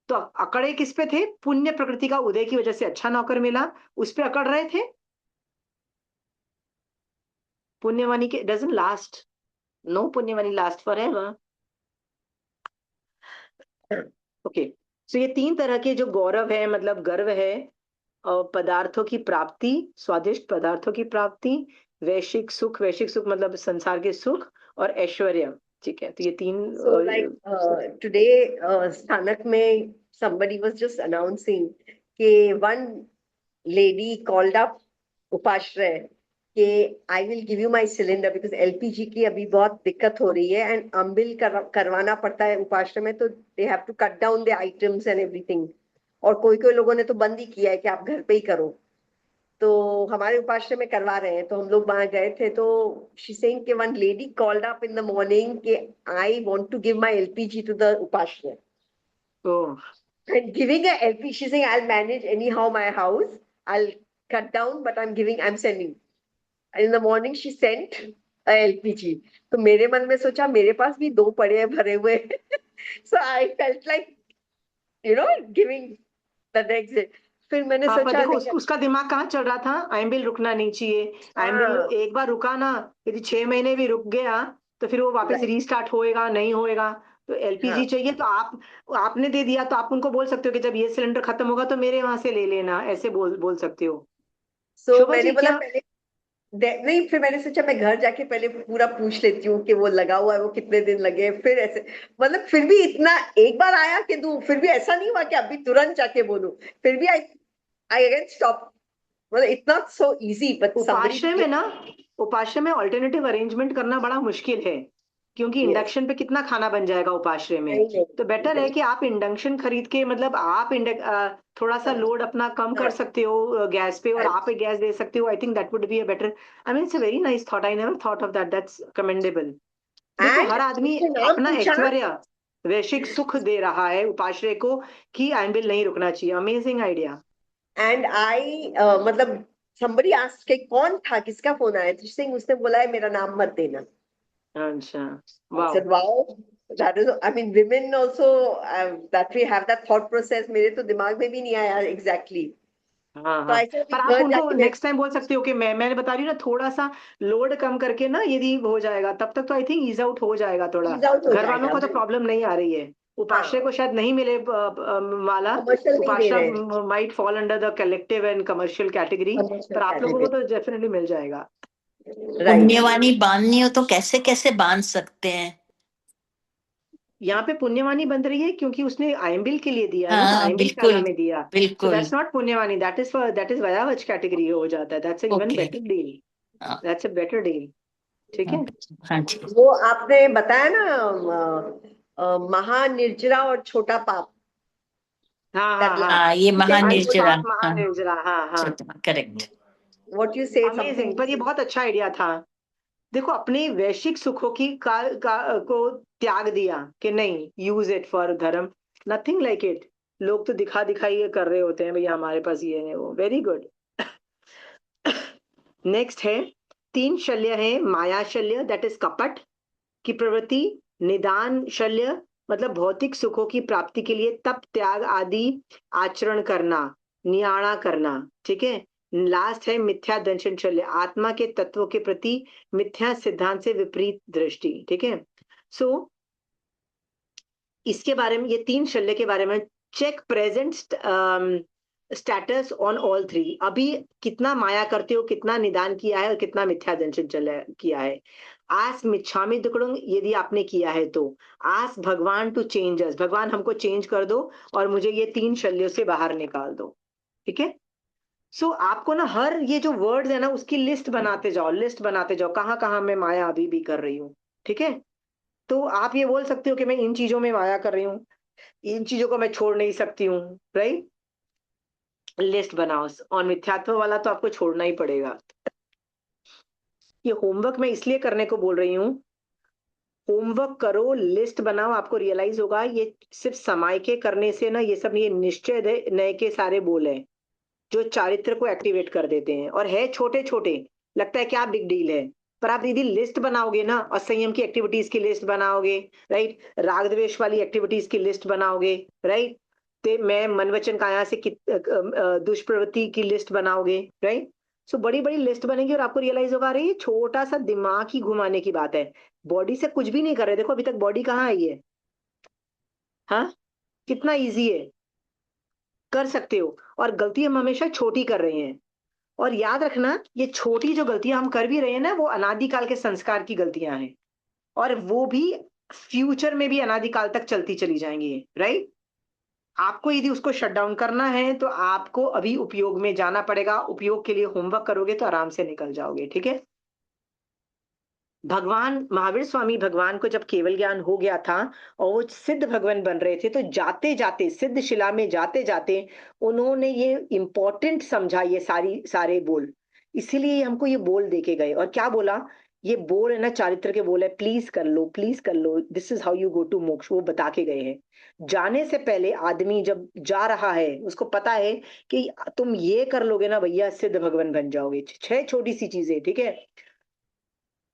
तो अकड़े किस पे थे? पुण्य प्रकृति का उदय की वजह से अच्छा नौकर मिला, उस पे अकड़ रहे थे। पुण्य मनी के डजंट लास्ट, नो पुण्य money last forever. Okay, so ये 3 तरह के जो गौरव है, मतलब गर्व है, पदार्थों की प्राप्ति, स्वादिष्ट पदार्थों की प्राप्ति, वैश्विक सुख, वैश्विक सुख मतलब संसार के सुख, और ऐश्वर्य। ठीक है, तो ये 3 So like today, Sthanak mein somebody was just announcing कि one lady called up Upashray कि I will give you my cylinder because LPG की अभी बहुत दिक्कत हो रही है and अम्बिल करवाना पड़ता है उपाश्रय में, तो they have to cut down the items and everything। और कोई कोई लोगों ने तो बंद ही किया है कि आप घर पे ही करो। तो हमारे उपाश्रय में करवा रहे हैं, तो हम लोग वहां गए थे। तो शी सेइंग कि one lady called up in the morning कि I want to give my LPG to the उपाश्रय oh, and giving a LP, she's saying I'll manage anyhow my house, I'll cut down, but I'm sending। In the morning she sent a LPG। तो मेरे मन में सोचा मेरे पास भी 2 पड़े हैं भरे हुए। So I felt like giving the next day। फिर मैंने हाँ, पर सोचा देखो नहीं। उसका दिमाग कहाँ चल रहा था, आइमबिल रुकना नहीं चाहिए। आइमबिल हाँ, एक बार रुका ना, यदि 6 महीने भी रुक गया तो फिर वो वापस right, रीस्टार्ट होएगा नहीं होएगा। तो हाँ। एलपीजी चाहिए, तो आपने दे दिया, तो आप उनको बोल सकते हो कि जब ये सिलेंडर खत्म होगा तो मेरे वहां से ले लेना, ऐसे बोल बोल सकते हो। So शोभा मैंने जी बोला क्या? पहले नहीं, फिर मैंने सोचा मैं घर जाके पहले पूरा पूछ लेती हूँ कि वो लगा हुआ है वो कितने दिन लगे, फिर ऐसे मतलब फिर भी इतना एक बार आया कि दूं, फिर भी ऐसा नहीं हुआ कि अभी तुरंत जाके बोलूं। फिर भी आई अगेन स्टॉप। मतलब it's not so easy but somebody उपाश्रय में ना, उपाश्रय में ऑल्टरनेटिव अरेंजमेंट करना बड़ा मुश्किल है, क्योंकि यस, इंडक्शन पे कितना खाना बन जाएगा उपाश्रय में। नहीं तो नहीं बेटर है नहीं, कि आप इंडक्शन खरीद के, मतलब आप थोड़ा सा लोड अपना कम कर हाँ, सकते हो गैस पे, और हाँ, आप गैस दे सकते हो। I think that would be a better, I mean it's a very nice thought, I never thought of that, that's commendable. देखो एंड हर आदमी उनसे नाम अपना पूछा। ऐश्वर्य, वैश्विक सुख दे रहा है उपाश्रय को कि आइमबिल नहीं रुकना चाहिए। Amazing idea. एंड आई मतलब somebody asked कि कौन था, किसका फोन आया, तो सिंह उसने बोला है मेरा नाम मत देना। अच्छा, I वाह। said, wow, that is, I mean, women also, that we have that thought process, मेरे तो दिमाग में भी नहीं आया exactly। हाँ तो हाँ, ऐसे अभी पर आप घर उनको जाके मैं नेक्स्ट टाइम बोल सकते हो कि मैंने बता रही हूँ ना, थोड़ा सा लोड कम करके ना, यदि हो जाएगा तब तक तो आई थिंक ईज आउट हो जाएगा थोड़ा। ease out हो घर वालों जाएगा। को तो प्रॉब्लम नहीं आ रही है। उपाश्रय को शायद नहीं मिले माला, कमर्शियल नहीं दे रहे उपाश्रय might fall under the collective and commercial category, पर आप लोगों को तो डेफिनेटली मिल जाएगा। राइट। पुण्यवानी बांधनी हो तो कैसे कैसे बांध सकते हैं? यहाँ पे पुण्यवानी बन रही है क्योंकि उसने आयम्बिल के लिए दिया है ना, हाँ आयम्बिल बिल्कुल काला में दिया, सो बिल्कुल। दैट्स नॉट पुण्यवानी, दैट इज वयावच कैटेगरी हो जाता है, that's even okay better deal, that's a better deal. ठीक है, हाँ जी वो आपने बताया ना महानिर्जरा और छोटा पाप, हाँ हाँ that line. हाँ, ये ठीक है, अल्प महानिर्जरा, पाप महानिर्जरा, हाँ हाँ, correct. What you say amazing, something. पर ये बहुत अच्छा आइडिया था। देखो अपने वैश्विक सुखों की को त्याग दिया कि नहीं, यूज इट फॉर धर्म, नथिंग लाइक इट। लोग तो दिखा दिखाई कर रहे होते हैं भैया हमारे पास ये है वो, वेरी गुड। नेक्स्ट है 3 शल्य है, माया शल्य दैट इज कपट की प्रवृत्ति, निदान शल्य मतलब भौतिक सुखों की प्राप्ति के लिए तप त्याग आदि आचरण करना, नियाणा करना। ठीक है, लास्ट है मिथ्या दर्शन शल्य, आत्मा के तत्वों के प्रति मिथ्या सिद्धांत से विपरीत दृष्टि। ठीक है, सो इसके बारे में, ये 3 शल्य के बारे में, check present status on all 3। अभी कितना माया करते हो, कितना निदान किया है और कितना मिथ्या दर्शन किया है। आस मिच्छामि दुक्कडम, यदि आपने किया है तो आस भगवान टू चेंज अस, भगवान हमको चेंज कर दो और मुझे ये 3 शल्यों से बाहर निकाल दो। ठीक है, सो आपको ना हर ये जो वर्ड्स है ना उसकी लिस्ट बनाते जाओ, लिस्ट बनाते जाओ, कहाँ कहाँ मैं माया अभी भी कर रही हूँ। ठीक है, तो आप ये बोल सकते हो कि मैं इन चीजों में माया कर रही हूँ, इन चीजों को मैं छोड़ नहीं सकती हूँ, राइट। लिस्ट बनाओ, और मिथ्यात्व वाला तो आपको छोड़ना ही पड़ेगा। ये होमवर्क मैं इसलिए करने को बोल रही हूँ, होमवर्क करो, लिस्ट बनाओ, आपको रियलाइज होगा ये सिर्फ समय के करने से ना, ये सब ये निश्चय नए के सारे बोल हैं जो चारित्र को एक्टिवेट कर देते हैं, और है छोटे छोटे, लगता है क्या बिग डील है, पर आप यदि लिस्ट बनाओगे ना, और संयम की एक्टिविटीज की लिस्ट बनाओगे, राइट, राग द्वेष वाली एक्टिविटीज की लिस्ट बनाओगे, राइट, ते मैं मन वचन काया से दुष्प्रवृत्ति की लिस्ट बनाओगे, राइट, सो बड़ी बड़ी लिस्ट बनेगी और आपको रियलाइज होगा अरे ये छोटा सा दिमाग ही घुमाने की बात है, बॉडी से कुछ भी नहीं कर रहे, देखो अभी तक बॉडी कहाँ आई है, हाँ, कितना इजी है, कर सकते हो, और गलती हम हमेशा छोटी कर रहे हैं। और याद रखना ये छोटी जो गलतियां हम कर भी रहे हैं ना, वो अनादिकाल के संस्कार की गलतियां हैं, और वो भी फ्यूचर में भी अनादिकाल तक चलती चली जाएंगी, राइट। आपको यदि उसको शट डाउन करना है तो आपको अभी उपयोग में जाना पड़ेगा, उपयोग के लिए होमवर्क करोगे तो आराम से निकल जाओगे। ठीक है, भगवान महावीर स्वामी भगवान को जब केवल ज्ञान हो गया था और वो सिद्ध भगवान बन रहे थे, तो जाते जाते सिद्ध शिला में जाते जाते उन्होंने ये इंपॉर्टेंट समझा, ये सारे बोल, इसीलिए हमको ये बोल दे के गए। और क्या बोला, ये बोल है ना चारित्र के बोल है, प्लीज कर लो, प्लीज कर लो, this is how you go to मोक्ष, वो बता के गए हैं। जाने से पहले आदमी जब जा रहा है उसको पता है कि तुम ये कर लोगे ना भैया, सिद्ध भगवान बन जाओगे। 6 छोटी सी चीजें, ठीक है,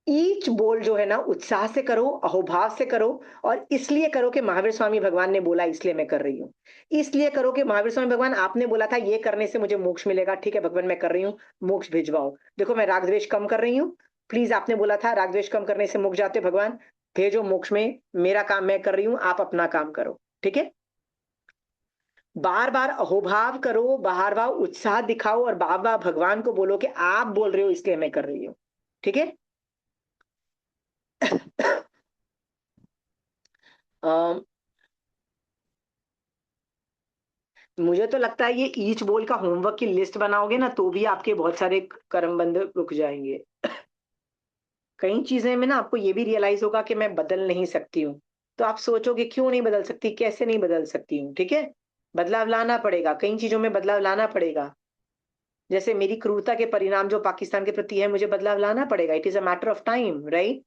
ईच बोल जो है ना उत्साह से करो, अहोभाव से करो, और इसलिए करो कि महावीर स्वामी भगवान ने बोला इसलिए मैं कर रही हूँ, इसलिए करो कि महावीर स्वामी भगवान आपने बोला था ये करने से मुझे मोक्ष मिलेगा, ठीक है भगवान मैं कर रही हूँ, मोक्ष भिजवाओ, देखो मैं राग द्वेष कम कर रही हूँ, प्लीज आपने बोला था राग द्वेष कम करने से मोक्ष जाते, भगवान भेजो मोक्ष में, मेरा काम मैं कर रही हूँ, आप अपना काम करो। ठीक है, बार बार अहोभाव करो, बार बार उत्साह दिखाओ, और बार बार भगवान को बोलो कि आप बोल रहे हो इसलिए मैं कर रही हूँ। ठीक है, अम, मुझे तो लगता है ये ईच बोल का होमवर्क की लिस्ट बनाओगे ना तो भी आपके बहुत सारे कर्म बंध रुक जाएंगे। कई चीजें में ना आपको ये भी रियलाइज होगा कि मैं बदल नहीं सकती हूँ, तो आप सोचोगे क्यों नहीं बदल सकती, कैसे नहीं बदल सकती हूँ। ठीक है, बदलाव लाना पड़ेगा, कई चीजों में बदलाव लाना पड़ेगा, जैसे मेरी क्रूरता के परिणाम जो पाकिस्तान के प्रति है, मुझे बदलाव लाना पड़ेगा, it is a matter of time, right,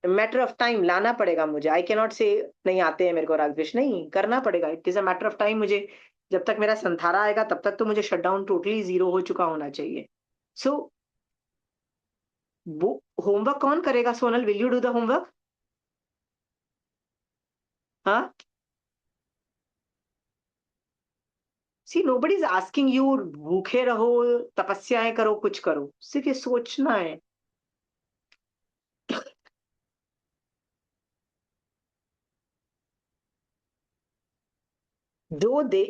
matter of time लाना पड़ेगा मुझे, आई कैन नॉट से नहीं आते हैं मेरे को रागद्वेष, नहीं करना पड़ेगा, it is a matter of time. मुझे जब तक मेरा संथारा आएगा तब तक तो मुझे शट डाउन टोटली जीरो हो चुका होना चाहिए। सो वो होमवर्क कौन करेगा, Sonal, will you do the homework? हाँ, सी नोबडी इज आस्किंग यू, भूखे रहो, तपस्याएं करो, कुछ करो, सिर्फ ये सोचना है। जो दे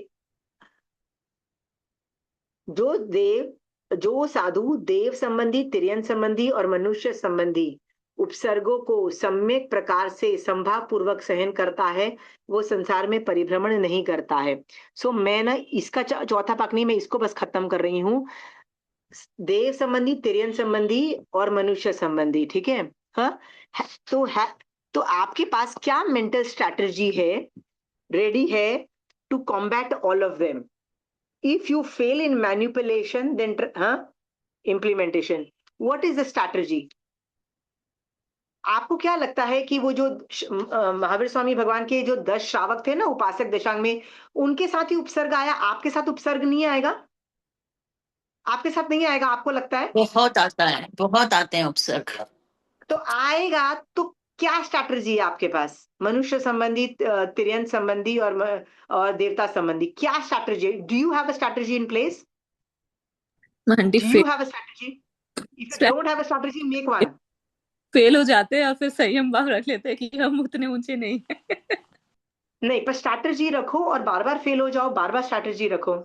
जो देव जो साधु देव संबंधी, तिर्यन संबंधी और मनुष्य संबंधी उपसर्गों को सम्यक प्रकार से संभाव पूर्वक सहन करता है, वो संसार में परिभ्रमण नहीं करता है। सो मैं ना इसका चौथा पाक नहीं, मैं इसको बस खत्म कर रही हूँ। देव संबंधी, तिर्यन संबंधी और मनुष्य संबंधी, ठीक है। हाँ, है तो आपके पास क्या मेंटल स्ट्रैटेजी है, रेडी है to combat all of them? If you fail in manipulation, then implementation. What is the strategy? आपको क्या लगता है कि वो जो महावीर स्वामी भगवान के जो 10 श्रावक थे ना उपासक दशांग में, उनके साथ ही उपसर्ग आया, आपके साथ उपसर्ग नहीं आएगा? आपके साथ नहीं आएगा, आपको लगता है? बहुत आता है, बहुत आते हैं उपसर्ग। तो आएगा तो क्या स्ट्रैटेजी है आपके पास? मनुष्य संबंधी, तिर्यन संबंधी और देवता संबंधी, क्या strategy? Do you have a strategy in place? Aunty do you have a strategy? If you don't have a strategy, make one. Fail हो जाते हैं और फिर संयम भाव रख लेते हैं कि हम उतने ऊंचे नहीं हैं। नहीं, पर स्ट्रैटेजी रखो और बार बार फेल हो जाओ, बार बार स्ट्रैटेजी रखो।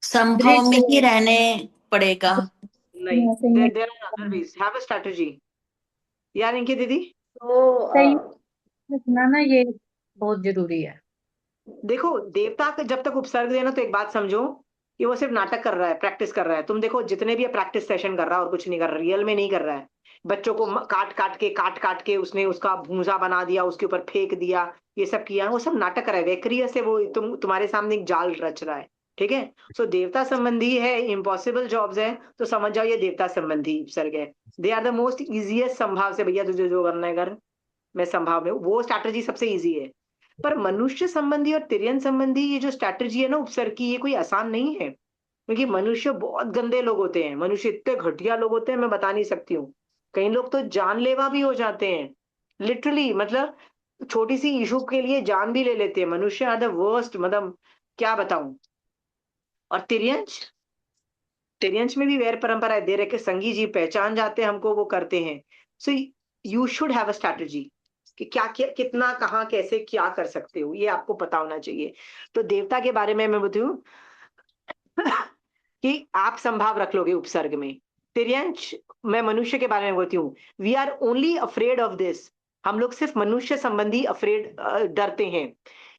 संभव में ही रहने पड़ेगा। नहीं, सही में there are other ways. Have a strategy. यार इनकी दीदी, So, सही रखना ना, ये बहुत जरूरी है। देखो देवता का जब तक उपसर्ग देना तो एक बात समझो कि वो सिर्फ नाटक कर रहा है, प्रैक्टिस कर रहा है। तुम देखो जितने भी प्रैक्टिस सेशन कर रहा है और कुछ नहीं कर रहा, रियल में नहीं कर रहा है। बच्चों को काट काट के उसने उसका भूसा बना दिया, उसके ऊपर फेंक दिया, ये सब किया, वो सब नाटक कर रहा है। वेक्रिय से वो तुम्हारे सामने एक जाल रच रहा है, ठीक है। सो देवता संबंधी है, इम्पॉसिबल जॉब्स है, तो समझ जाओ ये देवता संबंधी उपसर्ग है। They are the most easiest संभाव से, भैया तुझे जो करना है कर, मैं संभाव में, वो स्ट्रैटेजी सबसे इजी है। पर मनुष्य संबंधी और तिर्यन संबंधी ये जो स्ट्रैटेजी है ना उपसर्ग की, ये कोई आसान नहीं है, क्योंकि मनुष्य बहुत गंदे लोग होते हैं, मनुष्य इतने घटिया लोग होते हैं, मैं बता नहीं सकती हूँ। कई लोग तो जानलेवा भी हो जाते हैं, लिटरली, मतलब छोटी सी इशू के लिए जान भी ले लेते हैं। मनुष्य आर द वर्स्ट, मतलब क्या बताऊं। और तिर्यंश, तिर्यंश में भी वैर परंपरा है, दे रखे संगी जी पहचान जाते हैं हमको, वो करते हैं। So you should have a strategy कि कितना, कहाँ, कैसे, क्या कर सकते हो, ये आपको पता होना चाहिए। तो देवता के बारे में मैं बताऊं कि आप संभाव रख लोगे उपसर्ग में। तिर्यंश, मैं मनुष्य के बारे में बोलती हूँ, we are only afraid of this, हम लोग सिर्फ मनुष्य संबंधी अफ्रेड, डरते हैं।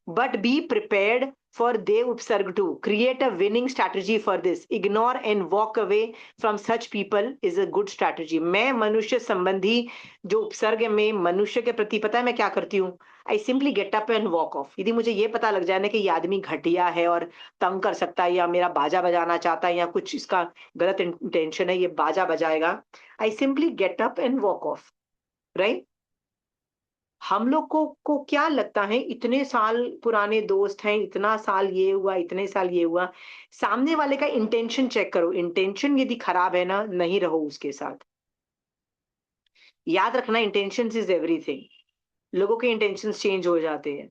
But be prepared for Dev Upsarg to create a winning strategy for this. Ignore and walk away from such people is a good strategy. मैं मनुष्य संबंधी जो उपसर्ग में मनुष्य के प्रति, पता है मैं क्या करती हूँ? आई simply get up and walk of. यदि मुझे ये पता लग जाए ना कि ये आदमी घटिया है और तंग कर सकता है, या मेरा बाजा बजाना चाहता है, या कुछ इसका गलत इंटेंशन है, ये बाजा बजाएगा, I simply get up and walk off, right. हम लोग को क्या लगता है, इतने साल पुराने दोस्त हैं, इतना साल ये हुआ, इतने साल ये हुआ, सामने वाले का इंटेंशन चेक करो। इंटेंशन यदि खराब है ना, नहीं रहो उसके साथ। याद रखना, इंटेंशन इज एवरीथिंग। लोगों के इंटेंशन चेंज हो जाते हैं।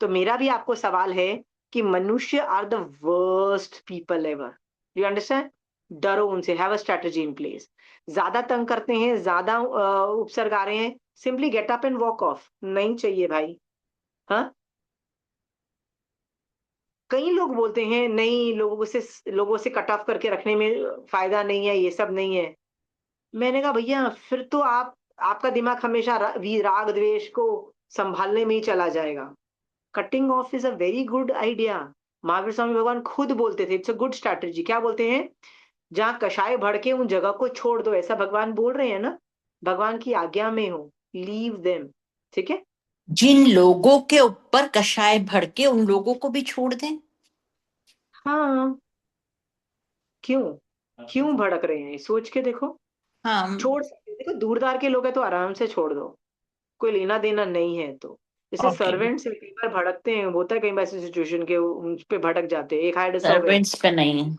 तो मेरा भी आपको सवाल है कि मनुष्य are the worst people ever, you understand. डरो उनसे, have a strategy in place. ज्यादा तंग करते हैं, ज्यादा उपसर्ग आ रहे हैं, simply get up and walk off, नहीं चाहिए भाई। हाँ, कई लोग बोलते हैं नहीं, लोगों से कट ऑफ करके रखने में फायदा नहीं है, ये सब नहीं है। मैंने कहा भैया फिर तो आपका दिमाग हमेशा राग द्वेष को संभालने में ही चला जाएगा। Cutting off is a very good idea. Mahavir Swami भगवान खुद बोलते थे इट्स अ गुड स्ट्रैटेजी। क्या बोलते हैं? जहां कषाय भड़के उन जगह को छोड़ दो, ऐसा भगवान बोल रहे हैं ना। भगवान की आज्ञा में हो, लीव देम, ठीक है। जिन लोगों के ऊपर कषाय भड़के उन लोगों को भी छोड़ दें। हाँ, क्यों क्यों भड़क रहे हैं, सोच के देखो। हाँ, छोड़ सकते हैं। देखो दूरदार के लोग हैं तो आराम से छोड़ दो, कोई लेना देना नहीं है तो। जैसे ओके। सर्वेंट्स कई बार भड़कते हैं, होता है कई बार ऐसी सिचुएशन के उन पे भड़क जाते हैं। एक हाइड सर्वेंट सर्वेंट्स पे नहीं।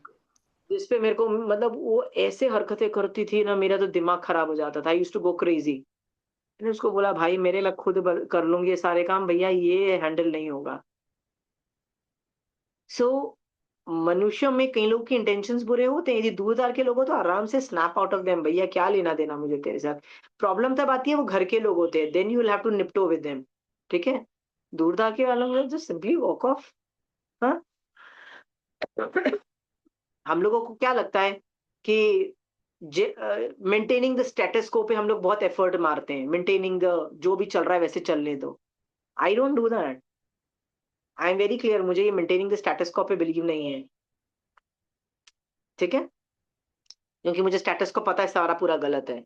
जिसपे मेरे को, मतलब वो ऐसे हरकतें करती थी ना, मेरा तो दिमाग खराब हो जाता था, I used to go crazy. मैंने उसको बोला भाई मेरे, मैं खुद कर लूंगी ये सारे काम, भैया ये हैंडल नहीं होगा। सो मनुष्यों में कई लोगों के इंटेंशंस बुरे होते हैं, यदि दूरदार के लोग हो तो आराम से स्नैप आउट ऑफ देम, भैया क्या लेना देना मुझे तेरे साथ। प्रॉब्लम तब आती है वो घर के लोग होते हैं, then you will have to निपटो विद देम, ठीक है। दूरदार के वालों में जस्ट सिंपली वॉक ऑफ। हाँ हम लोगों को क्या लगता है कि मेंटेनिंग द स्टेटस को पे हम लोग बहुत एफर्ट मारते हैं, मेंटेनिंग द जो भी चल रहा है वैसे चलने दो। I don't do that. I am very clear, मुझे ये मेंटेनिंग द स्टेटस को पे बिलीव नहीं है, ठीक है, क्योंकि मुझे स्टेटस को पता है सारा पूरा गलत है।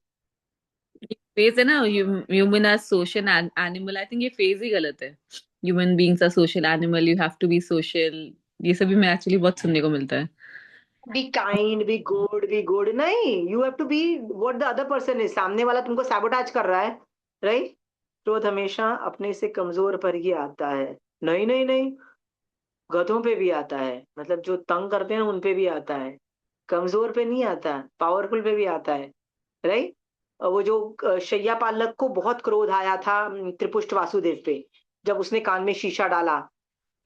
फेज है ना, human are social animal, I think ये फेज ही गलत है। Human beings are social animal, you have to be social, ये सभी में एक्चुअली बहुत सुनने को मिलता है। बी काइंड, बी गुड नहीं, you have to be what the other person is. सामने वाला तुमको सैबोटाज कर रहा है, राइट? क्रोध हमेशा अपने से कमजोर पर ही आता है। नहीं नहीं नहीं, गधों पे भी आता है, मतलब जो तंग करते हैं उन पे भी आता है, कमजोर पे नहीं आता, पावरफुल पे भी आता है, राइट? वो जो शैया पालक को बहुत क्रोध आया था त्रिपुष्ट वासुदेव पे, जब उसने कान में शीशा डाला,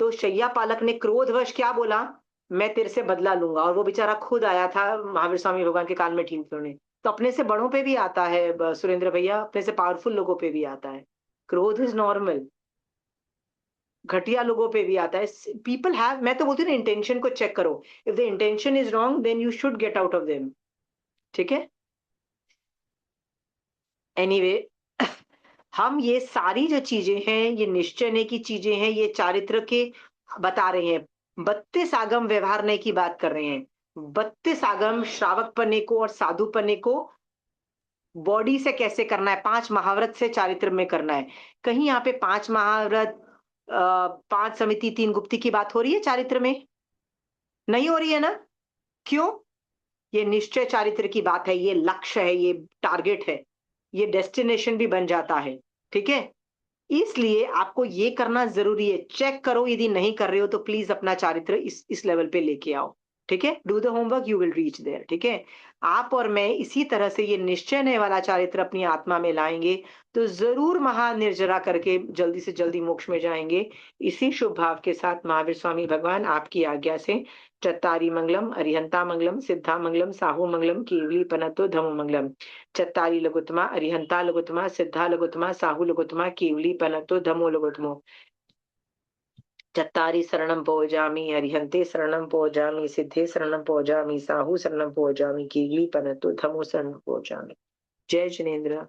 तो शैया पालक ने क्रोधवश क्या बोला, मैं तेरे से बदला लूंगा, और वो बेचारा खुद आया था महावीर स्वामी भगवान के कान में ठीक होने। तो अपने से बड़ों पे भी आता है सुरेंद्र भैया, अपने से पावरफुल लोगों पे भी आता है। क्रोध इज नॉर्मल, घटिया लोगों पे भी आता है। पीपल हैव, मैं तो बोलती हूँ ना, इंटेंशन को चेक करो। If the intention is wrong then you should get out of them, ठीक है। एनीवे हम ये सारी जो चीजें हैं, ये निश्चय की चीजें हैं, ये चारित्र के बता रहे हैं। 32 आगम व्यवहारने की बात कर रहे हैं। 32 आगम श्रावक पने को और साधु पने को बॉडी से कैसे करना है, 5 महाव्रत से चारित्र में करना है। कहीं यहाँ पे 5 महाव्रत, 5 समिति 3 गुप्ती की बात हो रही है चारित्र में? नहीं हो रही है ना? क्यों? ये निश्चय चारित्र की बात है, ये लक्ष्य है, ये टारगेट है, ये डेस्टिनेशन भी बन जाता है, ठीक है। इसलिए आपको ये करना जरूरी है। चेक करो, यदि नहीं कर रहे हो तो प्लीज अपना चारित्र इस लेवल पे लेके आओ, ठीक है। Do the homework, you will reach there, ठीक है। आप और मैं इसी तरह से ये निश्चय वाला चारित्र अपनी आत्मा में लाएंगे तो जरूर महानिर्जरा करके जल्दी से जल्दी मोक्ष में जाएंगे। इसी शुभ भाव के साथ महावीर स्वामी भगवान आपकी आज्ञा से चत्तारी मंगलम, अरिहंता मंगलम, सिद्धा मंगलम, साहू मंगलम, केवली पनतो धमो मंगलम। चत्तारी लघुत्तमा, अरिहंता लघुत्तमा, सिद्धा लघुत्तमा, साहू लघुत्तमा, केवली पनतो धमो लघुत्तमो। चत्तारी शरणं पौजामि, अरिहंते शरणं पौजामि, सिद्धे शरणं पौजामि, साहू शरणं पौजामि, केवली पनतो धमो शरणं पौजामि। जय जिनेन्द्र।